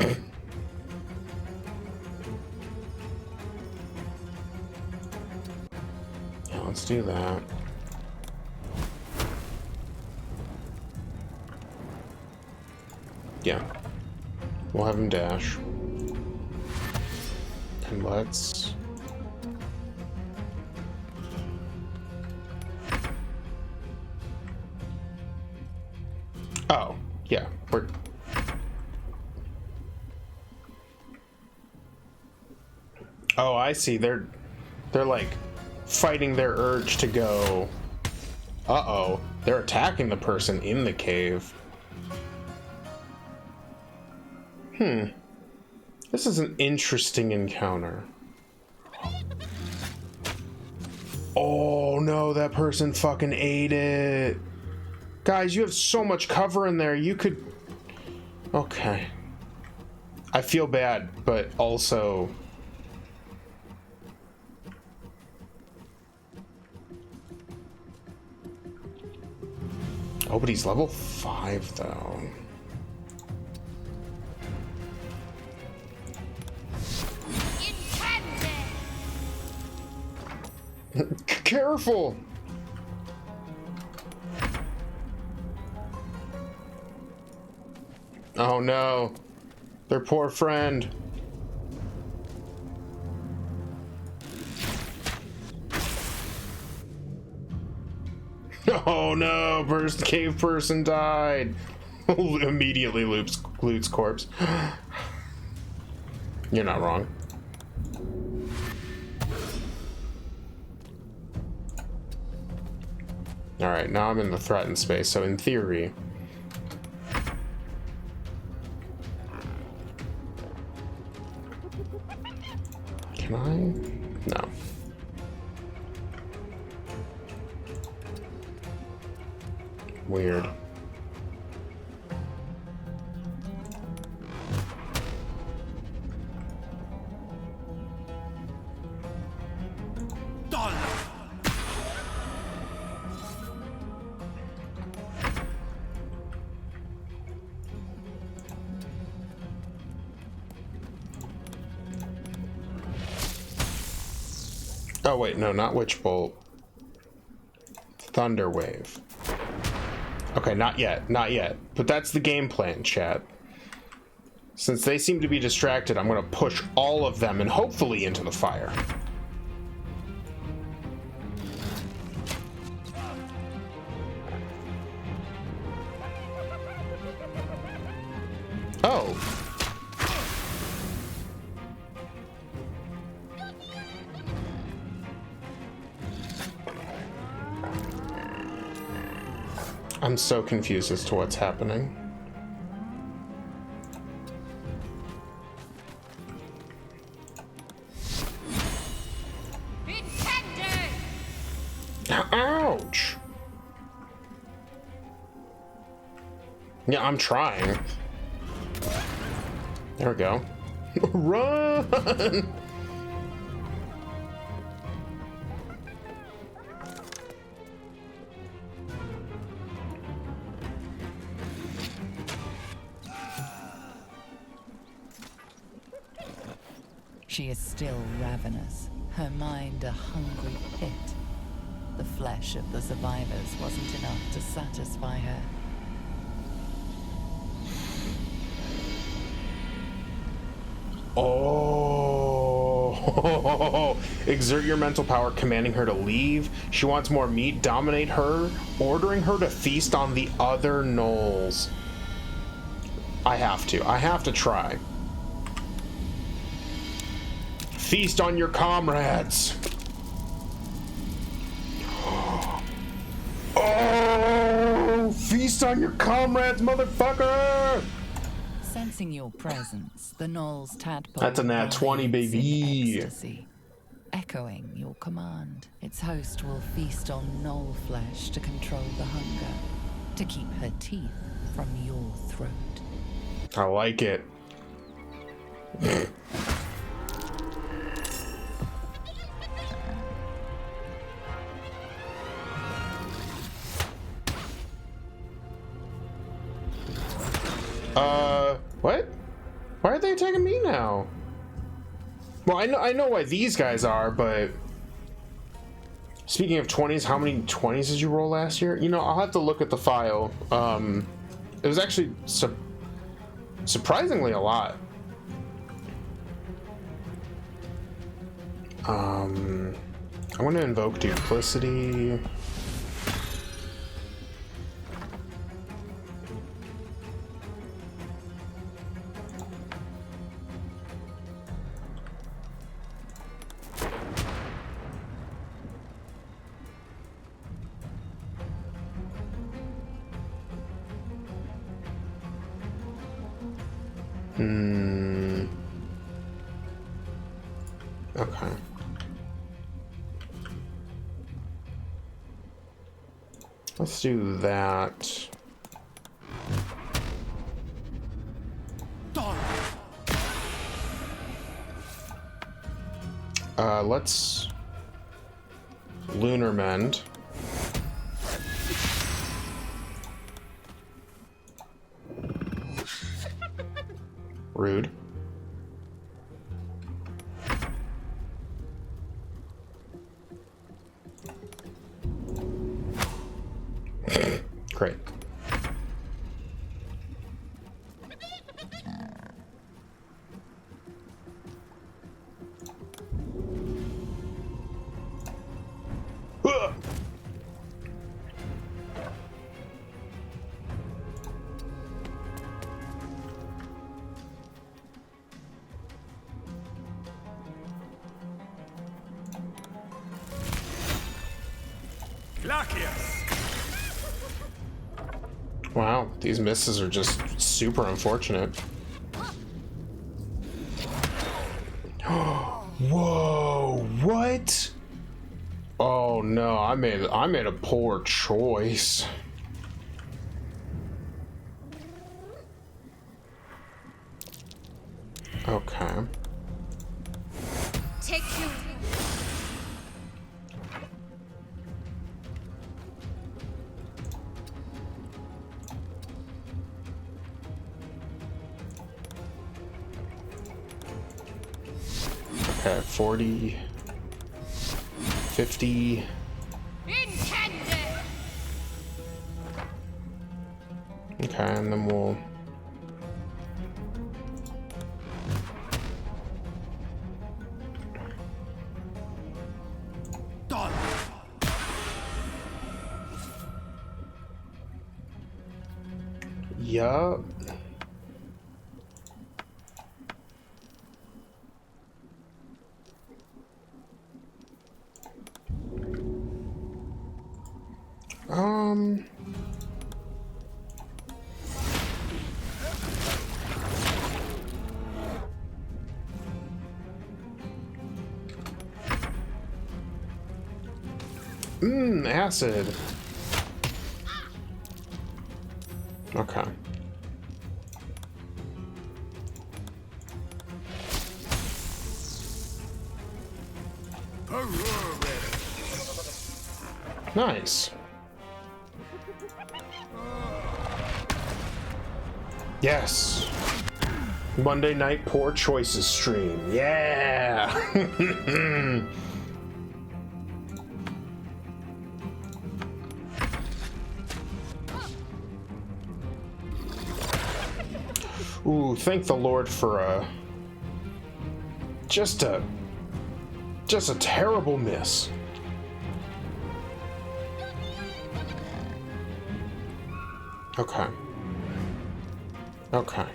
Speaker 1: Yeah, let's do that. Yeah. We'll have him dash. And let's... Oh, yeah. We're... Oh, I see. They're like fighting their urge to go. Uh-oh. They're attacking the person in the cave. This is an interesting encounter. Oh no, that person fucking ate it. Guys, you have so much cover in there. You could... Okay. I feel bad, but also... Oh, but he's level 5 though. Careful! Oh no. Their poor friend. Oh no, burst cave person died. Immediately loots corpse. You're not wrong. Alright, now I'm in the threatened space, so in theory... Can I? No. Weird. Oh wait, no, not Witch Bolt. Thunder Wave. Okay, not yet, not yet. But that's the game plan, chat. Since they seem to be distracted, I'm gonna push all of them and hopefully into the fire. Oh. I'm so confused as to what's happening. Ouch! Yeah, I'm trying. There we go. Run!
Speaker 12: She is still ravenous, her mind a hungry pit. The flesh of the survivors wasn't enough to satisfy her.
Speaker 1: Oh, exert your mental power, commanding her to leave. She wants more meat, dominate her, ordering her to feast on the other gnolls. I have to try. Feast on your comrades. Oh, feast on your comrades, motherfucker!
Speaker 12: Sensing your presence, the Gnoll's tadpole...
Speaker 1: That's a nat 20, baby.
Speaker 12: Ecstasy, echoing your command. Its host will feast on gnoll flesh to control the hunger, to keep her teeth from your throat.
Speaker 1: I like it. What? Why are they attacking me now? Well, I know why these guys are, but speaking of 20s, how many 20s did you roll last year? You know, I'll have to look at the file. It was actually surprisingly a lot. I'm gonna invoke Duplicity. Okay. Let's do that. Let's Lunar Mend. Rude. Great. Wow, these misses are just super unfortunate. Whoa, what? Oh no, I made a poor choice. Okay.
Speaker 10: Take you.
Speaker 1: Okay, 40, 50. Okay, and then we'll... Yup. Acid. Okay. Nice. Yes. Monday night poor choices stream. Yeah. Ooh, thank the Lord for just a terrible miss. Okay. Okay.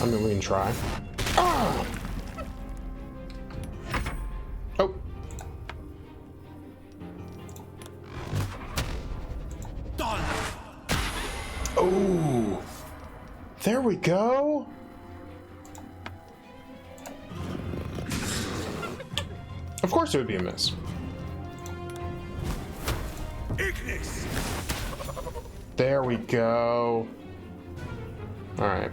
Speaker 1: I mean, we can try. Ah! Oh. Oh. There we go. Of course it would be a miss. There we go. All right.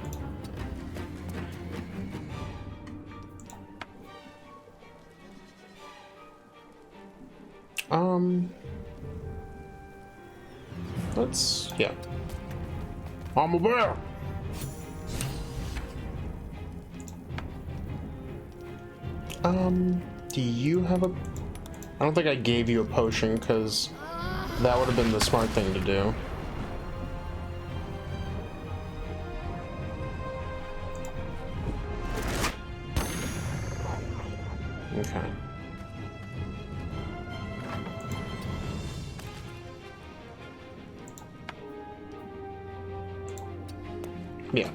Speaker 1: Yeah. I'm a bear. Do you have a... I don't think I gave you a potion, because that would have been the smart thing to do. Okay. Yeah.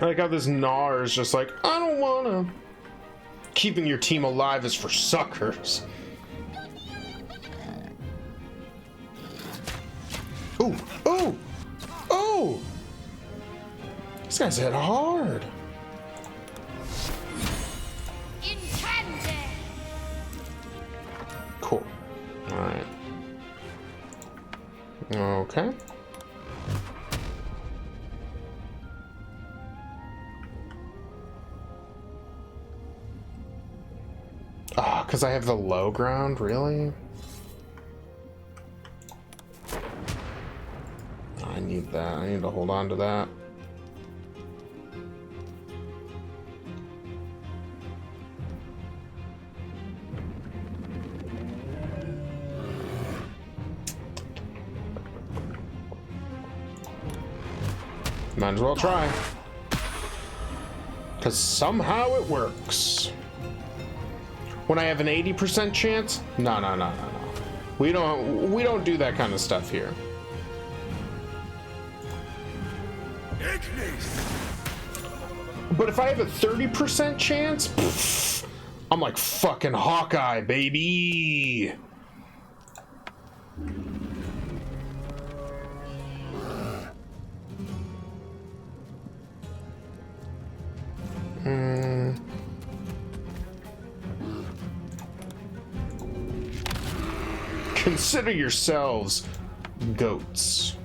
Speaker 1: I like how this Gnar is just like, I don't wanna. Keeping your team alive is for suckers. Ooh, ooh, ooh! This guy's hit hard. Cool. Alright. Okay. Ah, because I have the low ground, really? I need that. I need to hold on to that. Might as well try. Because somehow it works. When I have an 80% chance? No. We don't do that kind of stuff here. But if I have a 30% chance, pff, I'm like fucking Hawkeye, baby. Consider yourselves goats.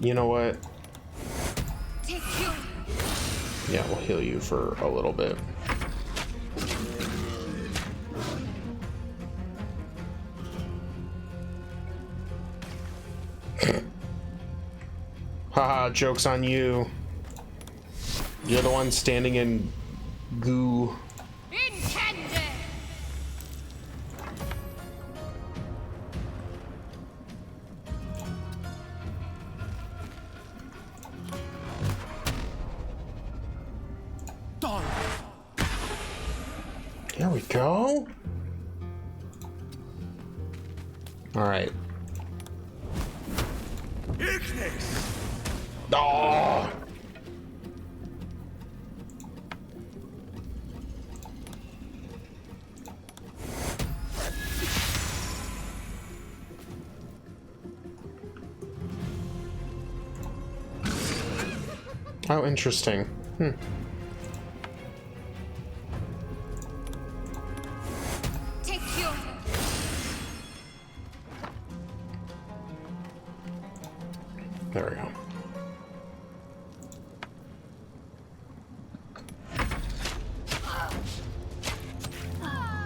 Speaker 1: You know what? Yeah, we'll heal you for a little bit. Haha, joke's on you. You're the one standing in goo. There we go. All right. Oh. How interesting. There we go.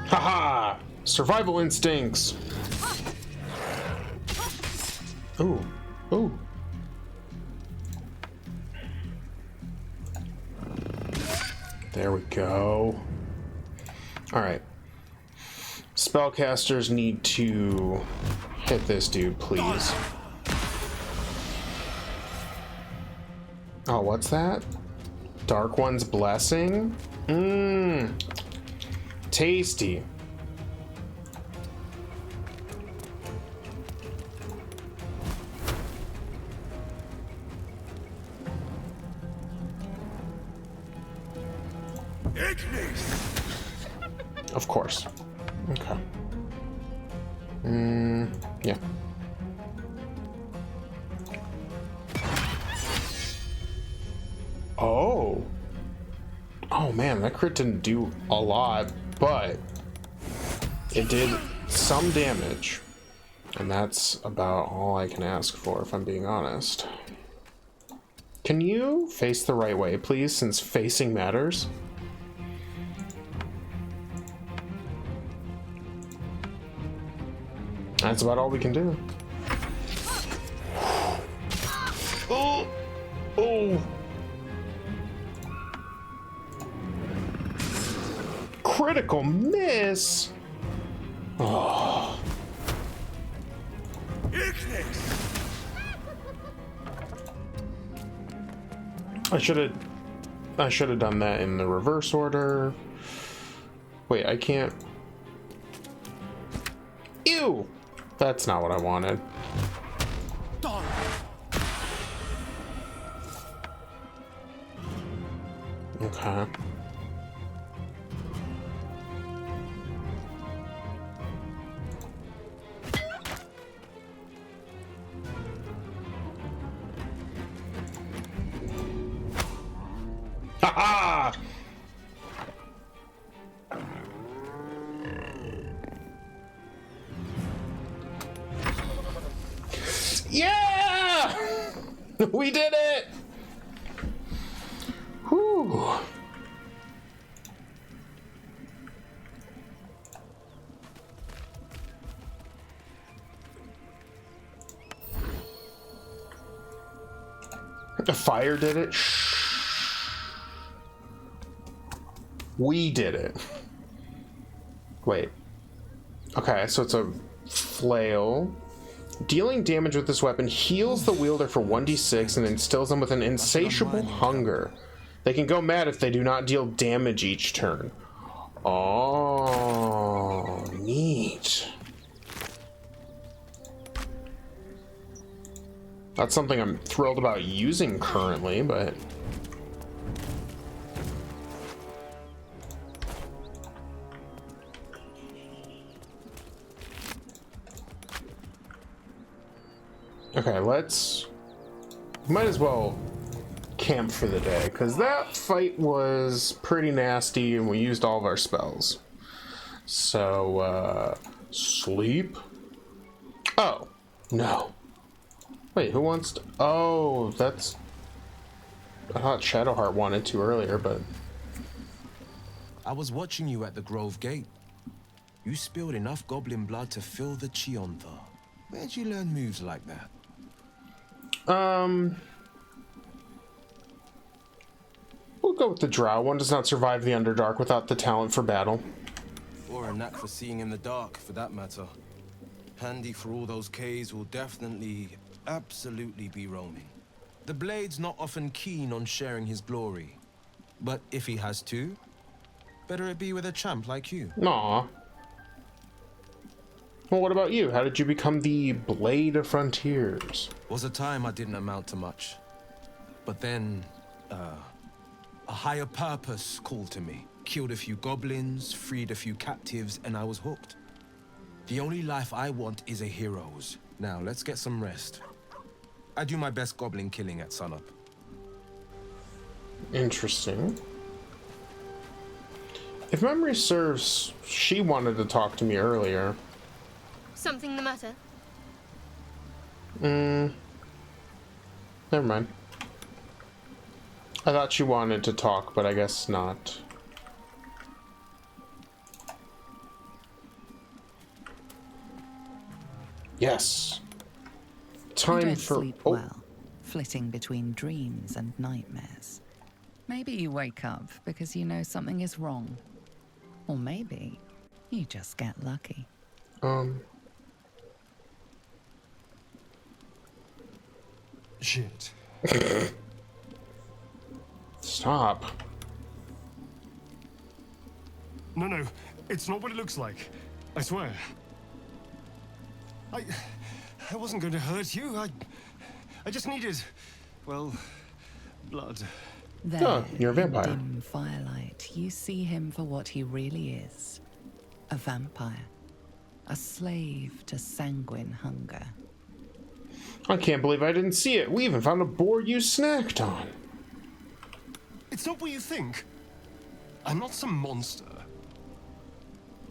Speaker 1: Haha! Survival instincts. Ooh. Ooh. There we go. Alright. Spellcasters need to hit this dude, please. Oh, what's that? Dark One's Blessing? Tasty. Of course. Okay. Yeah. Oh. Oh man, that crit didn't do a lot, but it did some damage. And that's about all I can ask for, if I'm being honest. Can you face the right way, please, since facing matters? That's about all we can do. Oh! Oh! Critical miss! Oh. I should have done that in the reverse order. Wait, I can't. Ew! That's not what I wanted. Okay. Ha-ha! Yeah! We did it! Woo! The fire did it? Shh. We did it. Wait. Okay, so it's a flail. Dealing damage with this weapon heals the wielder for 1d6 and instills them with an insatiable hunger. They can go mad if they do not deal damage each turn. Oh, neat. That's something I'm thrilled about using currently, but... Okay, might as well camp for the day, because that fight was pretty nasty and we used all of our spells. So, sleep? Oh, no. Wait, who wants to... Oh, that's... I thought Shadowheart wanted to earlier, but...
Speaker 4: I was watching you at the Grove Gate. You spilled enough goblin blood to fill the Chiontha. Where'd you learn moves like that?
Speaker 1: We'll go with the Drow. One does not survive the Underdark without the talent for battle.
Speaker 4: Or a knack for seeing in the dark, for that matter. Handy for all those caves will definitely, absolutely be roaming. The Blade's not often keen on sharing his glory. But if he has to, better it be with a champ like you.
Speaker 1: Aw. Well, what about you? How did you become the Blade of Frontiers?
Speaker 4: Was a time I didn't amount to much. But then, a higher purpose called to me. Killed a few goblins, freed a few captives, and I was hooked. The only life I want is a hero's. Now, let's get some rest. I do my best goblin killing at sunup.
Speaker 1: Interesting. If memory serves, she wanted to talk to me earlier.
Speaker 11: Something the matter?
Speaker 1: Never mind. I thought she wanted to talk, but I guess not. Yes. Time
Speaker 12: you don't
Speaker 1: for...
Speaker 12: sleep well, flitting between dreams and nightmares. Maybe you wake up because you know something is wrong. Or maybe you just get lucky.
Speaker 3: Shit.
Speaker 1: Stop.
Speaker 3: No, it's not what it looks like. I swear. I wasn't going to hurt you. I just needed, well, blood.
Speaker 12: There,
Speaker 1: Oh, you're a vampire.
Speaker 12: in dim firelight, you see him for what he really is. A vampire. A slave to sanguine hunger.
Speaker 1: I can't believe I didn't see it. We even found a boar you snacked on.
Speaker 3: It's not what you think. I'm not some monster.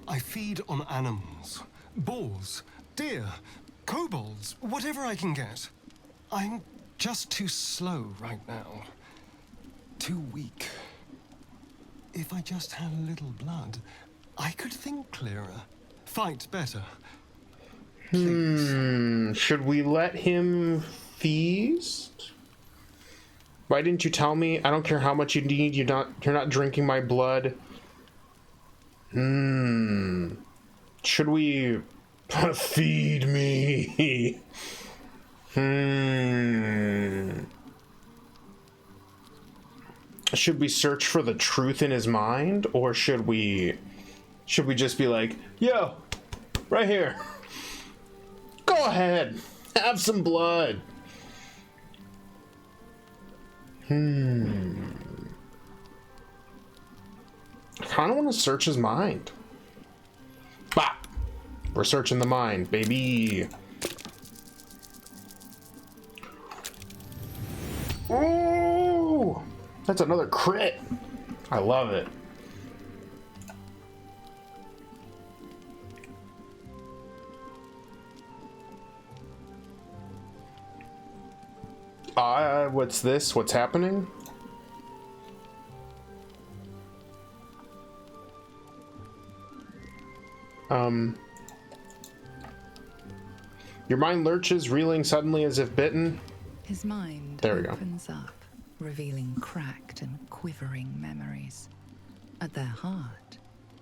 Speaker 3: I feed on animals. Boars, deer, kobolds, whatever I can get. I'm just too slow right now. Too weak. If I just had a little blood, I could think clearer. Fight better.
Speaker 1: Should we let him feast? Why didn't you tell me? I don't care how much you need. You're not drinking my blood. Should we feed me? Should we search for the truth in his mind, or should we just be like, yo, right here. Go ahead, have some blood. I kind of want to search his mind. Bah! We're searching the mind, baby. Oh, that's another crit. I love it. What's this? What's happening? Your mind lurches, reeling suddenly as if bitten.
Speaker 12: His mind
Speaker 1: There we go.
Speaker 12: opens up, revealing cracked and quivering memories. At their heart,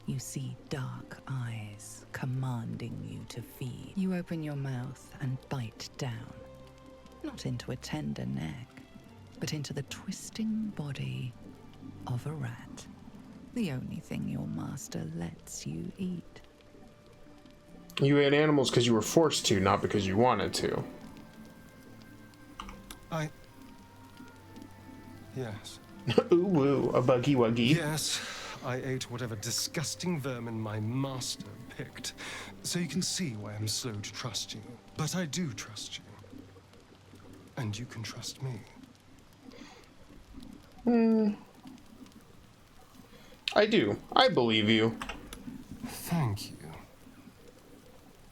Speaker 12: you see dark eyes commanding you to feed. You open your mouth and bite down, not into a tender neck, but into the twisting body of a rat. The only thing your master lets you eat.
Speaker 1: You ate animals because you were forced to, not because you wanted to.
Speaker 3: Yes.
Speaker 1: Ooh, woo, a buggy wuggy.
Speaker 3: Yes, I ate whatever disgusting vermin my master picked. So you can see why I'm slow to trust you. But I do trust you. And you can trust me.
Speaker 1: I do. I believe you.
Speaker 3: Thank you.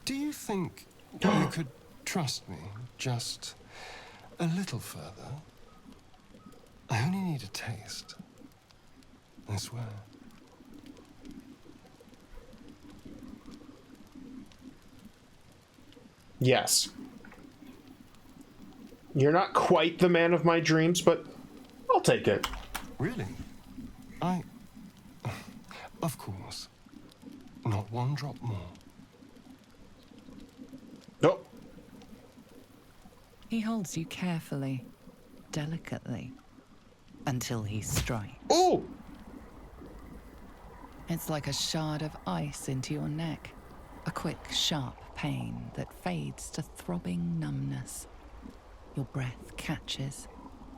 Speaker 3: Do you think you could trust me just a little further? I only need a taste. I swear.
Speaker 1: Yes. You're not quite the man of my dreams, but I'll take it.
Speaker 3: Really? Of course. Not one drop more.
Speaker 1: Nope.
Speaker 12: He holds you carefully, delicately, until he strikes.
Speaker 1: Ooh!
Speaker 12: It's like a shard of ice into your neck. A quick, sharp pain that fades to throbbing numbness. Your breath catches.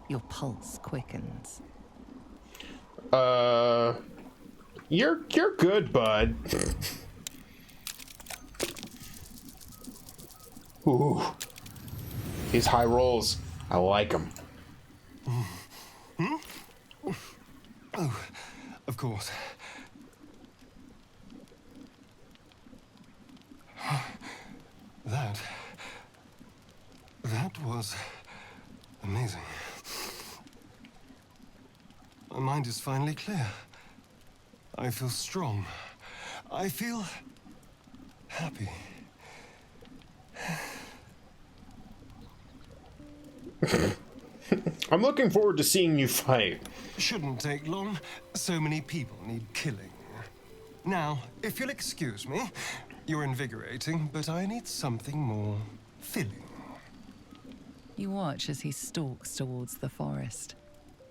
Speaker 12: Your pulse quickens.
Speaker 1: You're good, bud. Ooh. These high rolls, I like them.
Speaker 3: Oh, of course. That was amazing. My mind is finally clear. I feel strong. I feel happy.
Speaker 1: I'm looking forward to seeing you fight.
Speaker 3: Shouldn't take long. So many people need killing. Now, if you'll excuse me, you're invigorating, but I need something more filling.
Speaker 12: You watch as he stalks towards the forest.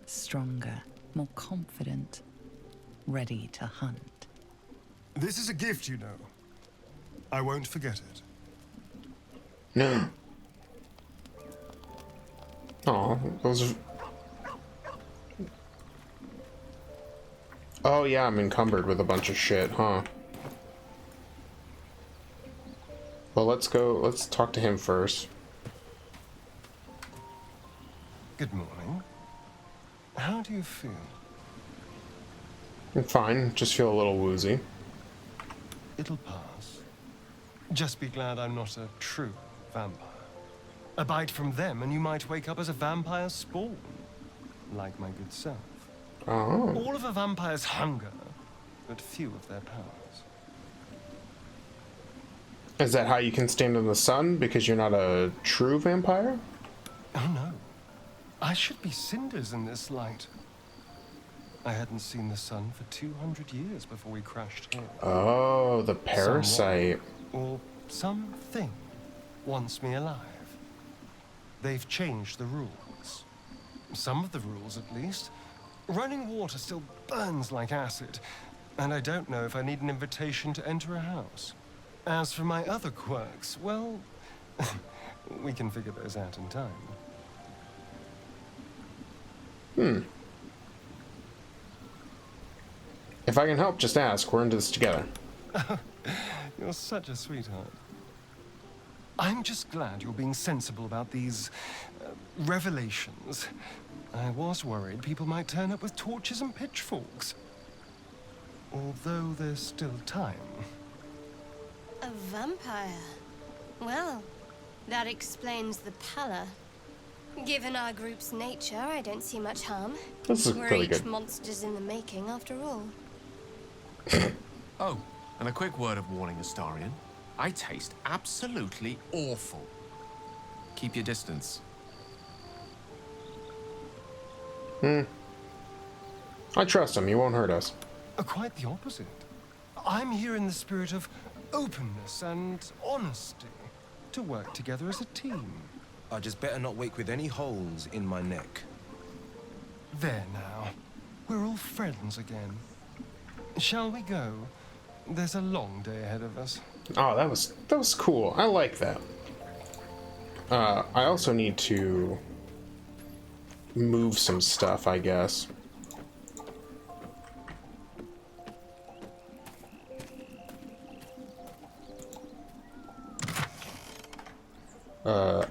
Speaker 12: Stronger, more confident, ready to hunt.
Speaker 3: This is a gift, you know. I won't forget it.
Speaker 1: No. Oh, those are... Oh yeah, I'm encumbered with a bunch of shit, huh? Well, let's talk to him first.
Speaker 3: Good morning. How do you feel?
Speaker 1: I'm fine, just feel a little woozy.
Speaker 3: It'll pass. Just be glad I'm not a true vampire. A bite from them and you might wake up as a vampire spawn. Like my good self.
Speaker 1: Oh.
Speaker 3: All of a vampire's hunger, but few of their powers.
Speaker 1: Is that how you can stand in the sun because you're not a true vampire?
Speaker 3: Oh no. I should be cinders in this light. I hadn't seen the sun for 200 years before we crashed here.
Speaker 1: Oh, the parasite.
Speaker 3: Someone, or something wants me alive. They've changed the rules. Some of the rules, at least. Running water still burns like acid, and I don't know if I need an invitation to enter a house. As for my other quirks, well, we can figure those out in time.
Speaker 1: If I can help, just ask. We're into this together.
Speaker 3: You're such a sweetheart. I'm just glad you're being sensible about these revelations. I was worried people might turn up with torches and pitchforks. Although there's still time.
Speaker 11: A vampire? Well, that explains the pallor. Given our group's nature, I don't see much harm.
Speaker 1: This is
Speaker 11: We're
Speaker 1: really
Speaker 11: each
Speaker 1: good.
Speaker 11: monsters in the making, after all.
Speaker 13: Oh,
Speaker 5: And a quick word of warning, Astarion. I taste absolutely awful. Keep your distance.
Speaker 1: I trust him. He won't hurt us.
Speaker 3: Quite the opposite. I'm here in the spirit of openness and honesty to work together as a team.
Speaker 4: I just better not wake with any holes in my neck.
Speaker 3: There now. We're all friends again. Shall we go? There's a long day ahead of us.
Speaker 1: Oh, that was cool. I like that. I also need to move some stuff, I guess.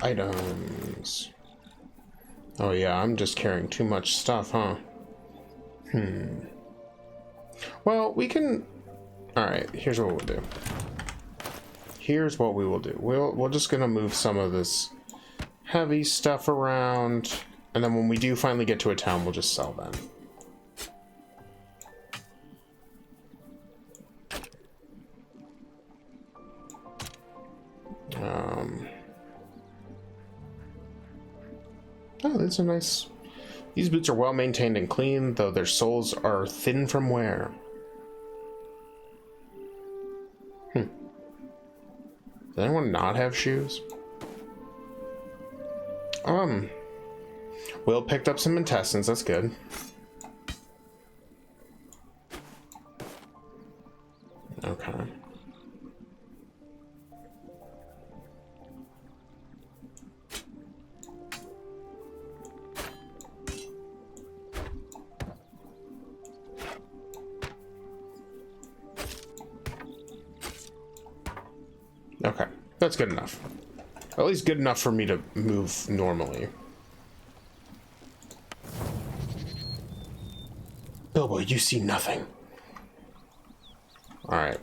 Speaker 1: Items. Oh yeah, I'm just carrying too much stuff, huh? Well, we can... Alright, here's what we'll do. Here's what we will do. We're just gonna move some of this heavy stuff around, and then when we do finally get to a town, we'll just sell them. Oh, that's a nice... These boots are well maintained and clean, though their soles are thin from wear. Does anyone not have shoes? Will picked up some intestines, that's good. Okay. Okay, that's good enough. At least good enough for me to move normally. Bilbo, you see nothing. Alright.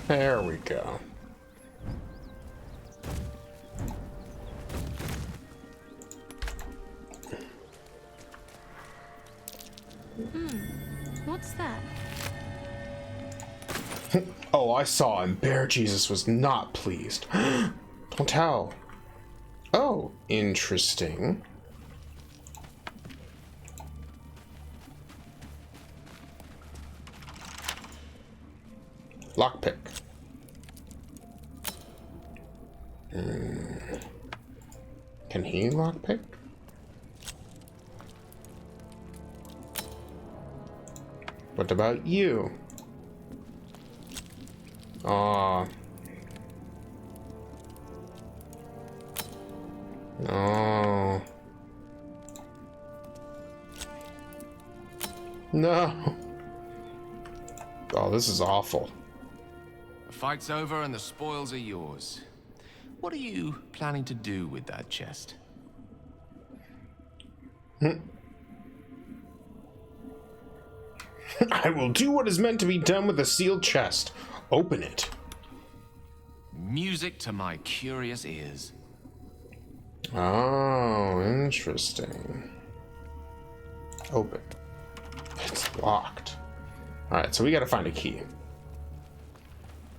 Speaker 1: There we go.
Speaker 11: What's that?
Speaker 1: Oh, I saw him. Bear Jesus was not pleased. Don't tell. Oh, interesting. Lockpick. Can he lockpick? What about you? Aw. No. No. Oh, this is awful.
Speaker 5: The fight's over and the spoils are yours. What are you planning to do with that chest?
Speaker 1: I will do what is meant to be done with a sealed chest. Open it.
Speaker 5: Music to my curious ears.
Speaker 1: Oh, interesting. Open. It's locked. Alright, so we gotta find a key.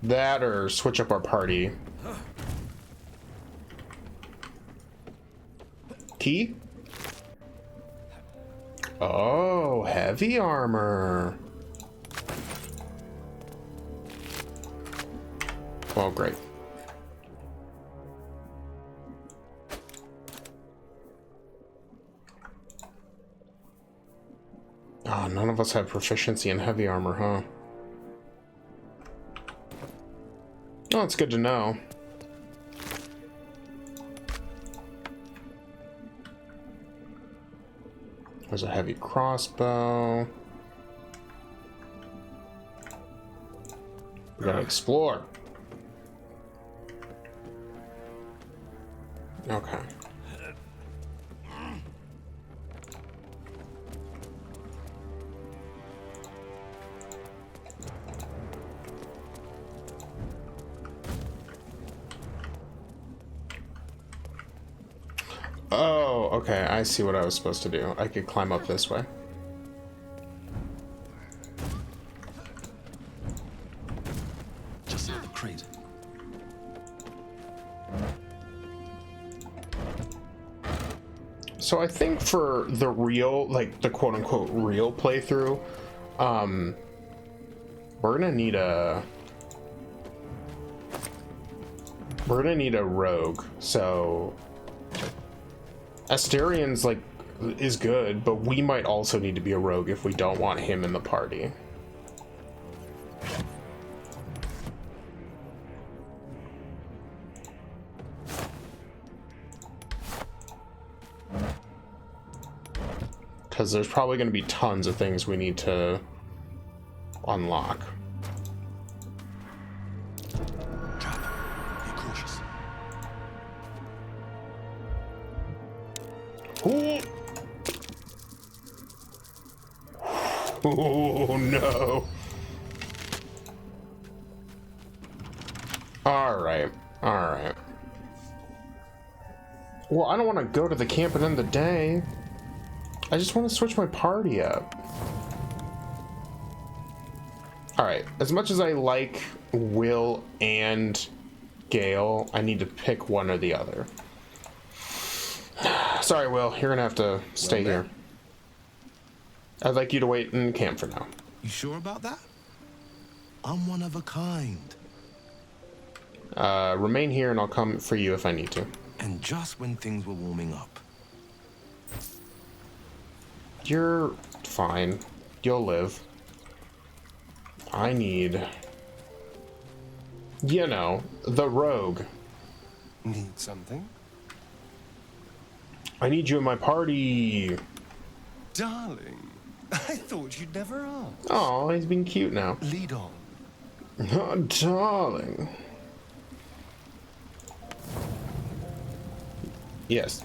Speaker 1: That or switch up our party. Key? Oh, heavy armor. Well, great. Oh, none of us have proficiency in heavy armor, huh? Oh, it's good to know. There's a heavy crossbow. We gotta explore. Okay. Oh, okay. I see what I was supposed to do. I could climb up this way.
Speaker 3: Just like the crate.
Speaker 1: So I think for the real, like the quote-unquote real playthrough, we're gonna need a rogue. So Asterian's like is good, but we might also need to be a rogue if we don't want him in the party. Because there's probably going to be tons of things we need to unlock.
Speaker 3: Trap. Be cautious.
Speaker 1: Ooh. Oh no. Alright. Alright. Well, I don't want to go to the camp and end the day. I just want to switch my party up. Alright, as much as I like Will and Gale, I need to pick one or the other. Sorry, Will, you're gonna have to stay here. I'd like you to wait in camp for now.
Speaker 4: You sure about that? I'm one of a kind.
Speaker 1: Remain here and I'll come for you if I need to.
Speaker 4: And just when things were warming up.
Speaker 1: You're fine. You'll live. I need... You know, the rogue.
Speaker 3: Need something?
Speaker 1: I need you in my party.
Speaker 3: Darling, I thought you'd never ask.
Speaker 1: Oh, he's being cute now.
Speaker 3: Lead on.
Speaker 1: Oh, darling. Yes.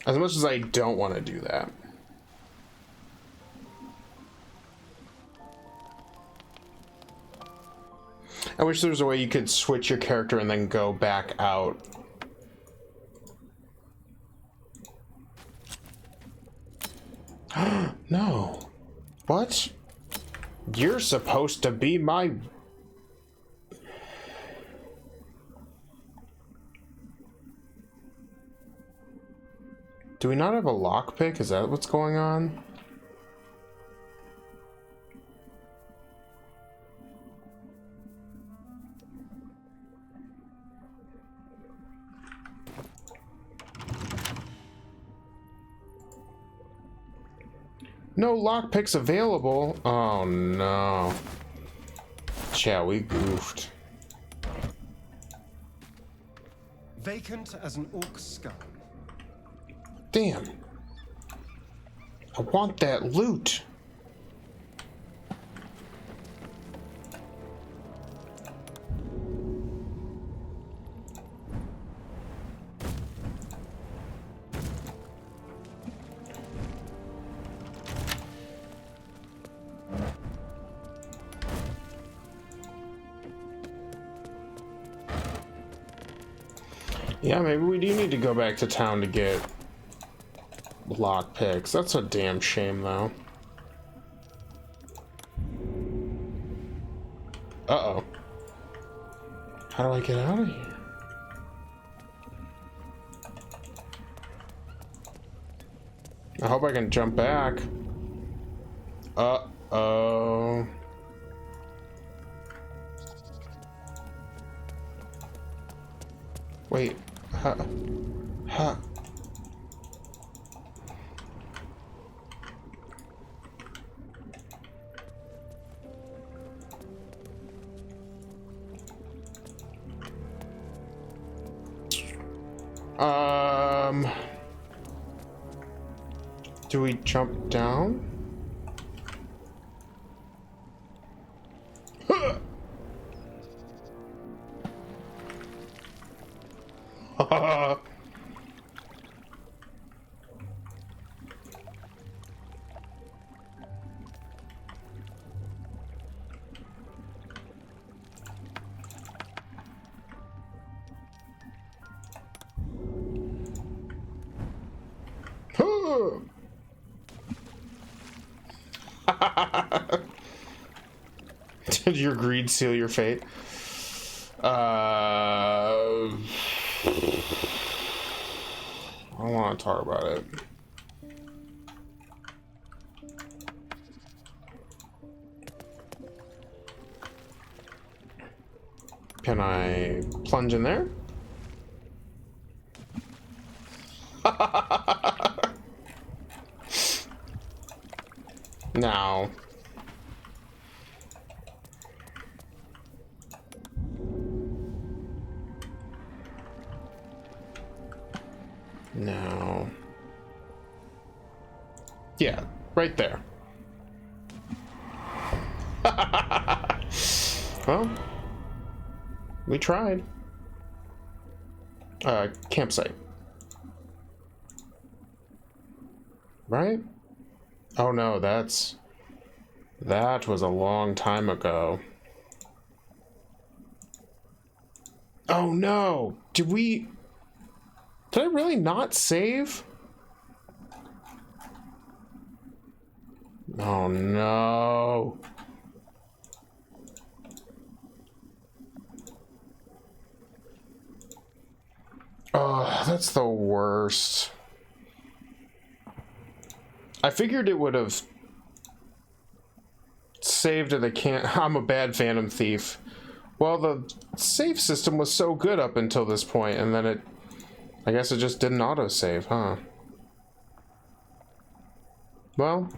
Speaker 1: As much as I don't want to do that. I wish there was a way you could switch your character and then go back out. No. What? You're supposed to be my... Do we not have a lockpick? Is that what's going on? No lockpicks available. Oh no. Yeah, we goofed.
Speaker 3: Vacant as an orc skull.
Speaker 1: Damn. I want that loot. Yeah, maybe we do need to go back to town to get lockpicks. That's a damn shame, though. Uh-oh. How do I get out of here? I hope I can jump back. Uh-oh. Wait. Huh. Do we jump down? Did your greed seal your fate? I don't want to talk about it. Can I plunge in there? No. No. Yeah, right there. Well, we tried. Campsite. Right? Oh no, that was a long time ago. Oh no! Did I really not save? Oh no. Oh, that's the worst. I figured it would have saved at I'm a bad Phantom Thief. Well, the save system was so good up until this point, and then I guess it just didn't autosave, huh? Well,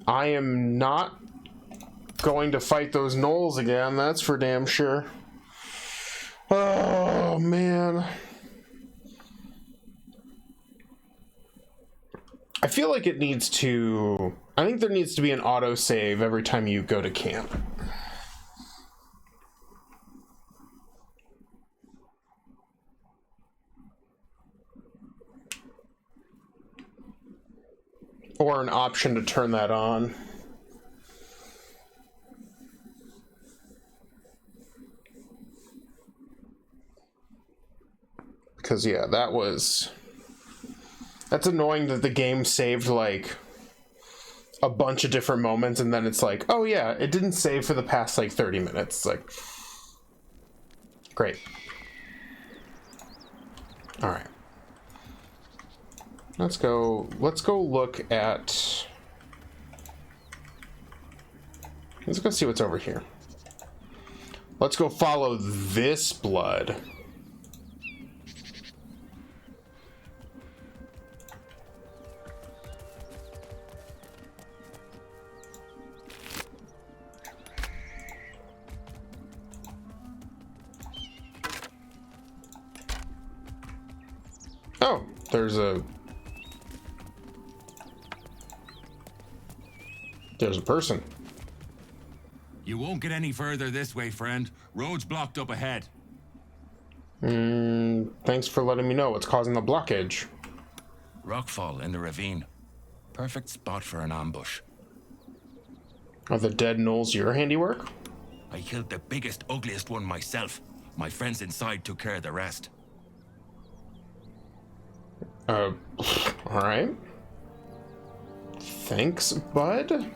Speaker 1: I am not going to fight those gnolls again, that's for damn sure. Oh, man. I feel like it needs to... I think there needs to be an autosave every time you go to camp. Or an option to turn that on. Because, yeah, that's annoying that the game saved, like, a bunch of different moments, and then it's like, oh, yeah, it didn't save for the past, like, 30 minutes. It's like, great. All right. Let's go look at... Let's go see what's over here. Let's go follow this blood. Oh, there's a person.
Speaker 18: You won't get any further this way, friend. Road's blocked up ahead.
Speaker 1: Thanks for letting me know what's causing the blockage.
Speaker 18: Rockfall in the ravine. Perfect spot for an ambush.
Speaker 1: Are the dead gnolls your handiwork?
Speaker 18: I killed the biggest, ugliest one myself. My friends inside took care of the rest.
Speaker 1: Alright. Thanks, bud.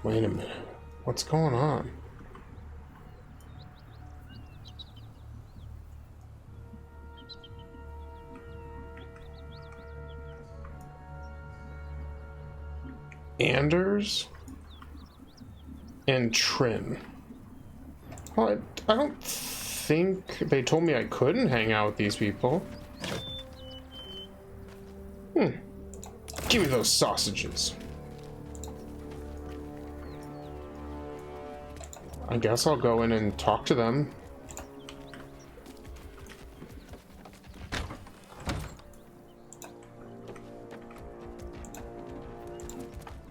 Speaker 1: Wait a minute. What's going on? Anders and Trin. Well, I don't think they told me I couldn't hang out with these people. Give me those sausages. I guess I'll go in and talk to them.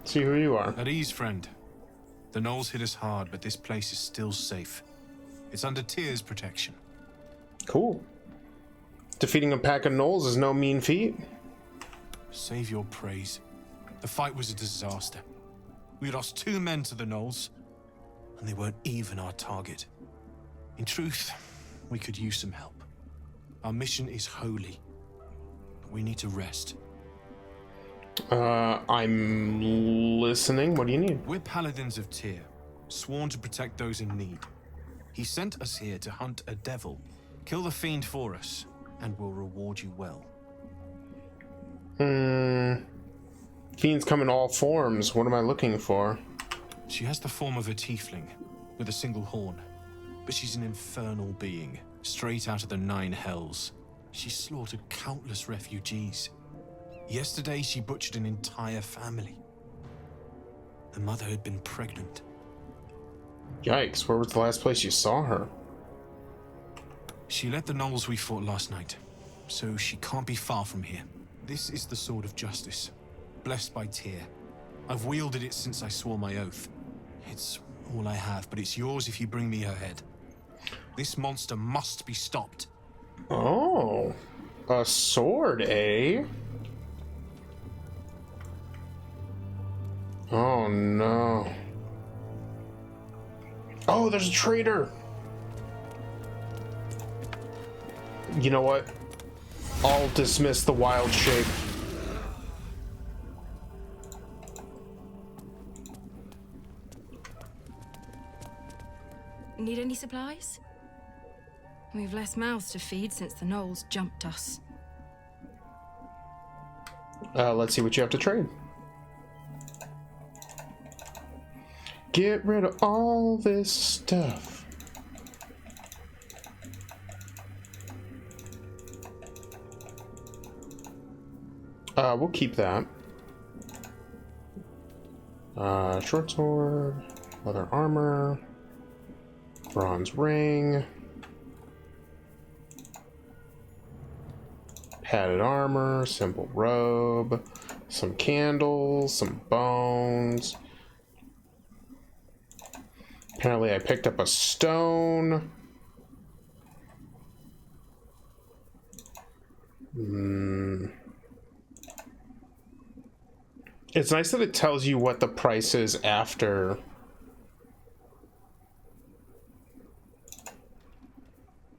Speaker 1: See who you are.
Speaker 19: At ease, friend. The gnolls hit us hard, but this place is still safe. It's under Tyr's protection.
Speaker 1: Cool. Defeating a pack of gnolls is no mean feat.
Speaker 19: Save your praise. The fight was a disaster. We lost 2 men to the gnolls, and they weren't even our target. In truth, we could use some help. Our mission is holy, but we need to rest.
Speaker 1: I'm listening. What do you need?
Speaker 19: We're paladins of Tyr, sworn to protect those in need. He sent us here to hunt a devil. Kill the fiend for us, and we'll reward you well.
Speaker 1: Fiends come in all forms. What am I looking for?
Speaker 19: She has the form of a tiefling, with a single horn. But she's an infernal being, straight out of the 9 hells. She slaughtered countless refugees. Yesterday, she butchered an entire family. The mother had been pregnant.
Speaker 1: Yikes, where was the last place you saw her?
Speaker 19: She led the gnolls we fought last night, so she can't be far from here. This is the Sword of Justice, blessed by Tyr. I've wielded it since I swore my oath. It's all I have, but it's yours if you bring me her head. This monster must be stopped.
Speaker 1: Oh, a sword, eh? Oh no. Oh, there's a traitor. You know what? I'll dismiss the wild shape.
Speaker 20: Need any supplies? We've less mouths to feed since the gnolls jumped us.
Speaker 1: Let's see what you have to trade. Get rid of all this stuff. We'll keep that. Short sword, leather armor, bronze ring, padded armor, simple robe, some candles, some bones. Apparently I picked up a stone. It's nice that it tells you what the price is after.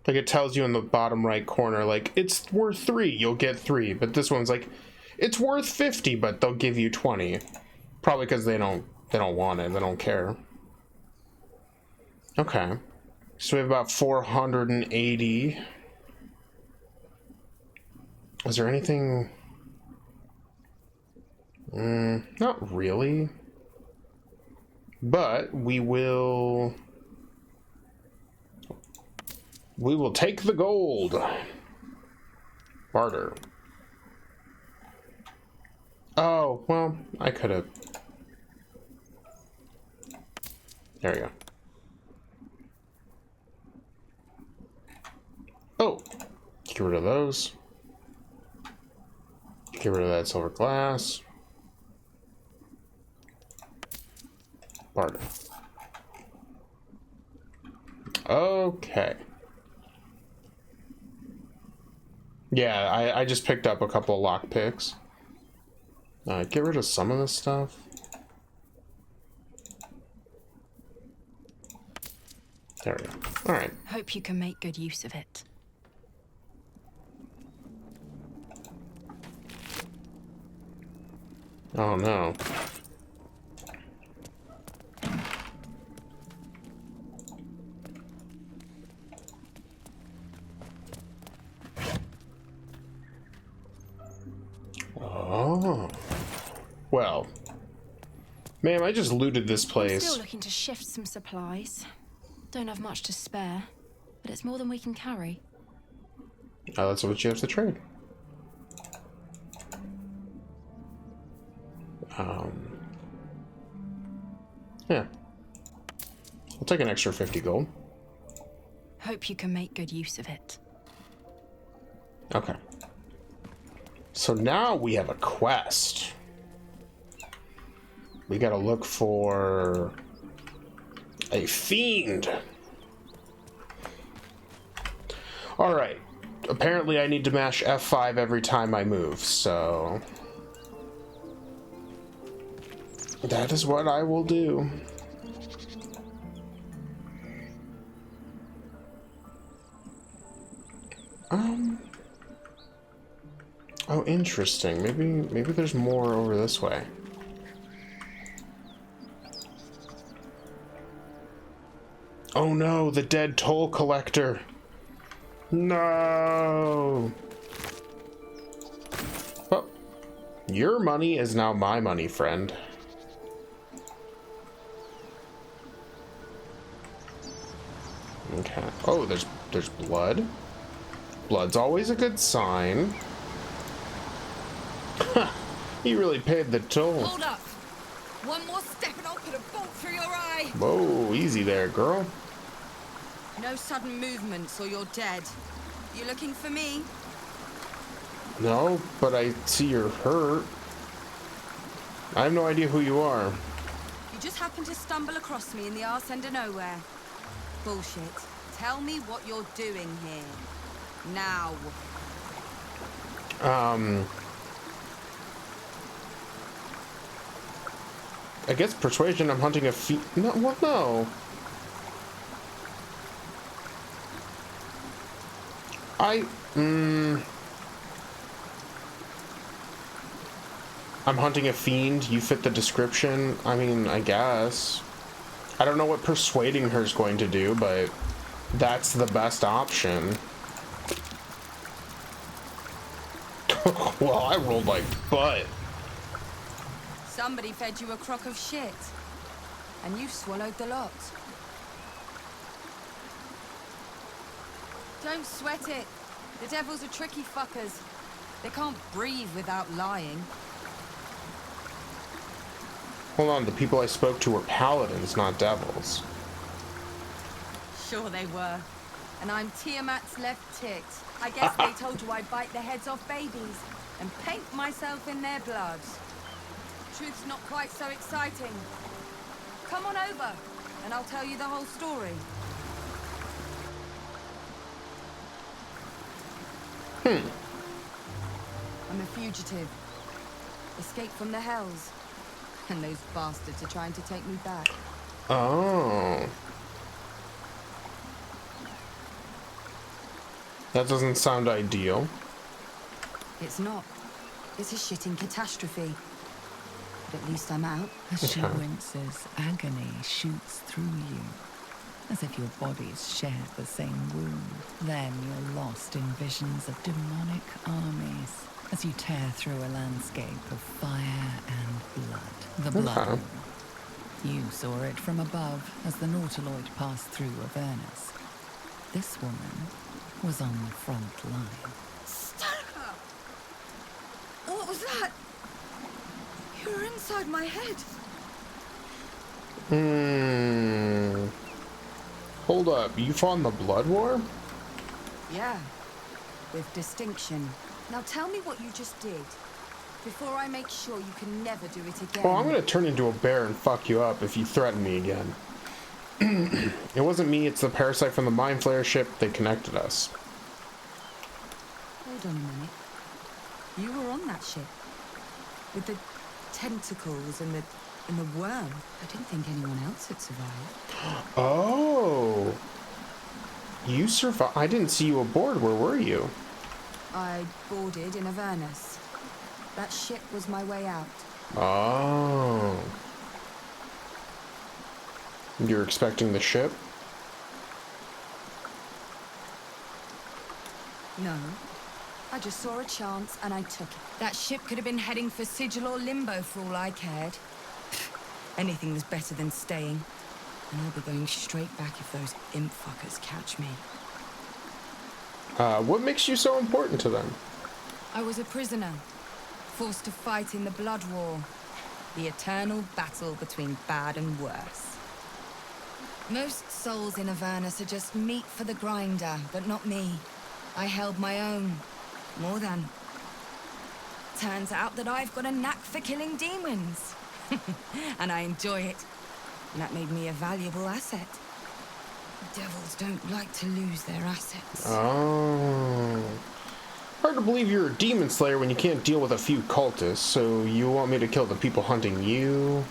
Speaker 1: Like, it tells you in the bottom right corner, like, it's worth 3, you'll get 3. But this one's like, it's worth 50, but they'll give you 20. Probably because they don't want it, they don't care. Okay. So we have about 480. Is there anything? Not really. But we will take the gold. Barter. Oh, well, I could have. There we go. Oh, get rid of those. Get rid of that silver glass. Barter. Okay. Yeah, I just picked up a couple of lockpicks. Get rid of some of this stuff. There we go. All right.
Speaker 20: Hope you can make good use of it.
Speaker 1: Oh no. Oh. Well. Ma'am, I just looted this place.
Speaker 20: Still looking to shift some supplies. Don't have much to spare, but it's more than we can carry.
Speaker 1: Oh, that's what you have to trade. Yeah. I'll take an extra 50 gold.
Speaker 20: Hope you can make good use of it.
Speaker 1: Okay. So now we have a quest. We gotta look for A fiend. Alright. Apparently I need to mash F5 every time I move, so... that is what I will do. Oh, interesting. Maybe there's more over this way. Oh no, the dead toll collector. No. Well, your money is now my money, friend. Okay. Oh, there's blood. Blood's always a good sign. He really paid the toll.
Speaker 21: Hold up! One more step and I'll put a bolt through your eye!
Speaker 1: Whoa, easy there, girl.
Speaker 21: No sudden movements or you're dead. You looking for me?
Speaker 1: No, but I see you're hurt. I have no idea who you are.
Speaker 21: You just happened to stumble across me in the arse end of nowhere. Bullshit. Tell me what you're doing here. Now.
Speaker 1: I guess persuasion. I'm hunting a no, what? No. I'm hunting a fiend. You fit the description. I mean, I guess. I don't know what persuading her is going to do, but that's the best option. Well, I rolled like butt.
Speaker 21: Somebody fed you a crock of shit. And you swallowed the lot. Don't sweat it. The devils are tricky fuckers. They can't breathe without lying.
Speaker 1: Hold on, the people I spoke to were paladins, not devils.
Speaker 21: Sure they were. And I'm Tiamat's left tit. I guess they told you I'd bite the heads off babies and paint myself in their blood. Truth's not quite so exciting. Come on over, and I'll tell you the whole story. I'm a fugitive. Escaped from the Hells. And those bastards are trying to take me back.
Speaker 1: Oh. That doesn't sound ideal.
Speaker 21: It's not. It's a shitting catastrophe. But at least I'm out.
Speaker 12: As she winces, agony shoots through you, as if your bodies shared the same wound. Then you're lost in visions of demonic armies, as you tear through a landscape of fire and blood. The blood. You saw it from above as the Nautiloid passed through Avernus. This woman was on the front line.
Speaker 21: Stalker! What was that? You were inside my head.
Speaker 1: Hold up, you fought in the Blood War?
Speaker 21: Yeah, with distinction. Now tell me what you just did, before I make sure you can never do it again.
Speaker 1: Well, I'm gonna turn into a bear and fuck you up if you threaten me again. It wasn't me, it's the parasite from the Mind Flayer ship. They connected us.
Speaker 21: Hold on a minute. You were on that ship. With the tentacles and the worm. I didn't think anyone else had survived.
Speaker 1: Oh. You survived? I didn't see you aboard. Where were you?
Speaker 21: I boarded in Avernus. That ship was my way out.
Speaker 1: Oh. You're expecting the ship?
Speaker 21: No. I just saw a chance and I took it. That ship could have been heading for Sigil or Limbo for all I cared. Anything was better than staying. And I'll be going straight back if those imp fuckers catch me.
Speaker 1: What makes you so important to them?
Speaker 21: I was a prisoner, forced to fight in the Blood War. The eternal battle between bad and worse. Most souls in Avernus are just meat for the grinder, but not me. I held my own. More than. Turns out that I've got a knack for killing demons. And I enjoy it. and that made me a valuable asset. Devils don't like to lose their assets.
Speaker 1: Oh. Hard to believe you're a demon slayer when you can't deal with a few cultists, so you want me to kill the people hunting you?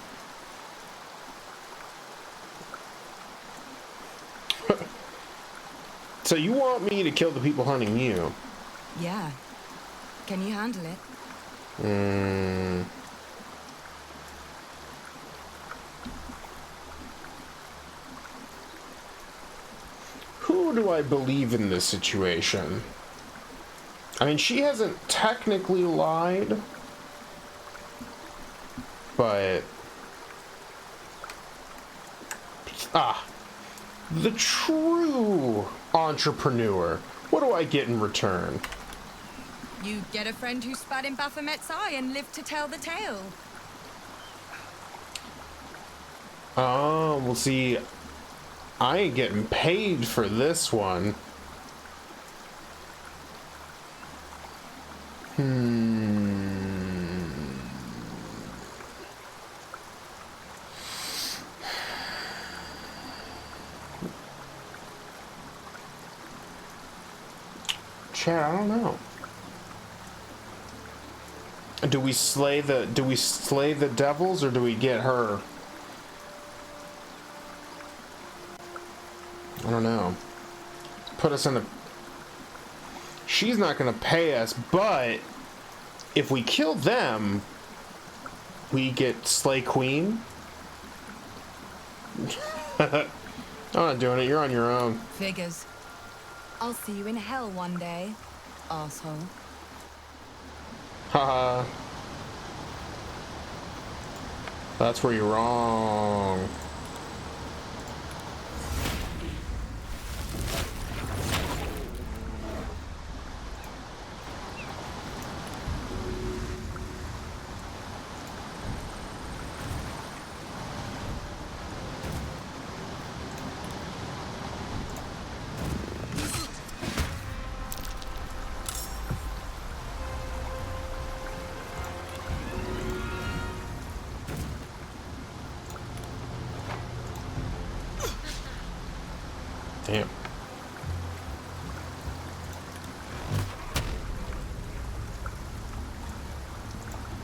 Speaker 1: So you want me to kill the people hunting you?
Speaker 21: Yeah. Can you handle it?
Speaker 1: Who do I believe in this situation? I mean, she hasn't technically lied, but... the true entrepreneur. What do I get in return?
Speaker 21: You get a friend who spat in Baphomet's eye and lived to tell the tale.
Speaker 1: Oh, well, see, I ain't getting paid for this one. Chat, I don't know. Do we slay the devils, or do we get her? I don't know. Put us in a... She's not gonna pay us, but if we kill them, we get Slay Queen. I'm not doing it. You're on your own.
Speaker 21: Figures. I'll see you in hell one day, asshole.
Speaker 1: Haha. That's where you're wrong. Damn.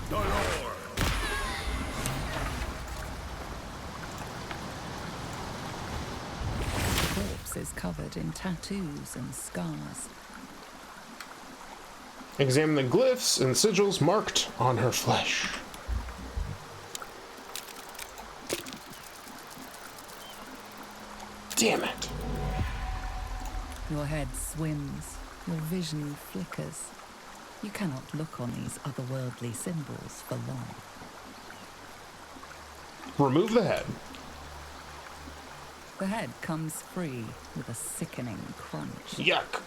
Speaker 12: The corpse is covered in tattoos and scars.
Speaker 1: Examine the glyphs and sigils marked on her flesh. Damn it.
Speaker 12: Your head swims, your vision flickers. You cannot look on these otherworldly symbols for long.
Speaker 1: Remove the head.
Speaker 12: The head comes free with a sickening crunch.
Speaker 1: Yuck.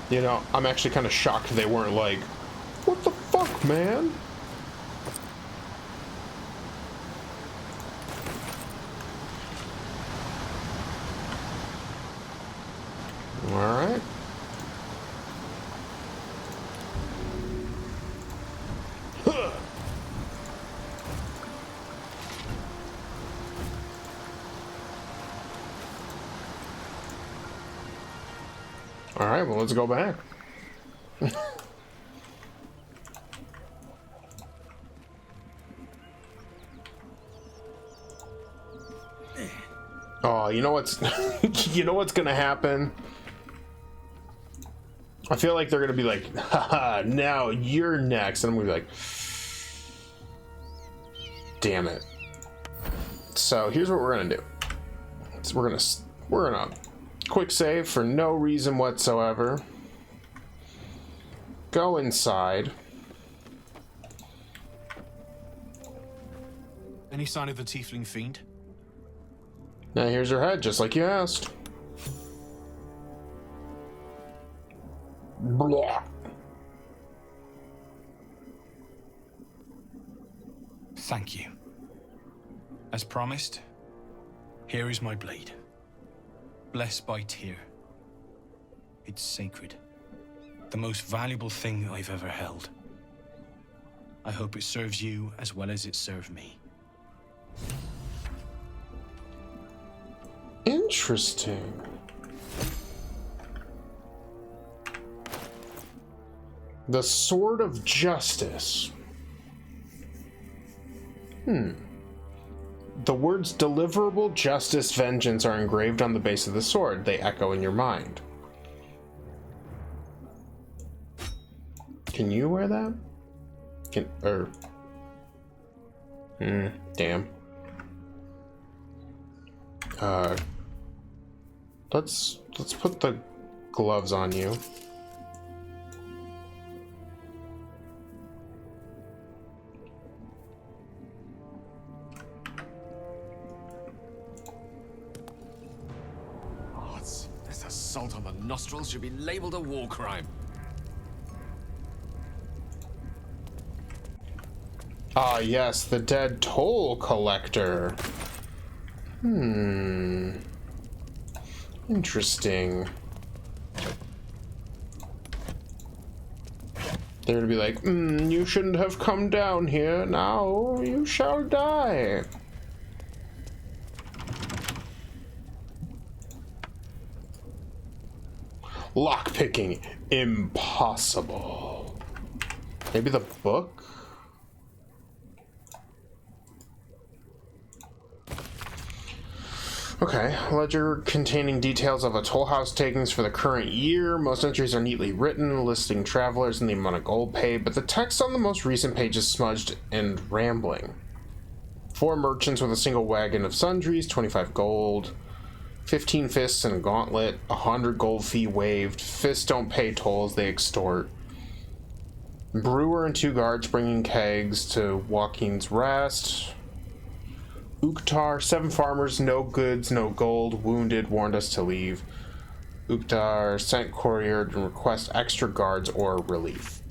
Speaker 1: You know, I'm actually kind of shocked they weren't like, what the fuck, man? Alright. Alright, well, let's go back. Oh, you know what's you know what's gonna happen? I feel like they're gonna be like, haha, now you're next, and I'm gonna be like, damn it. So here's what we're gonna do. So we're gonna quick save for no reason whatsoever. Go inside.
Speaker 19: Any sign of the tiefling fiend?
Speaker 1: Now here's her head, just like you asked. Blah.
Speaker 8: Thank you. As promised, here is my blade. Blessed by Tyr. It's sacred. The most valuable thing I've ever held. I hope it serves you as well as it served me.
Speaker 1: Interesting. The Sword of Justice. The words deliverable, justice, vengeance are engraved on the base of the sword. They echo in your mind. Can you wear that? Damn. Let's put the gloves on you.
Speaker 5: This assault on the nostrils should be labeled a war crime.
Speaker 1: Ah, yes, the dead toll collector. Interesting. They're gonna be like, you shouldn't have come down here. Now you shall die. Lockpicking, impossible. Maybe the book? Okay, ledger containing details of a toll house takings for the current year. Most entries are neatly written, listing travelers and the amount of gold paid, but the text on the most recent page is smudged and rambling. 4 merchants with a single wagon of sundries, 25 gold. 15 fists and a gauntlet, 100 gold fee waived. Fists don't pay tolls, they extort. Brewer and 2 guards bringing kegs to Joaquin's Rest. Uktar, 7 farmers, no goods, no gold, wounded, warned us to leave. Uktar sent courier to request extra guards or relief.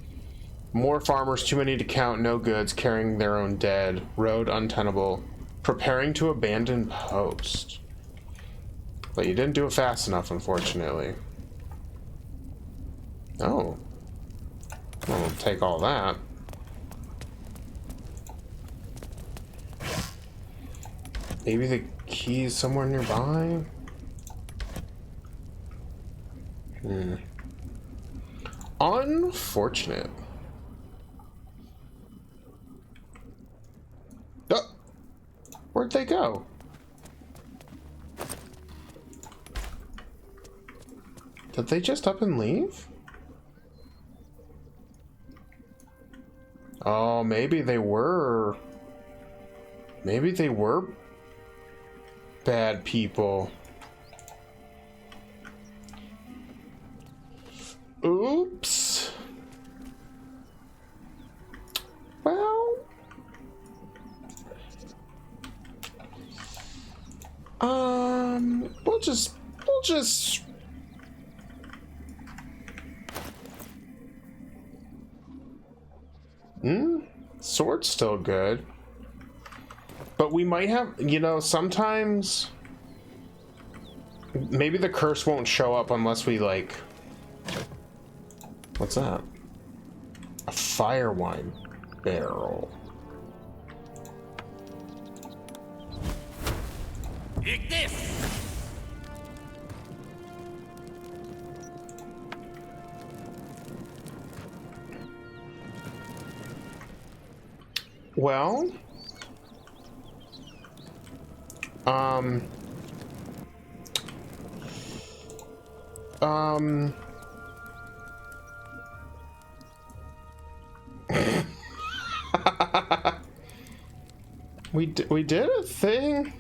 Speaker 1: More farmers, too many to count, no goods, carrying their own dead. Road untenable, preparing to abandon post. But you didn't do it fast enough, unfortunately. Oh. I'll take all that. Maybe the key is somewhere nearby? Unfortunate. Oh! Where'd they go? Did they just up and leave? Oh, maybe they were... Maybe they were bad people. Oops. Well... We'll just... Sword's still good. But we might have, you know, sometimes maybe the curse won't show up unless we like, what's that? A fire wine barrel.
Speaker 15: Take this.
Speaker 1: Well, we did a thing.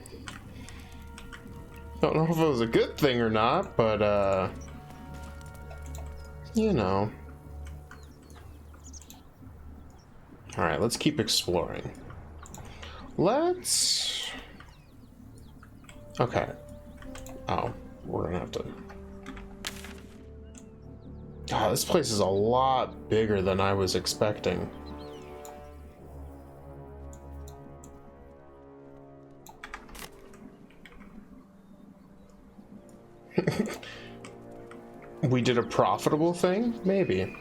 Speaker 1: Don't know if it was a good thing or not, but you know. All right, let's keep exploring. Let's... Okay. Oh, we're gonna have to... God, this place is a lot bigger than I was expecting. We did a profitable thing? Maybe.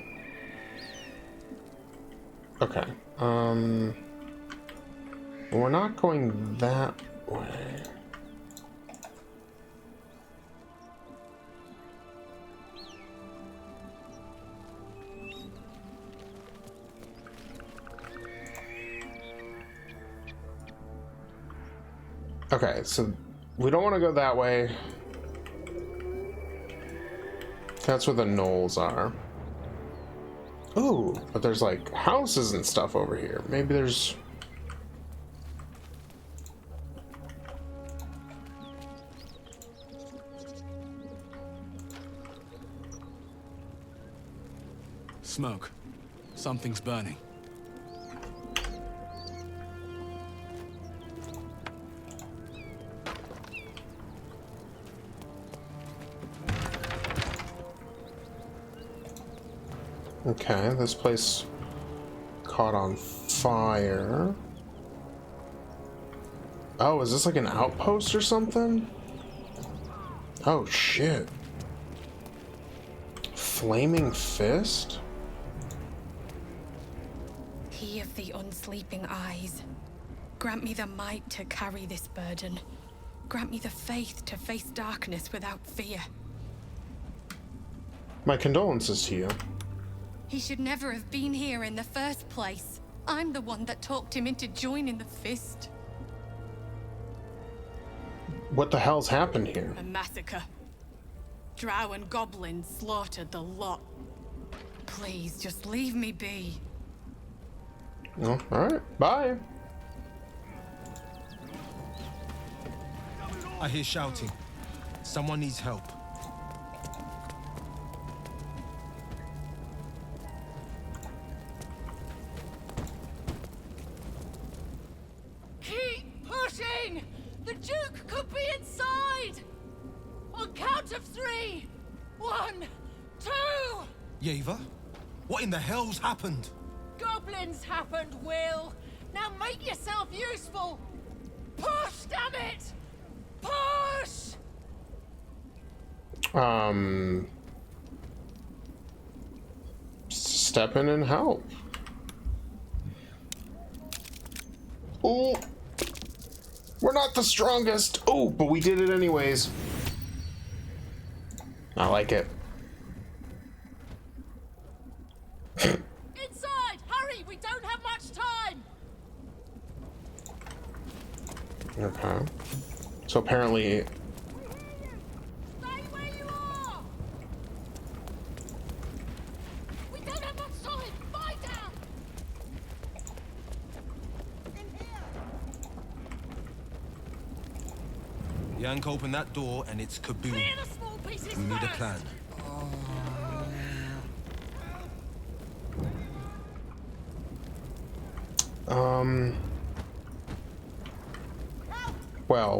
Speaker 1: Okay. We're not going that way. Okay, so we don't want to go that way. That's where the knolls are. Ooh, but there's like houses and stuff over here. Maybe there's...
Speaker 6: Smoke. Something's burning.
Speaker 1: Okay, this place caught on fire. Oh, is this like an outpost or something? Oh, shit. Flaming fist?
Speaker 2: He of the unsleeping eyes, grant me the might to carry this burden. Grant me the faith to face darkness without fear.
Speaker 1: My condolences to you.
Speaker 2: He should never have been here in the first place. I'm the one that talked him into joining the Fist.
Speaker 1: What the hell's happened here?
Speaker 2: A massacre. Drow and goblins slaughtered the lot. Please, just leave me be.
Speaker 1: Oh, alright, bye.
Speaker 4: I hear shouting. Someone needs help.
Speaker 22: Keep pushing! The Duke could be inside! On count of 3! 1, 2!
Speaker 4: Yeva? What in the hell's happened?
Speaker 22: Goblins happened, Will! Now make yourself useful! Push, damn it! Push!
Speaker 1: Step in and help. Oh, we're not the strongest. Oh, but we did it anyways. I like it.
Speaker 22: Inside! Hurry! We don't have much time!
Speaker 1: Okay. So apparently...
Speaker 22: Stay where you are! We don't have much time! Fight out!
Speaker 4: Yank open that door and it's kaboom.
Speaker 22: Clear the small pieces
Speaker 4: We need a
Speaker 22: first.
Speaker 4: plan.
Speaker 1: Well.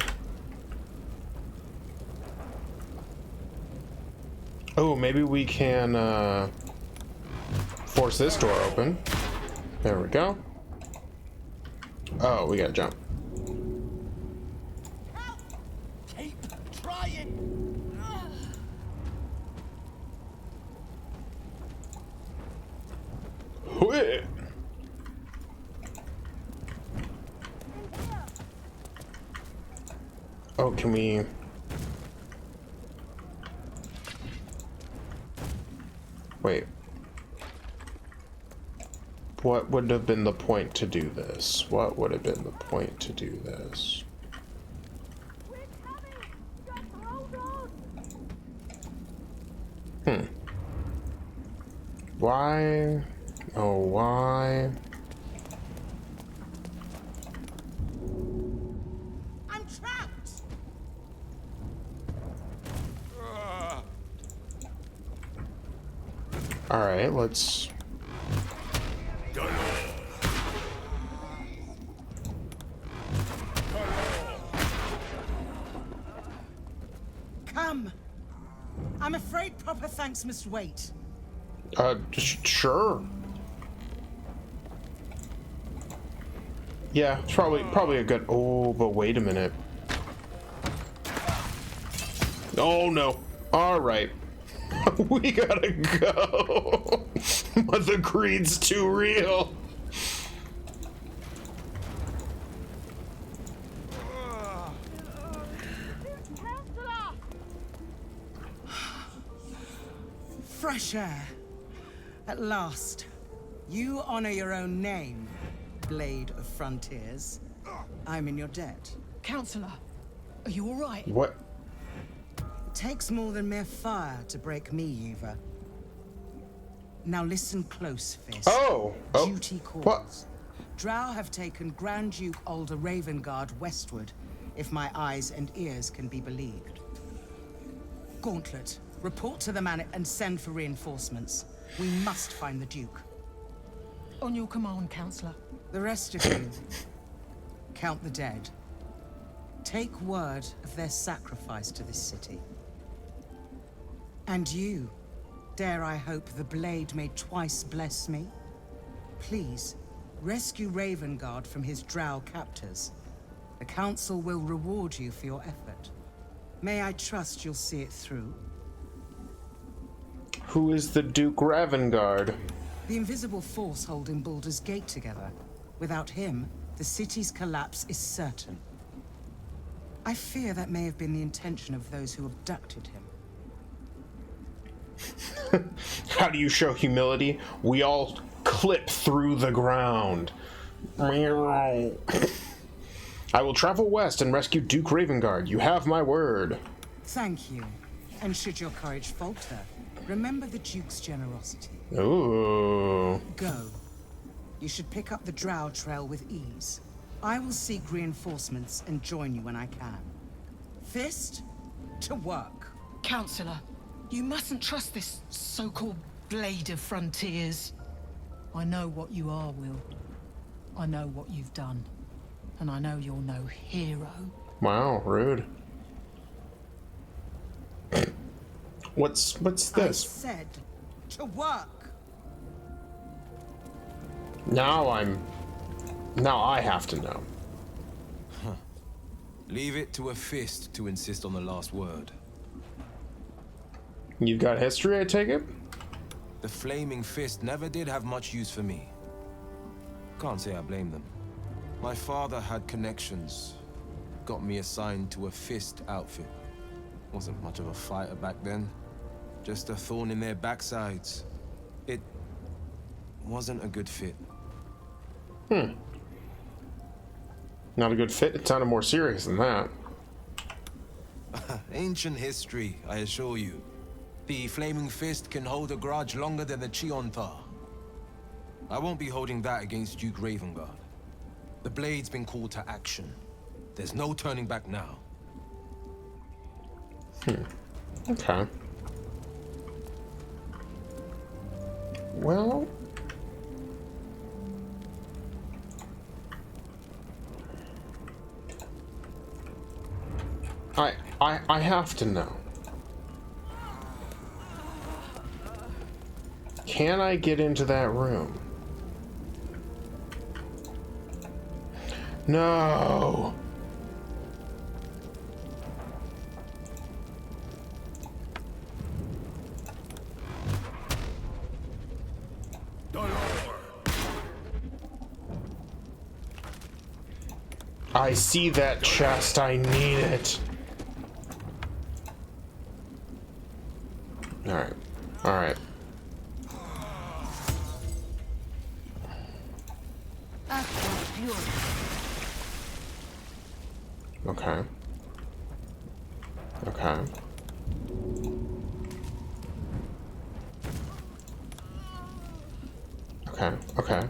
Speaker 1: Oh, maybe we can, force this door open. There we go. Oh, we gotta jump.
Speaker 15: Keep trying.
Speaker 1: Whee! Oh, can we... Wait. What would have been the point to do this? What would have been the point to do this? Why? Oh, why?
Speaker 22: I'm trapped!
Speaker 1: Alright, let's...
Speaker 22: Come! I'm afraid proper thanks must wait.
Speaker 1: Sure. Yeah, it's probably a good... Oh, but wait a minute. Oh, no. Alright. We gotta go. But the greed's too real.
Speaker 9: Fresh air. At last. You honor your own name, Blade of Frontiers. I'm in your debt.
Speaker 22: Counselor, are you all right?
Speaker 1: What?
Speaker 9: It takes more than mere fire to break me, Eva. Now listen close, Fist.
Speaker 1: Oh!
Speaker 9: Duty calls.
Speaker 1: What?
Speaker 9: Drow have taken Grand Duke Alder Ravengard westward, if my eyes and ears can be believed. Gauntlet, report to the man and send for reinforcements. We must find the Duke.
Speaker 22: On your command, Counselor.
Speaker 9: The rest of you, count the dead. Take word of their sacrifice to this city. And you, dare I hope the blade may twice bless me? Please, rescue Ravengard from his drow captors. The Council will reward you for your effort. May I trust you'll see it through?
Speaker 1: Who is the Duke Ravengard?
Speaker 9: The invisible force holding Baldur's Gate together. Without him, the city's collapse is certain. I fear that may have been the intention of those who abducted him.
Speaker 1: How do you show humility? We all clip through the ground. I will travel west and rescue Duke Ravengard. You have my word.
Speaker 9: Thank you. And should your courage falter, remember the Duke's generosity.
Speaker 1: Ooh.
Speaker 9: Go. You should pick up the Drow trail with ease. I will seek reinforcements and join you when I can. Fist, to work.
Speaker 22: Counselor, you mustn't trust this so-called Blade of Frontiers. I know what you are, Will. I know what you've done. And I know you're no hero.
Speaker 1: Wow, rude. What's this?
Speaker 9: I said, to work.
Speaker 1: Now I have to know.
Speaker 4: Huh. Leave it to a Fist to insist on the last word.
Speaker 1: You've got history, I take it?
Speaker 4: The Flaming Fist never did have much use for me. Can't say I blame them. My father had connections. Got me assigned to a Fist outfit. Wasn't much of a fighter back then. Just a thorn in their backsides. It wasn't a good fit.
Speaker 1: Not a good fit? It sounded more serious than that.
Speaker 4: Ancient history, I assure you. The Flaming Fist can hold a grudge longer than the Chiontar. I won't be holding that against Duke Ravengard. The Blade's been called to action. There's no turning back now.
Speaker 1: Okay. Well... I have to know. Can I get into that room? No. I see that chest. I need it. All right. All right. Okay. Okay. Okay. Okay.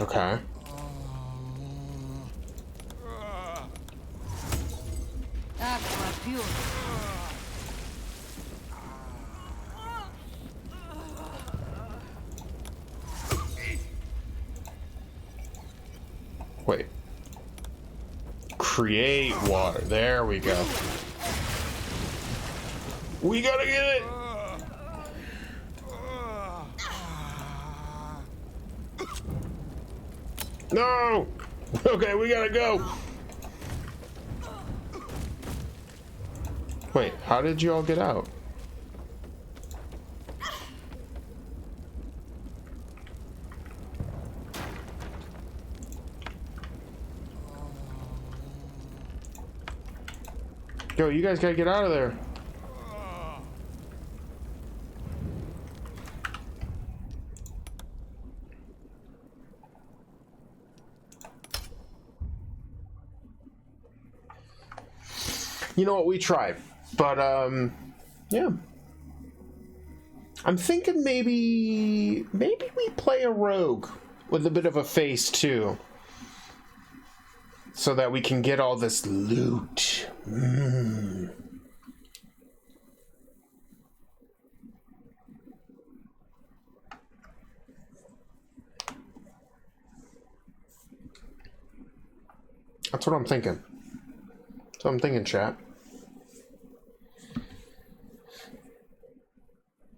Speaker 1: Okay. Wait. Create water. There we go. We gotta get it! No! Okay, we gotta go! Wait, how did you all get out? Yo, you guys gotta get out of there. You know what? We tried, but yeah. I'm thinking maybe we play a rogue with a bit of a face too, so that we can get all this loot. That's what I'm thinking. That's what I'm thinking, chat.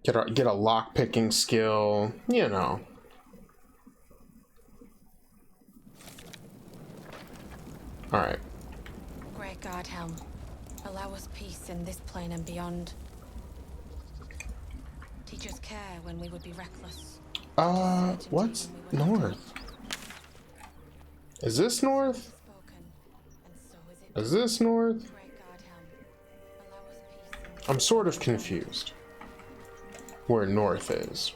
Speaker 1: Get a lock picking skill, you know. All right.
Speaker 2: Great God, Helm. Allow us peace in this plane and beyond. Teach us care when we would be reckless.
Speaker 1: What's north? Is this north? Is this north? I'm sort of confused where north is.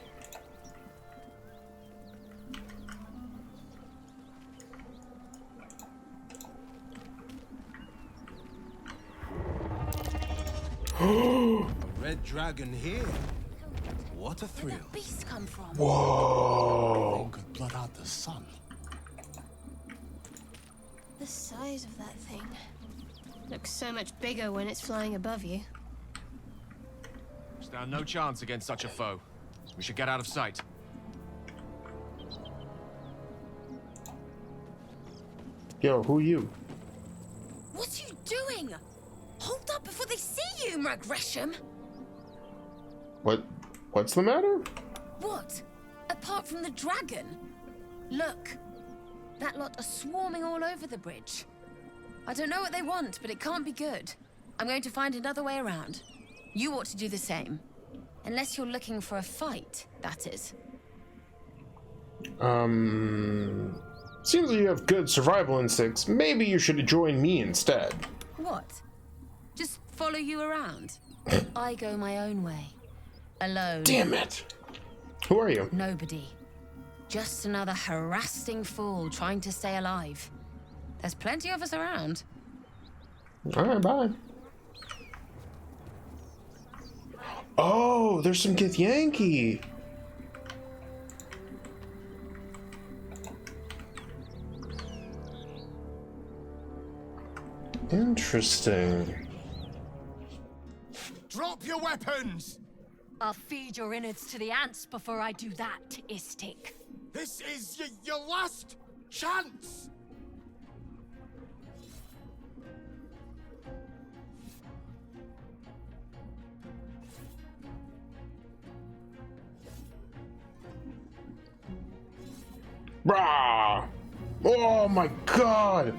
Speaker 4: A red dragon here. What a thrill.
Speaker 10: Beast come from?
Speaker 1: Whoa.
Speaker 15: Thing could blot out the sun.
Speaker 11: The size of that thing looks so much bigger when it's flying above you.
Speaker 5: Stand no chance against such a foe. We should get out of sight.
Speaker 1: Yo, who you?
Speaker 10: What are you doing? Hold up before they see you, Mrag Gresham.
Speaker 1: What's the matter?
Speaker 10: What? Apart from the dragon? Look. That lot are swarming all over the bridge. I don't know what they want, but it can't be good. I'm going to find another way around. You ought to do the same. Unless you're looking for a fight, that is.
Speaker 1: Seems like you have good survival instincts. Maybe you should join me instead.
Speaker 10: What? Just follow you around? I go my own way. Alone.
Speaker 1: Damn it. Who are you?
Speaker 10: Nobody. Just another harassing fool trying to stay alive. There's plenty of us around.
Speaker 1: Alright, bye. Oh, there's some Githyanki. Interesting.
Speaker 14: Drop your weapons!
Speaker 7: I'll feed your innards to the ants before I do that, Istik.
Speaker 14: This is your last chance!
Speaker 1: Brah! Oh my god!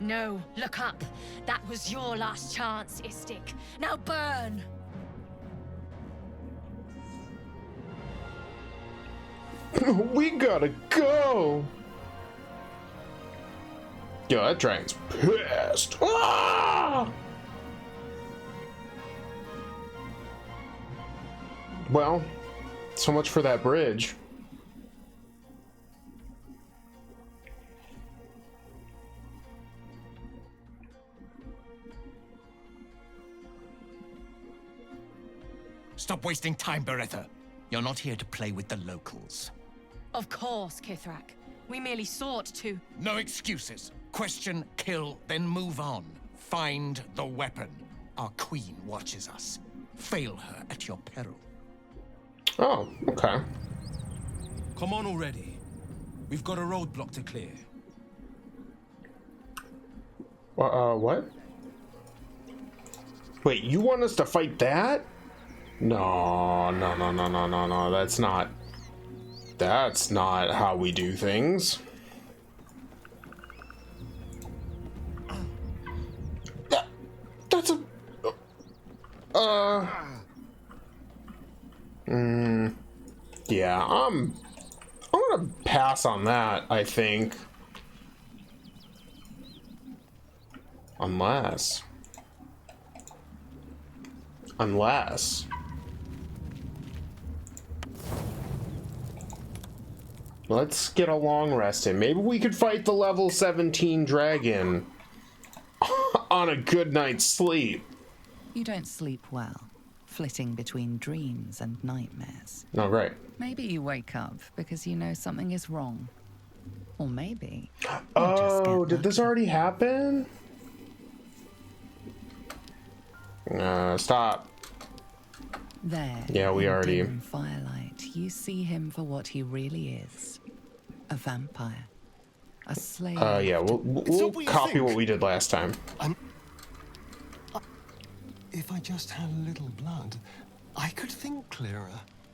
Speaker 7: No, look up. That was your last chance, Istik. Now burn!
Speaker 1: We gotta go! Yo, that dragon's pissed. Ah! Well, so much for that bridge.
Speaker 14: Stop wasting time, Beretta. You're not here to play with the locals.
Speaker 7: Of course, Kithrak. We merely sought to...
Speaker 14: No excuses. Question, kill, then move on. Find the weapon. Our queen watches us. Fail her at your peril.
Speaker 1: Oh, okay.
Speaker 4: Come on already. We've got a roadblock to clear.
Speaker 1: What? Wait, you want us to fight that? No. That's not how we do things. That's a... Yeah, I'm gonna gonna pass on that, I think. Unless. Let's get a long rest in. Maybe we could fight the level 17 dragon on a good night's sleep.
Speaker 12: You don't sleep well, flitting between dreams and nightmares.
Speaker 1: Oh, great.
Speaker 12: Maybe you wake up because you know something is wrong. Or maybe...
Speaker 1: Oh, did this already happen? Stop.
Speaker 12: There,
Speaker 1: yeah, we
Speaker 12: in
Speaker 1: already...
Speaker 12: dim firelight, you see him for what he really is. A vampire. A slave.
Speaker 1: Yeah, we'll copy what we did last time.
Speaker 3: If I just had a little blood, I could think clearer.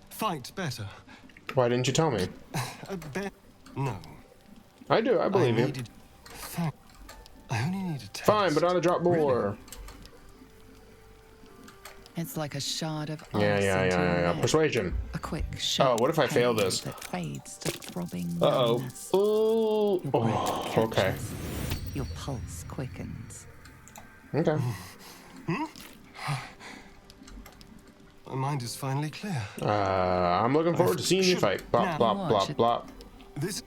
Speaker 3: Fight better.
Speaker 1: Why didn't you tell me?
Speaker 3: No.
Speaker 1: I do, I believe you.
Speaker 3: I only need a taste.
Speaker 1: Fine, but not a drop more. Really?
Speaker 12: It's like a shard of ice.
Speaker 1: Yeah. Persuasion.
Speaker 12: A quick shot.
Speaker 1: Oh, what if I fail this?
Speaker 12: That fades to throbbing
Speaker 1: numbness. Oh, okay.
Speaker 12: Your pulse quickens.
Speaker 1: Okay.
Speaker 3: My mind is finally clear.
Speaker 1: I'm looking forward to seeing you fight. Blop, blop, blop, blop.
Speaker 3: This.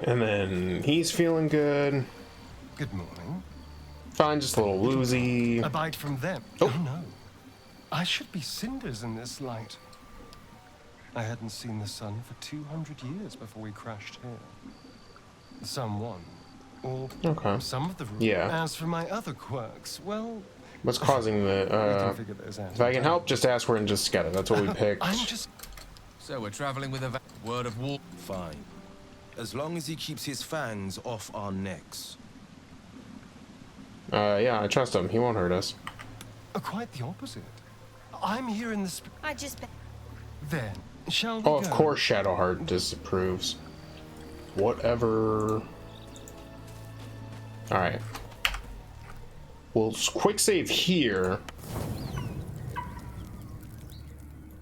Speaker 1: And then he's feeling good.
Speaker 3: Good morning.
Speaker 1: Fine, just a little woozy.
Speaker 3: A bite from them. Oh no. I should be cinders in this light. I hadn't seen the sun for 200 years before we crashed here. Someone. Or some of the room.
Speaker 1: Yeah.
Speaker 3: As for my other quirks, well...
Speaker 1: What's causing the... if I can help, just ask where and just get it. That's what we picked.
Speaker 3: I'm just...
Speaker 5: So we're traveling with a word of war.
Speaker 4: Fine. As long as he keeps his fangs off our necks.
Speaker 1: Yeah, I trust him. He won't hurt us.
Speaker 3: Quite the opposite. I'm here in the...
Speaker 11: I just...
Speaker 3: Then, shall we
Speaker 1: go?
Speaker 3: Of
Speaker 1: course Shadowheart disapproves. Whatever... Alright. We'll quick save here.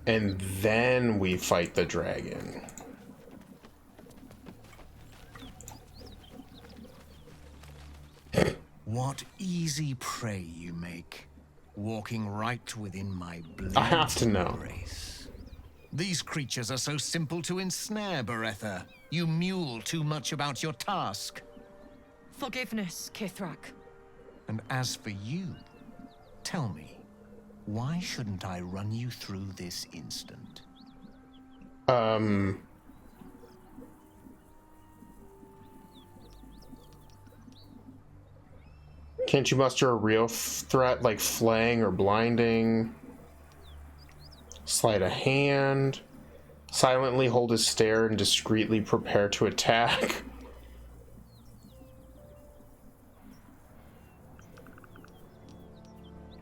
Speaker 1: And then we fight the dragon.
Speaker 14: What easy prey you make, walking right within my blade.
Speaker 1: I have to know.
Speaker 14: Embrace. These creatures are so simple to ensnare, Beretha. You mule too much about your task.
Speaker 2: Forgiveness, Kithrak.
Speaker 14: And as for you, tell me, why shouldn't I run you through this instant?
Speaker 1: Can't you muster a real threat like flaying or blinding? Sleight of hand. Silently hold his stare and discreetly prepare to attack.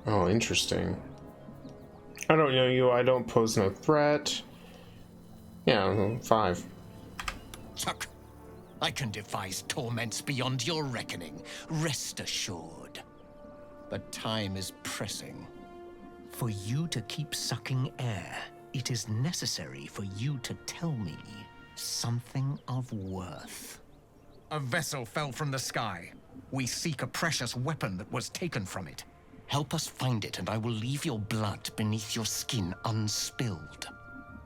Speaker 1: Oh, interesting. I don't know you. I don't pose no threat. Yeah, 5.
Speaker 14: Chuck. I can devise torments beyond your reckoning, rest assured. But time is pressing. For you to keep sucking air, it is necessary for you to tell me something of worth. A vessel fell from the sky. We seek a precious weapon that was taken from it. Help us find it, and I will leave your blood beneath your skin unspilled.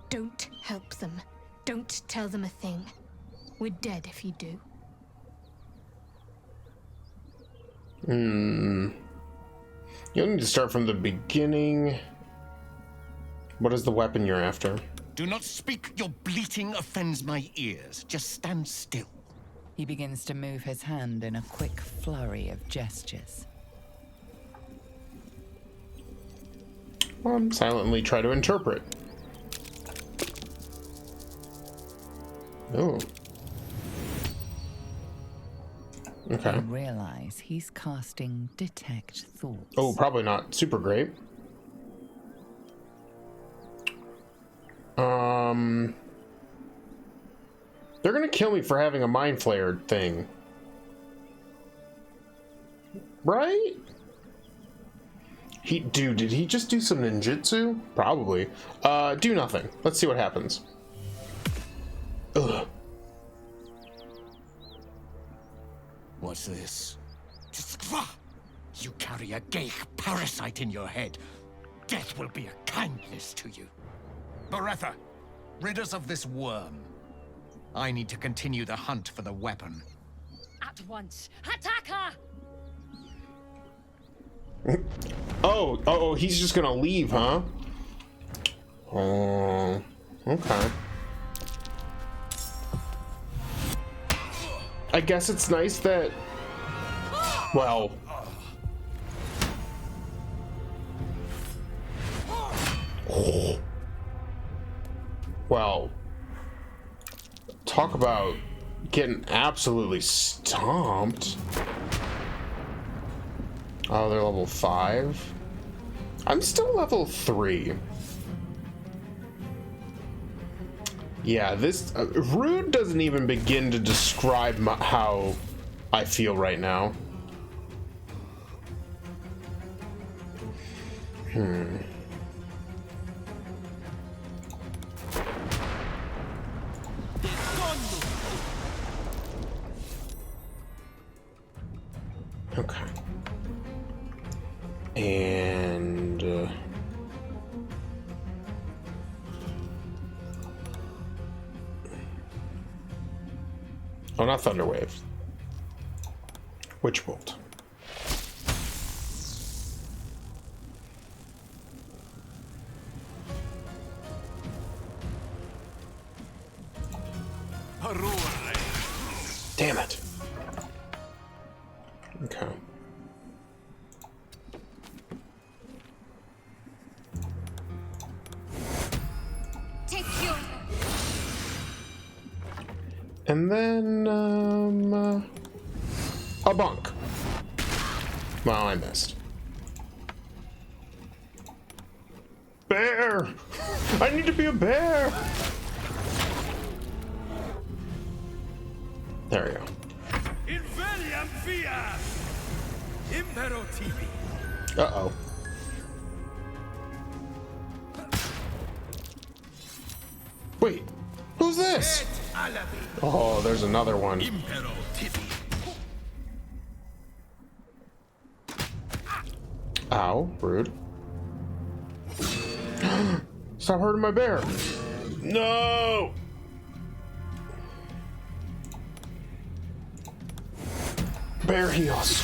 Speaker 11: Don't help them. Don't tell them a thing. We're dead if you do.
Speaker 1: You'll need to start from the beginning. What is the weapon you're after?
Speaker 14: Do not speak. Your bleating offends my ears. Just stand still.
Speaker 12: He begins to move his hand in a quick flurry of gestures.
Speaker 1: Silently try to interpret. Oh. Okay.
Speaker 12: You realize he's casting Detect Thoughts.
Speaker 1: Oh, probably not super great. They're gonna kill me for having a mind flayer thing. Right? Dude, did he just do some ninjutsu? Probably. Do nothing. Let's see what happens. Ugh.
Speaker 14: What's this? You carry a Geich parasite in your head. Death will be a kindness to you. Beretha, rid us of this worm. I need to continue the hunt for the weapon.
Speaker 10: At once. Attack her!
Speaker 1: Oh, he's just gonna leave, huh? Oh, okay. I guess it's nice that, well, well, talk about getting absolutely stomped. Oh, they're level 5. I'm still level 3. Yeah, this rude doesn't even begin to describe how I feel right now. Okay. And oh, not Thunderwave. Witch Bolt. Damn it. Okay. And then, a bunk. Well, I missed. Bear! I need to be a bear! There we go. Uh-oh. Wait, who's this? Oh, there's another one. Ow, rude. Stop hurting my bear. No! Bear heals.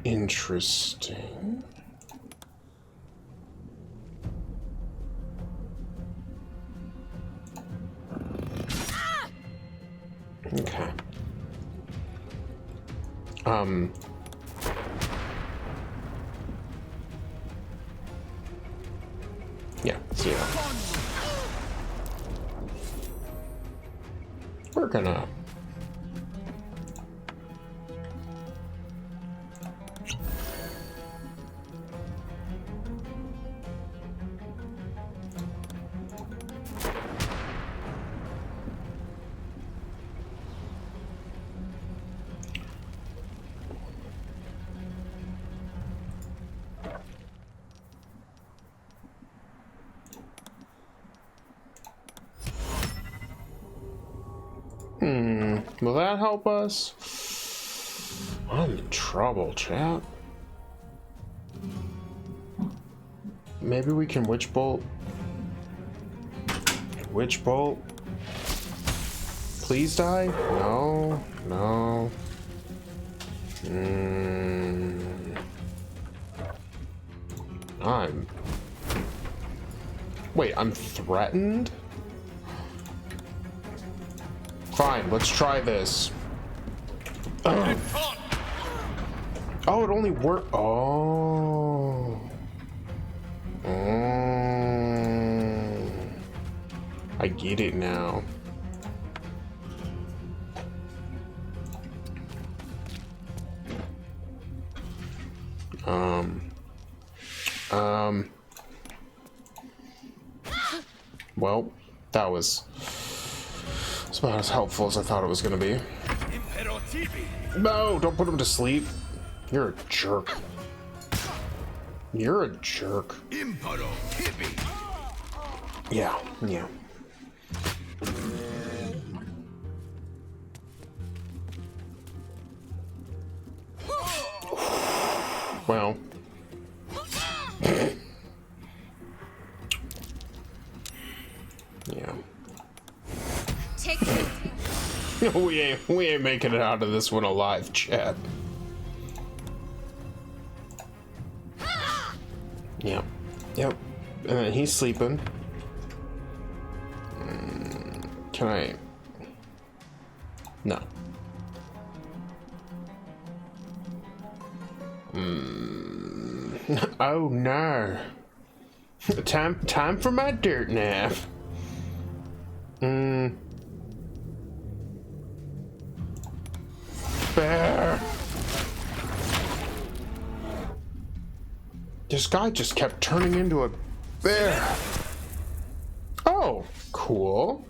Speaker 1: Interesting. Okay. Yeah, see ya. We're gonna will that help us? I'm in trouble, chat. Maybe we can Witch Bolt. Witch Bolt. Please die? No, no. Wait, I'm threatened? Fine, let's try this. Oh, it only worked. Oh. I get it now. Well, that was about as helpful as I thought it was gonna be. No, don't put him to sleep. You're a jerk. You're a jerk.
Speaker 18: Imparo Tibi.
Speaker 1: Yeah, yeah. Well. Yeah.
Speaker 10: Take
Speaker 1: we ain't making it out of this one alive, Chad. Yep. Yep. And then he's sleeping. Can I? No. Oh no. Time for my dirt nap. Bear. This guy just kept turning into a bear. Oh, cool.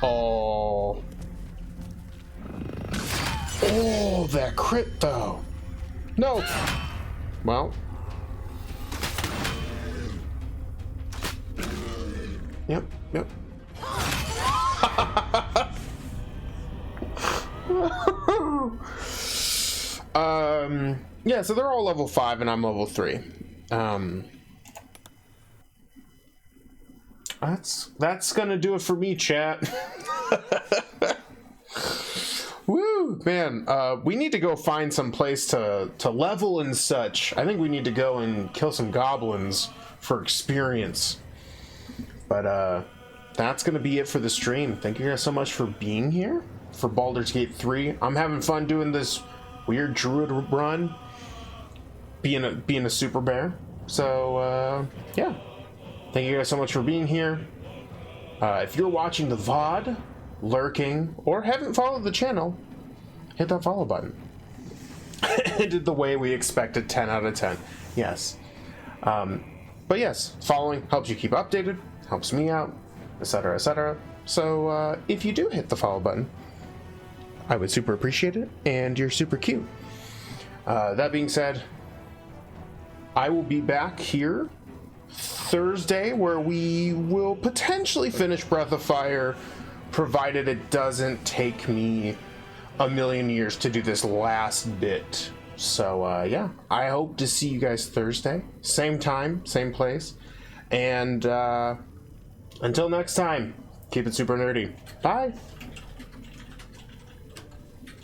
Speaker 1: Oh. Oh, that crit though. No. Well. Yep, yep. Yeah, so they're all level 5 and I'm level 3. That's gonna do it for me, chat. Woo, man. We need to go find some place to level and such. I think we need to go and kill some goblins for experience. But that's gonna be it for the stream. Thank you guys so much for being here for Baldur's Gate 3. I'm having fun doing this weird druid run, being a super bear. So yeah, thank you guys so much for being here. If you're watching the VOD, lurking, or haven't followed the channel, hit that follow button. It did the way we expected. 10 out of 10. Yes. But yes, following helps you keep updated, helps me out, etc., etc. So if you do hit the follow button, I would super appreciate it, and you're super cute. That being said, I will be back here Thursday, where we will potentially finish Breath of Fire, provided it doesn't take me a million years to do this last bit. So yeah, I hope to see you guys Thursday, same time, same place, and until next time, keep it super nerdy. Bye.